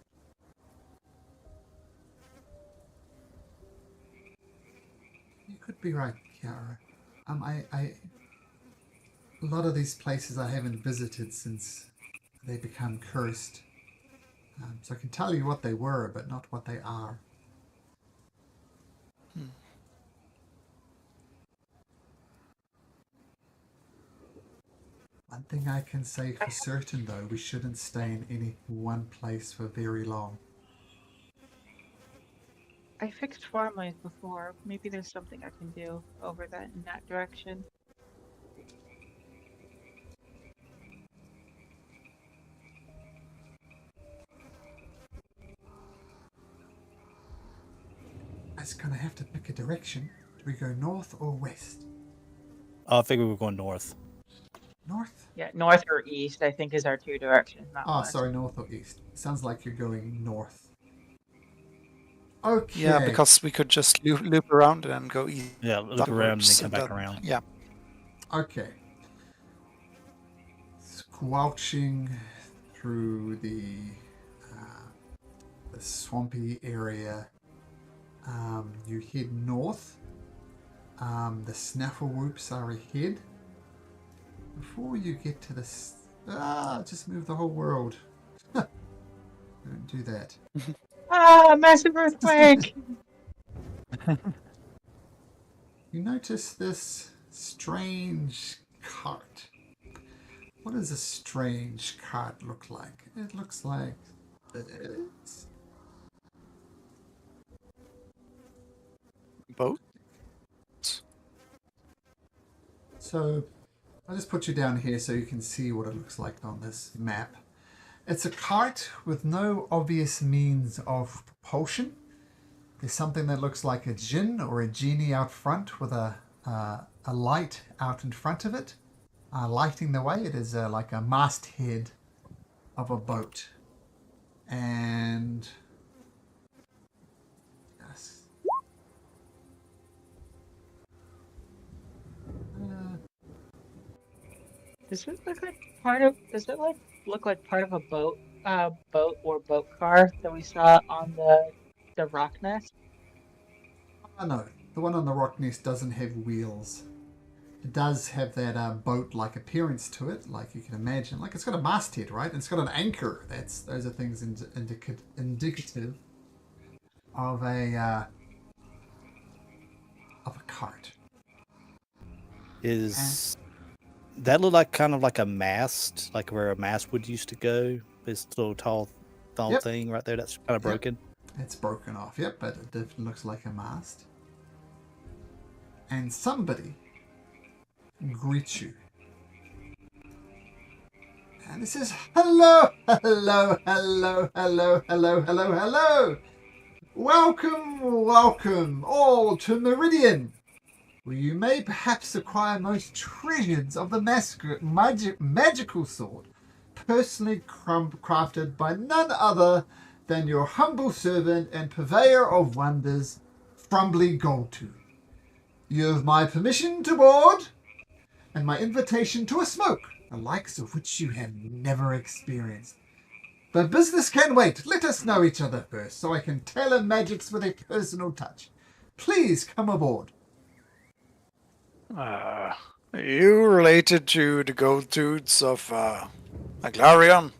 You could be right, Kiara. A lot of these places I haven't visited since they become cursed. So I can tell you what they were, but not what they are. One thing I can say for certain, though, we shouldn't stay in any one place for very long. I fixed farmlands before. Maybe there's something I can do over that in that direction. I was gonna have to pick a direction. Do we go north or west? I figure we're going north. North? Yeah, north or east, I think, is our two directions, not Oh, west. sorry, north or east. Sounds like you're going north. Okay. Yeah, because we could just loop around and go east. Yeah, look around and then come back then- around. Yeah. Okay. Squelching through the swampy area. You head north. The snaffle whoops are ahead. Before you get to this... just move the whole world. Don't do that. Massive earthquake! You notice this strange cart. What does a strange cart look like? It looks like this. Boat? So I'll just put you down here so you can see what it looks like on this map. It's a cart with no obvious means of propulsion. There's something that looks like a djinn or a genie out front with a light out in front of it, lighting the way. It is like a masthead of a boat. And yes. Does it look like part of? Does it like look like part of a boat or boat car that we saw on the rock nest? Oh no, the one on the rock nest doesn't have wheels. It does have that boat-like appearance to it, like you can imagine. Like it's got a masthead, right? And it's got an anchor. Those are things indicative of a cart. Is that look like kind of like a mast, like where a mast would used to go? This little tall Yep. thing right there that's kind of broken. It's broken off, yep, but it definitely looks like a mast. And somebody greets you. And it says, hello, hello, hello, hello, hello, hello, hello. Welcome, welcome all to Meridian, where you may perhaps acquire most treasures of the magical sword, personally crafted by none other than your humble servant and purveyor of wonders, Frumbly Goldtooth. You have my permission to board, and my invitation to a smoke, the likes of which you have never experienced. But business can wait. Let us know each other first, so I can tailor magics with a personal touch. Please come aboard. Are you related to the gold tooths of Aglarion?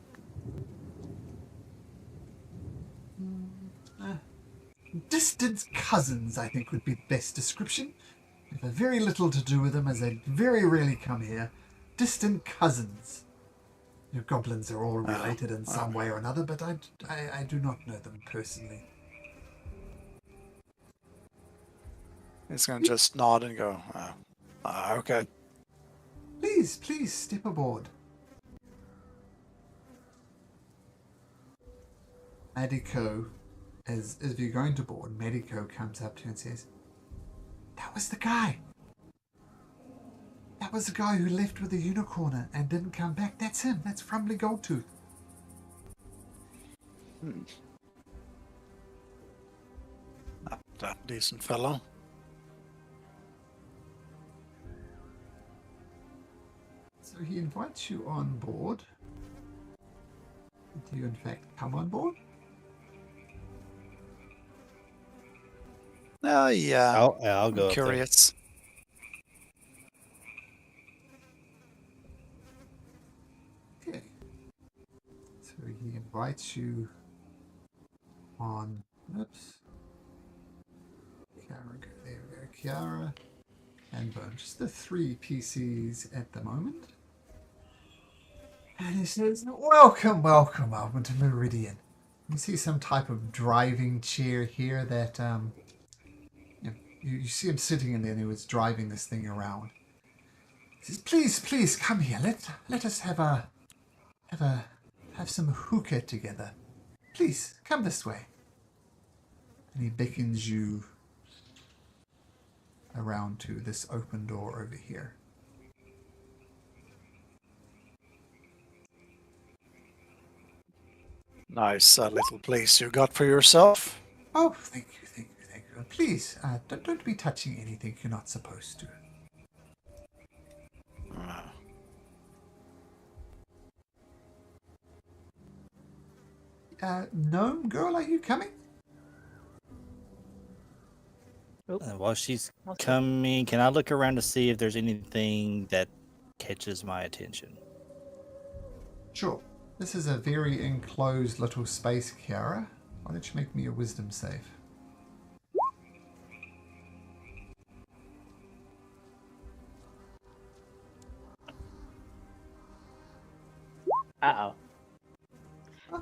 Distant cousins, I think, would be the best description. We have very little to do with them, as they very rarely come here. Distant cousins. Your goblins are all related in some way or another, but I do not know them personally. He's gonna just nod and go, okay. Please step aboard. Medico, as you're going to board, Medico comes up to you and says, that was the guy. That was the guy who left with the unicorn and didn't come back. That's him. That's Frumbly Goldtooth. That decent fellow. So he invites you on board. Do you in fact come on board? Yeah. I'll go. I'm curious. Okay. So he invites you on. Oops. Kiara, go there. We go. Kiara and Bone. Just the 3 PCs at the moment. And he says, welcome to Meridian. You see some type of driving chair here that you see him sitting in there, and he was driving this thing around. He says, please come here. Let us have some hookah together. Please come this way. And he beckons you around to this open door over here. Nice little place you got for yourself. Oh, thank you. Please, don't be touching anything you're not supposed to. Gnome girl, are you coming? While she's coming, can I look around to see if there's anything that catches my attention? Sure. This is a very enclosed little space, Kiara. Why don't you make me a wisdom save? Uh-oh.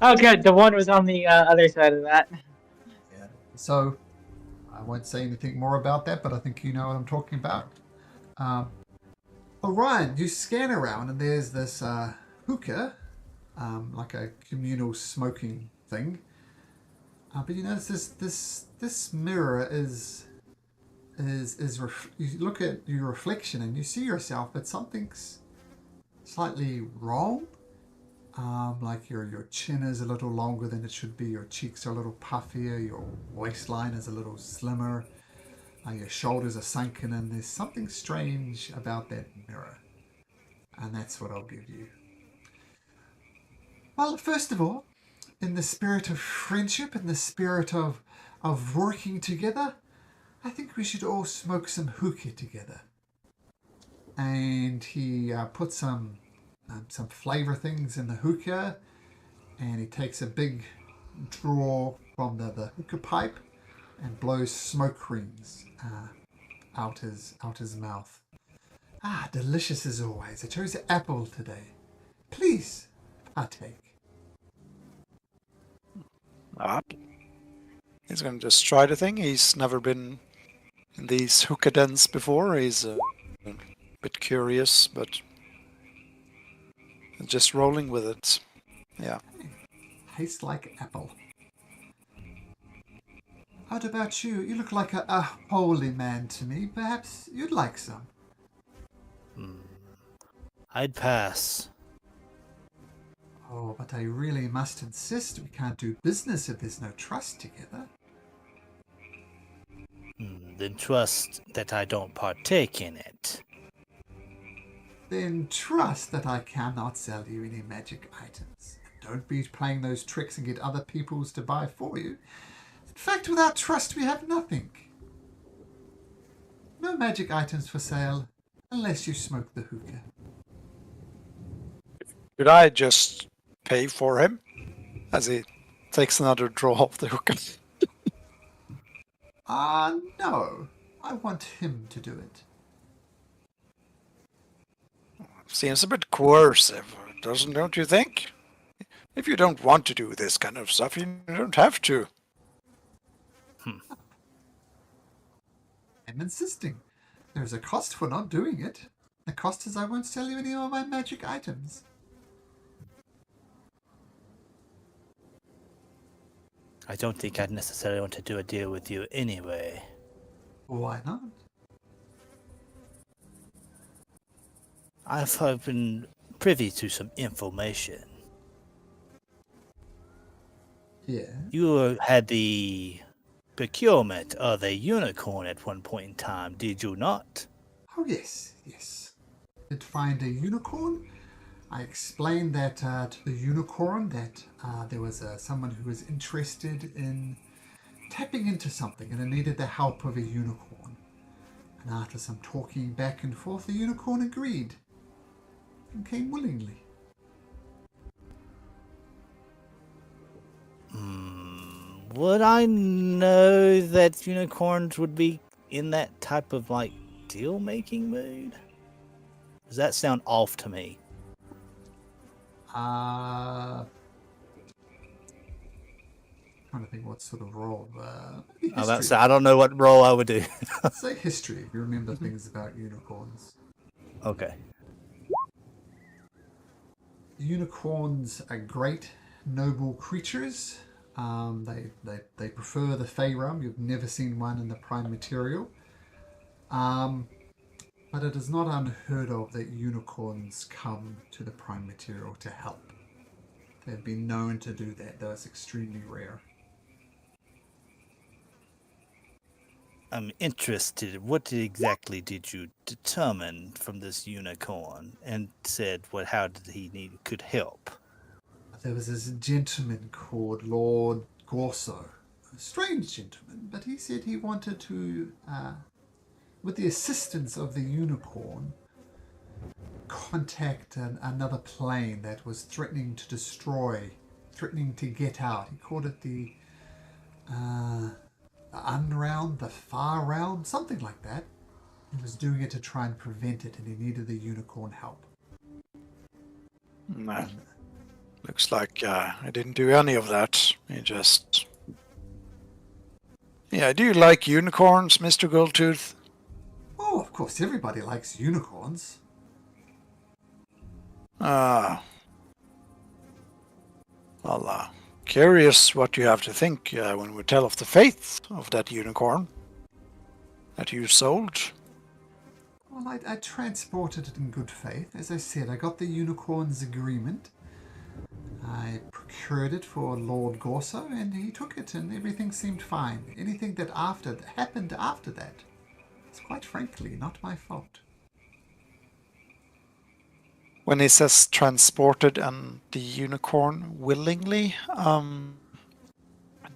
Oh, good. The one was on the other side of that. Yeah. So, I won't say anything more about that, but I think you know what I'm talking about. Orion, you scan around and there's this hookah, like a communal smoking thing. But you notice this mirror you look at your reflection and you see yourself, but something's slightly wrong. Like your chin is a little longer than it should be, your cheeks are a little puffier, your waistline is a little slimmer, your shoulders are sunken, and there's something strange about that mirror. And that's what I'll give you. Well, first of all, in the spirit of friendship, in the spirit of working together, I think we should all smoke some hookah together. And he puts some flavor things in the hookah, and he takes a big draw from the hookah pipe and blows smoke rings out his mouth. Ah, delicious as always. I chose apple today. Please partake. He's going to just try the thing. He's never been in these hookah dens before. He's a bit curious, but just rolling with it. Yeah. Tastes like apple. How about you? You look like a holy man to me. Perhaps you'd like some. I'd pass. Oh, but I really must insist we can't do business if there's no trust together. Then trust that I don't partake in it. Then trust that I cannot sell you any magic items. Don't be playing those tricks and get other peoples to buy for you. In fact, without trust, we have nothing. No magic items for sale, unless you smoke the hookah. Could I just pay for him? As he takes another draw of the hookah. No. I want him to do it. Seems a bit coercive, don't you think? If you don't want to do this kind of stuff, you don't have to. I'm insisting. There's a cost for not doing it. The cost is I won't sell you any of my magic items. I don't think I'd necessarily want to do a deal with you anyway. Why not? I've been privy to some information. Yeah. You had the procurement of a unicorn at one point in time, did you not? Oh, yes. Did find a unicorn. I explained that to the unicorn that there was someone who was interested in tapping into something and it needed the help of a unicorn. And after some talking back and forth, the unicorn agreed and came willingly. Would I know that unicorns would be in that type of, deal-making mood? Does that sound off to me? Trying to think what sort of role. I don't know what role I would do. Say history if you remember things about unicorns. Okay. Unicorns are great, noble creatures. They prefer the Fey realm. You've never seen one in the prime material. But it is not unheard of that unicorns come to the prime material to help. They've been known to do that, though it's extremely rare. I'm interested. What exactly did you determine from this unicorn and said how did he could help? There was this gentleman called Lord Gorso. A strange gentleman, but he said he wanted to, with the assistance of the unicorn, contact another plane that was threatening to destroy, threatening to get out. He called it the unround, the far round, something like that. He was doing it to try and prevent it, and he needed the unicorn help. Nah. Looks like I didn't do any of that. I just... Yeah, do you like unicorns, Mr. Goldtooth? Oh, of course, everybody likes unicorns. Well, curious what you have to think when we tell of the fate of that unicorn that you sold. Well, I transported it in good faith. As I said, I got the unicorn's agreement. I procured it for Lord Gorso, and he took it, and everything seemed fine. Anything that happened after that is quite frankly not my fault. when he says transported and the unicorn willingly,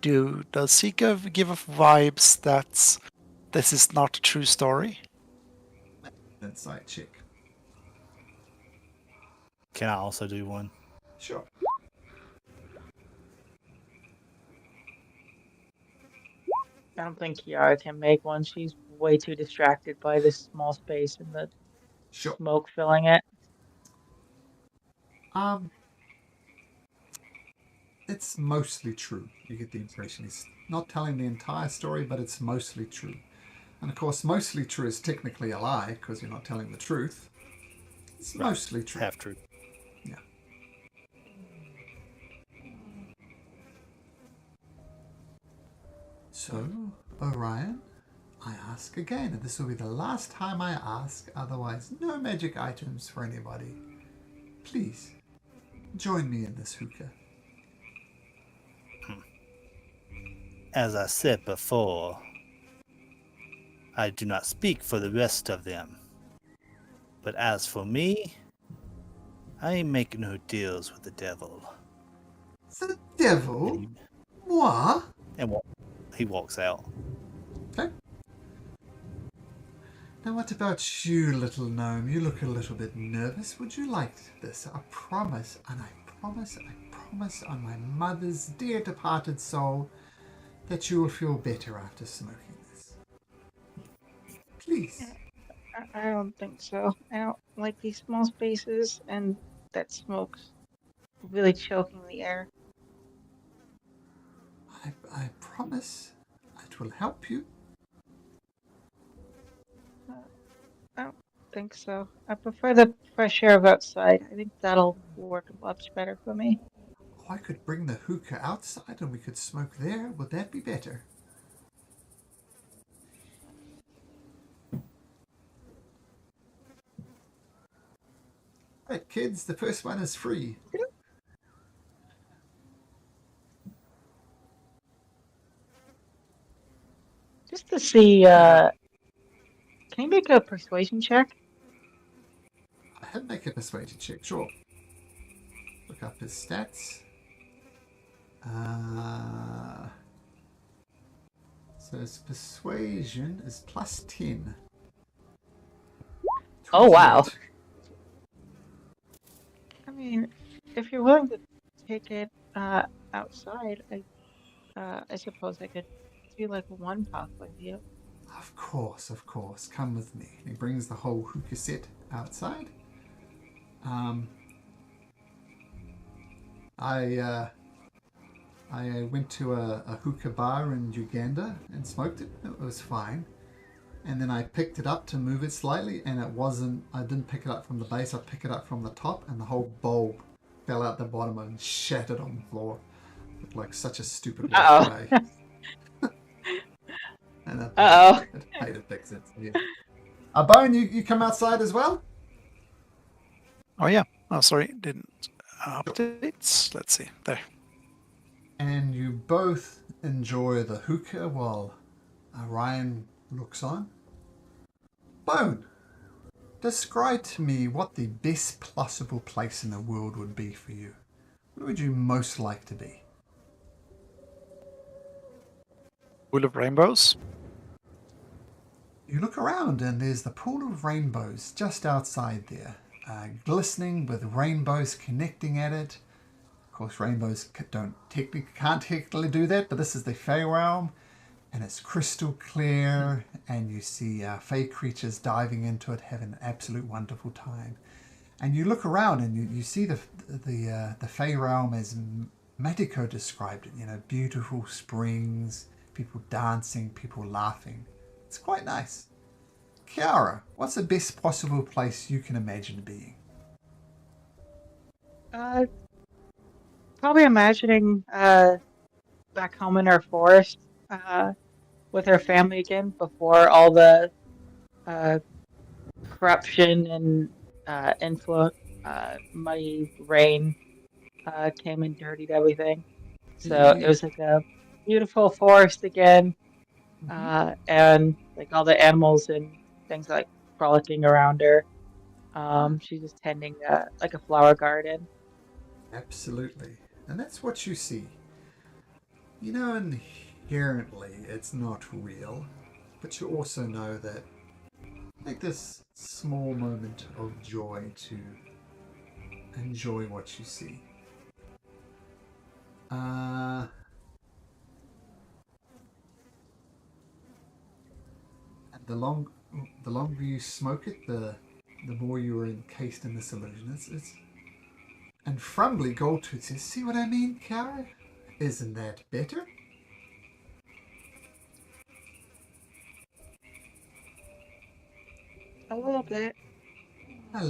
does he give off vibes that this is not a true story? Insight check. Can I also do one? Sure. I don't think Kiara can make one. She's way too distracted by this small space and the Sure. smoke filling it. It's mostly true. You get the impression he's not telling the entire story, but it's mostly true. And of course, mostly true is technically a lie because you're not telling the truth. It's Right. mostly true. Half true. Yeah. So, Orion, I ask again, and this will be the last time I ask, otherwise no magic items for anybody. Please, join me in this hookah. As I said before, I do not speak for the rest of them. But as for me, I make no deals with the devil. The devil? What? And he walks out. Okay. Now what about you, little gnome? You look a little bit nervous. Would you like this? I promise, and I promise on my mother's dear departed soul that you will feel better after smoking this. Please. I don't think so. I don't like these small spaces, and that smoke's really choking the air. I promise it will help you. I don't think so. I prefer the fresh air of outside. I think that'll work much better for me. Oh, I could bring the hookah outside and we could smoke there. Would that be better? Right, kids, the first one is free. Just to see, can you make a persuasion check? I'll make a persuasion check, sure. Look up his stats. So his persuasion is plus 10. Oh, wow. 28. I mean, if you're willing to take it outside, I suppose I could do like one puff with you. Of course. Come with me. He brings the whole hookah set outside. I went to a hookah bar in Uganda and smoked it. It was fine. And then I picked it up to move it slightly, and I didn't pick it up from the base, I picked it up from the top, and the whole bowl fell out the bottom and shattered on the floor. Looked like such a stupid white guy. And I paid to fix it. So yeah. Bone, you come outside as well? Oh yeah. Oh sorry, didn't update. Let's see. There. And you both enjoy the hookah while Ryan looks on. Bone, describe to me what the best possible place in the world would be for you. Where would you most like to be? Pool of rainbows. You look around and there's the pool of rainbows just outside there, glistening with rainbows connecting at it. Of course, rainbows can't technically do that, but this is the Fey realm, and it's crystal clear, and you see Fey creatures diving into it, having an absolute wonderful time. And you look around and you see the Fey realm as Matiko described it. You know, beautiful springs, people dancing, people laughing. It's quite nice. Kiara, what's the best possible place you can imagine being? Probably imagining back home in our forest with our family again before all the corruption and influence, muddy rain came and dirtied everything. So it was like a beautiful forest again, and like all the animals and things like frolicking around her. She's just tending like a flower garden. Absolutely. And that's what you see. You know, inherently it's not real, but you also know that take this small moment of joy to enjoy what you see. And the longer you smoke it, the more you are encased in this illusion. And Frumbly Goldtooth says, "See what I mean, Kara? Isn't that better?" A little bit. A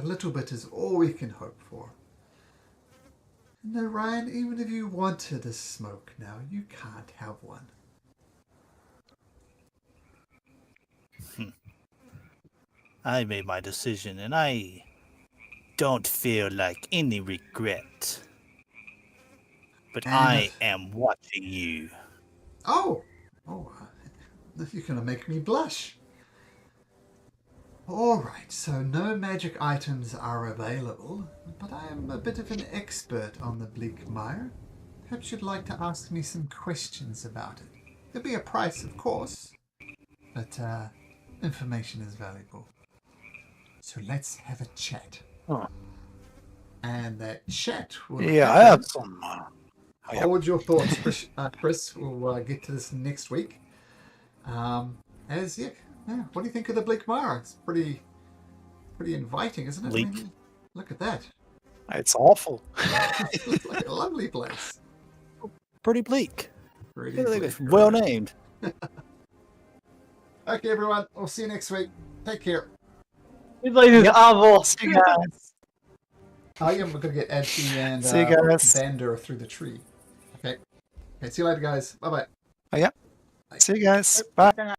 little bit is all we can hope for. No, Ryan, even if you wanted a smoke now, you can't have one. I made my decision and I don't feel like any regret. But And I am watching you. Oh, you're gonna make me blush. Alright, so no magic items are available, but I am a bit of an expert on the Bleak Mire. Perhaps you'd like to ask me some questions about it. There'll be a price, of course, but information is valuable. So let's have a chat. Huh. And that chat will Yeah, I happen. have some. Hold your thoughts, Chris. Chris. We'll get to this next week. What do you think of the Bleak Mire? It's pretty inviting, isn't it? Bleak. I mean, look at that. It's awful. It looks like a lovely place. Pretty bleak. Pretty bleak. Well named. Okay, everyone. We'll see you next week. Take care. This place is awful. See you guys. Oh, yeah, we're going to get Edgy and See you guys. Vander through the tree. Okay. See you later, guys. Bye-bye. See you guys. Bye.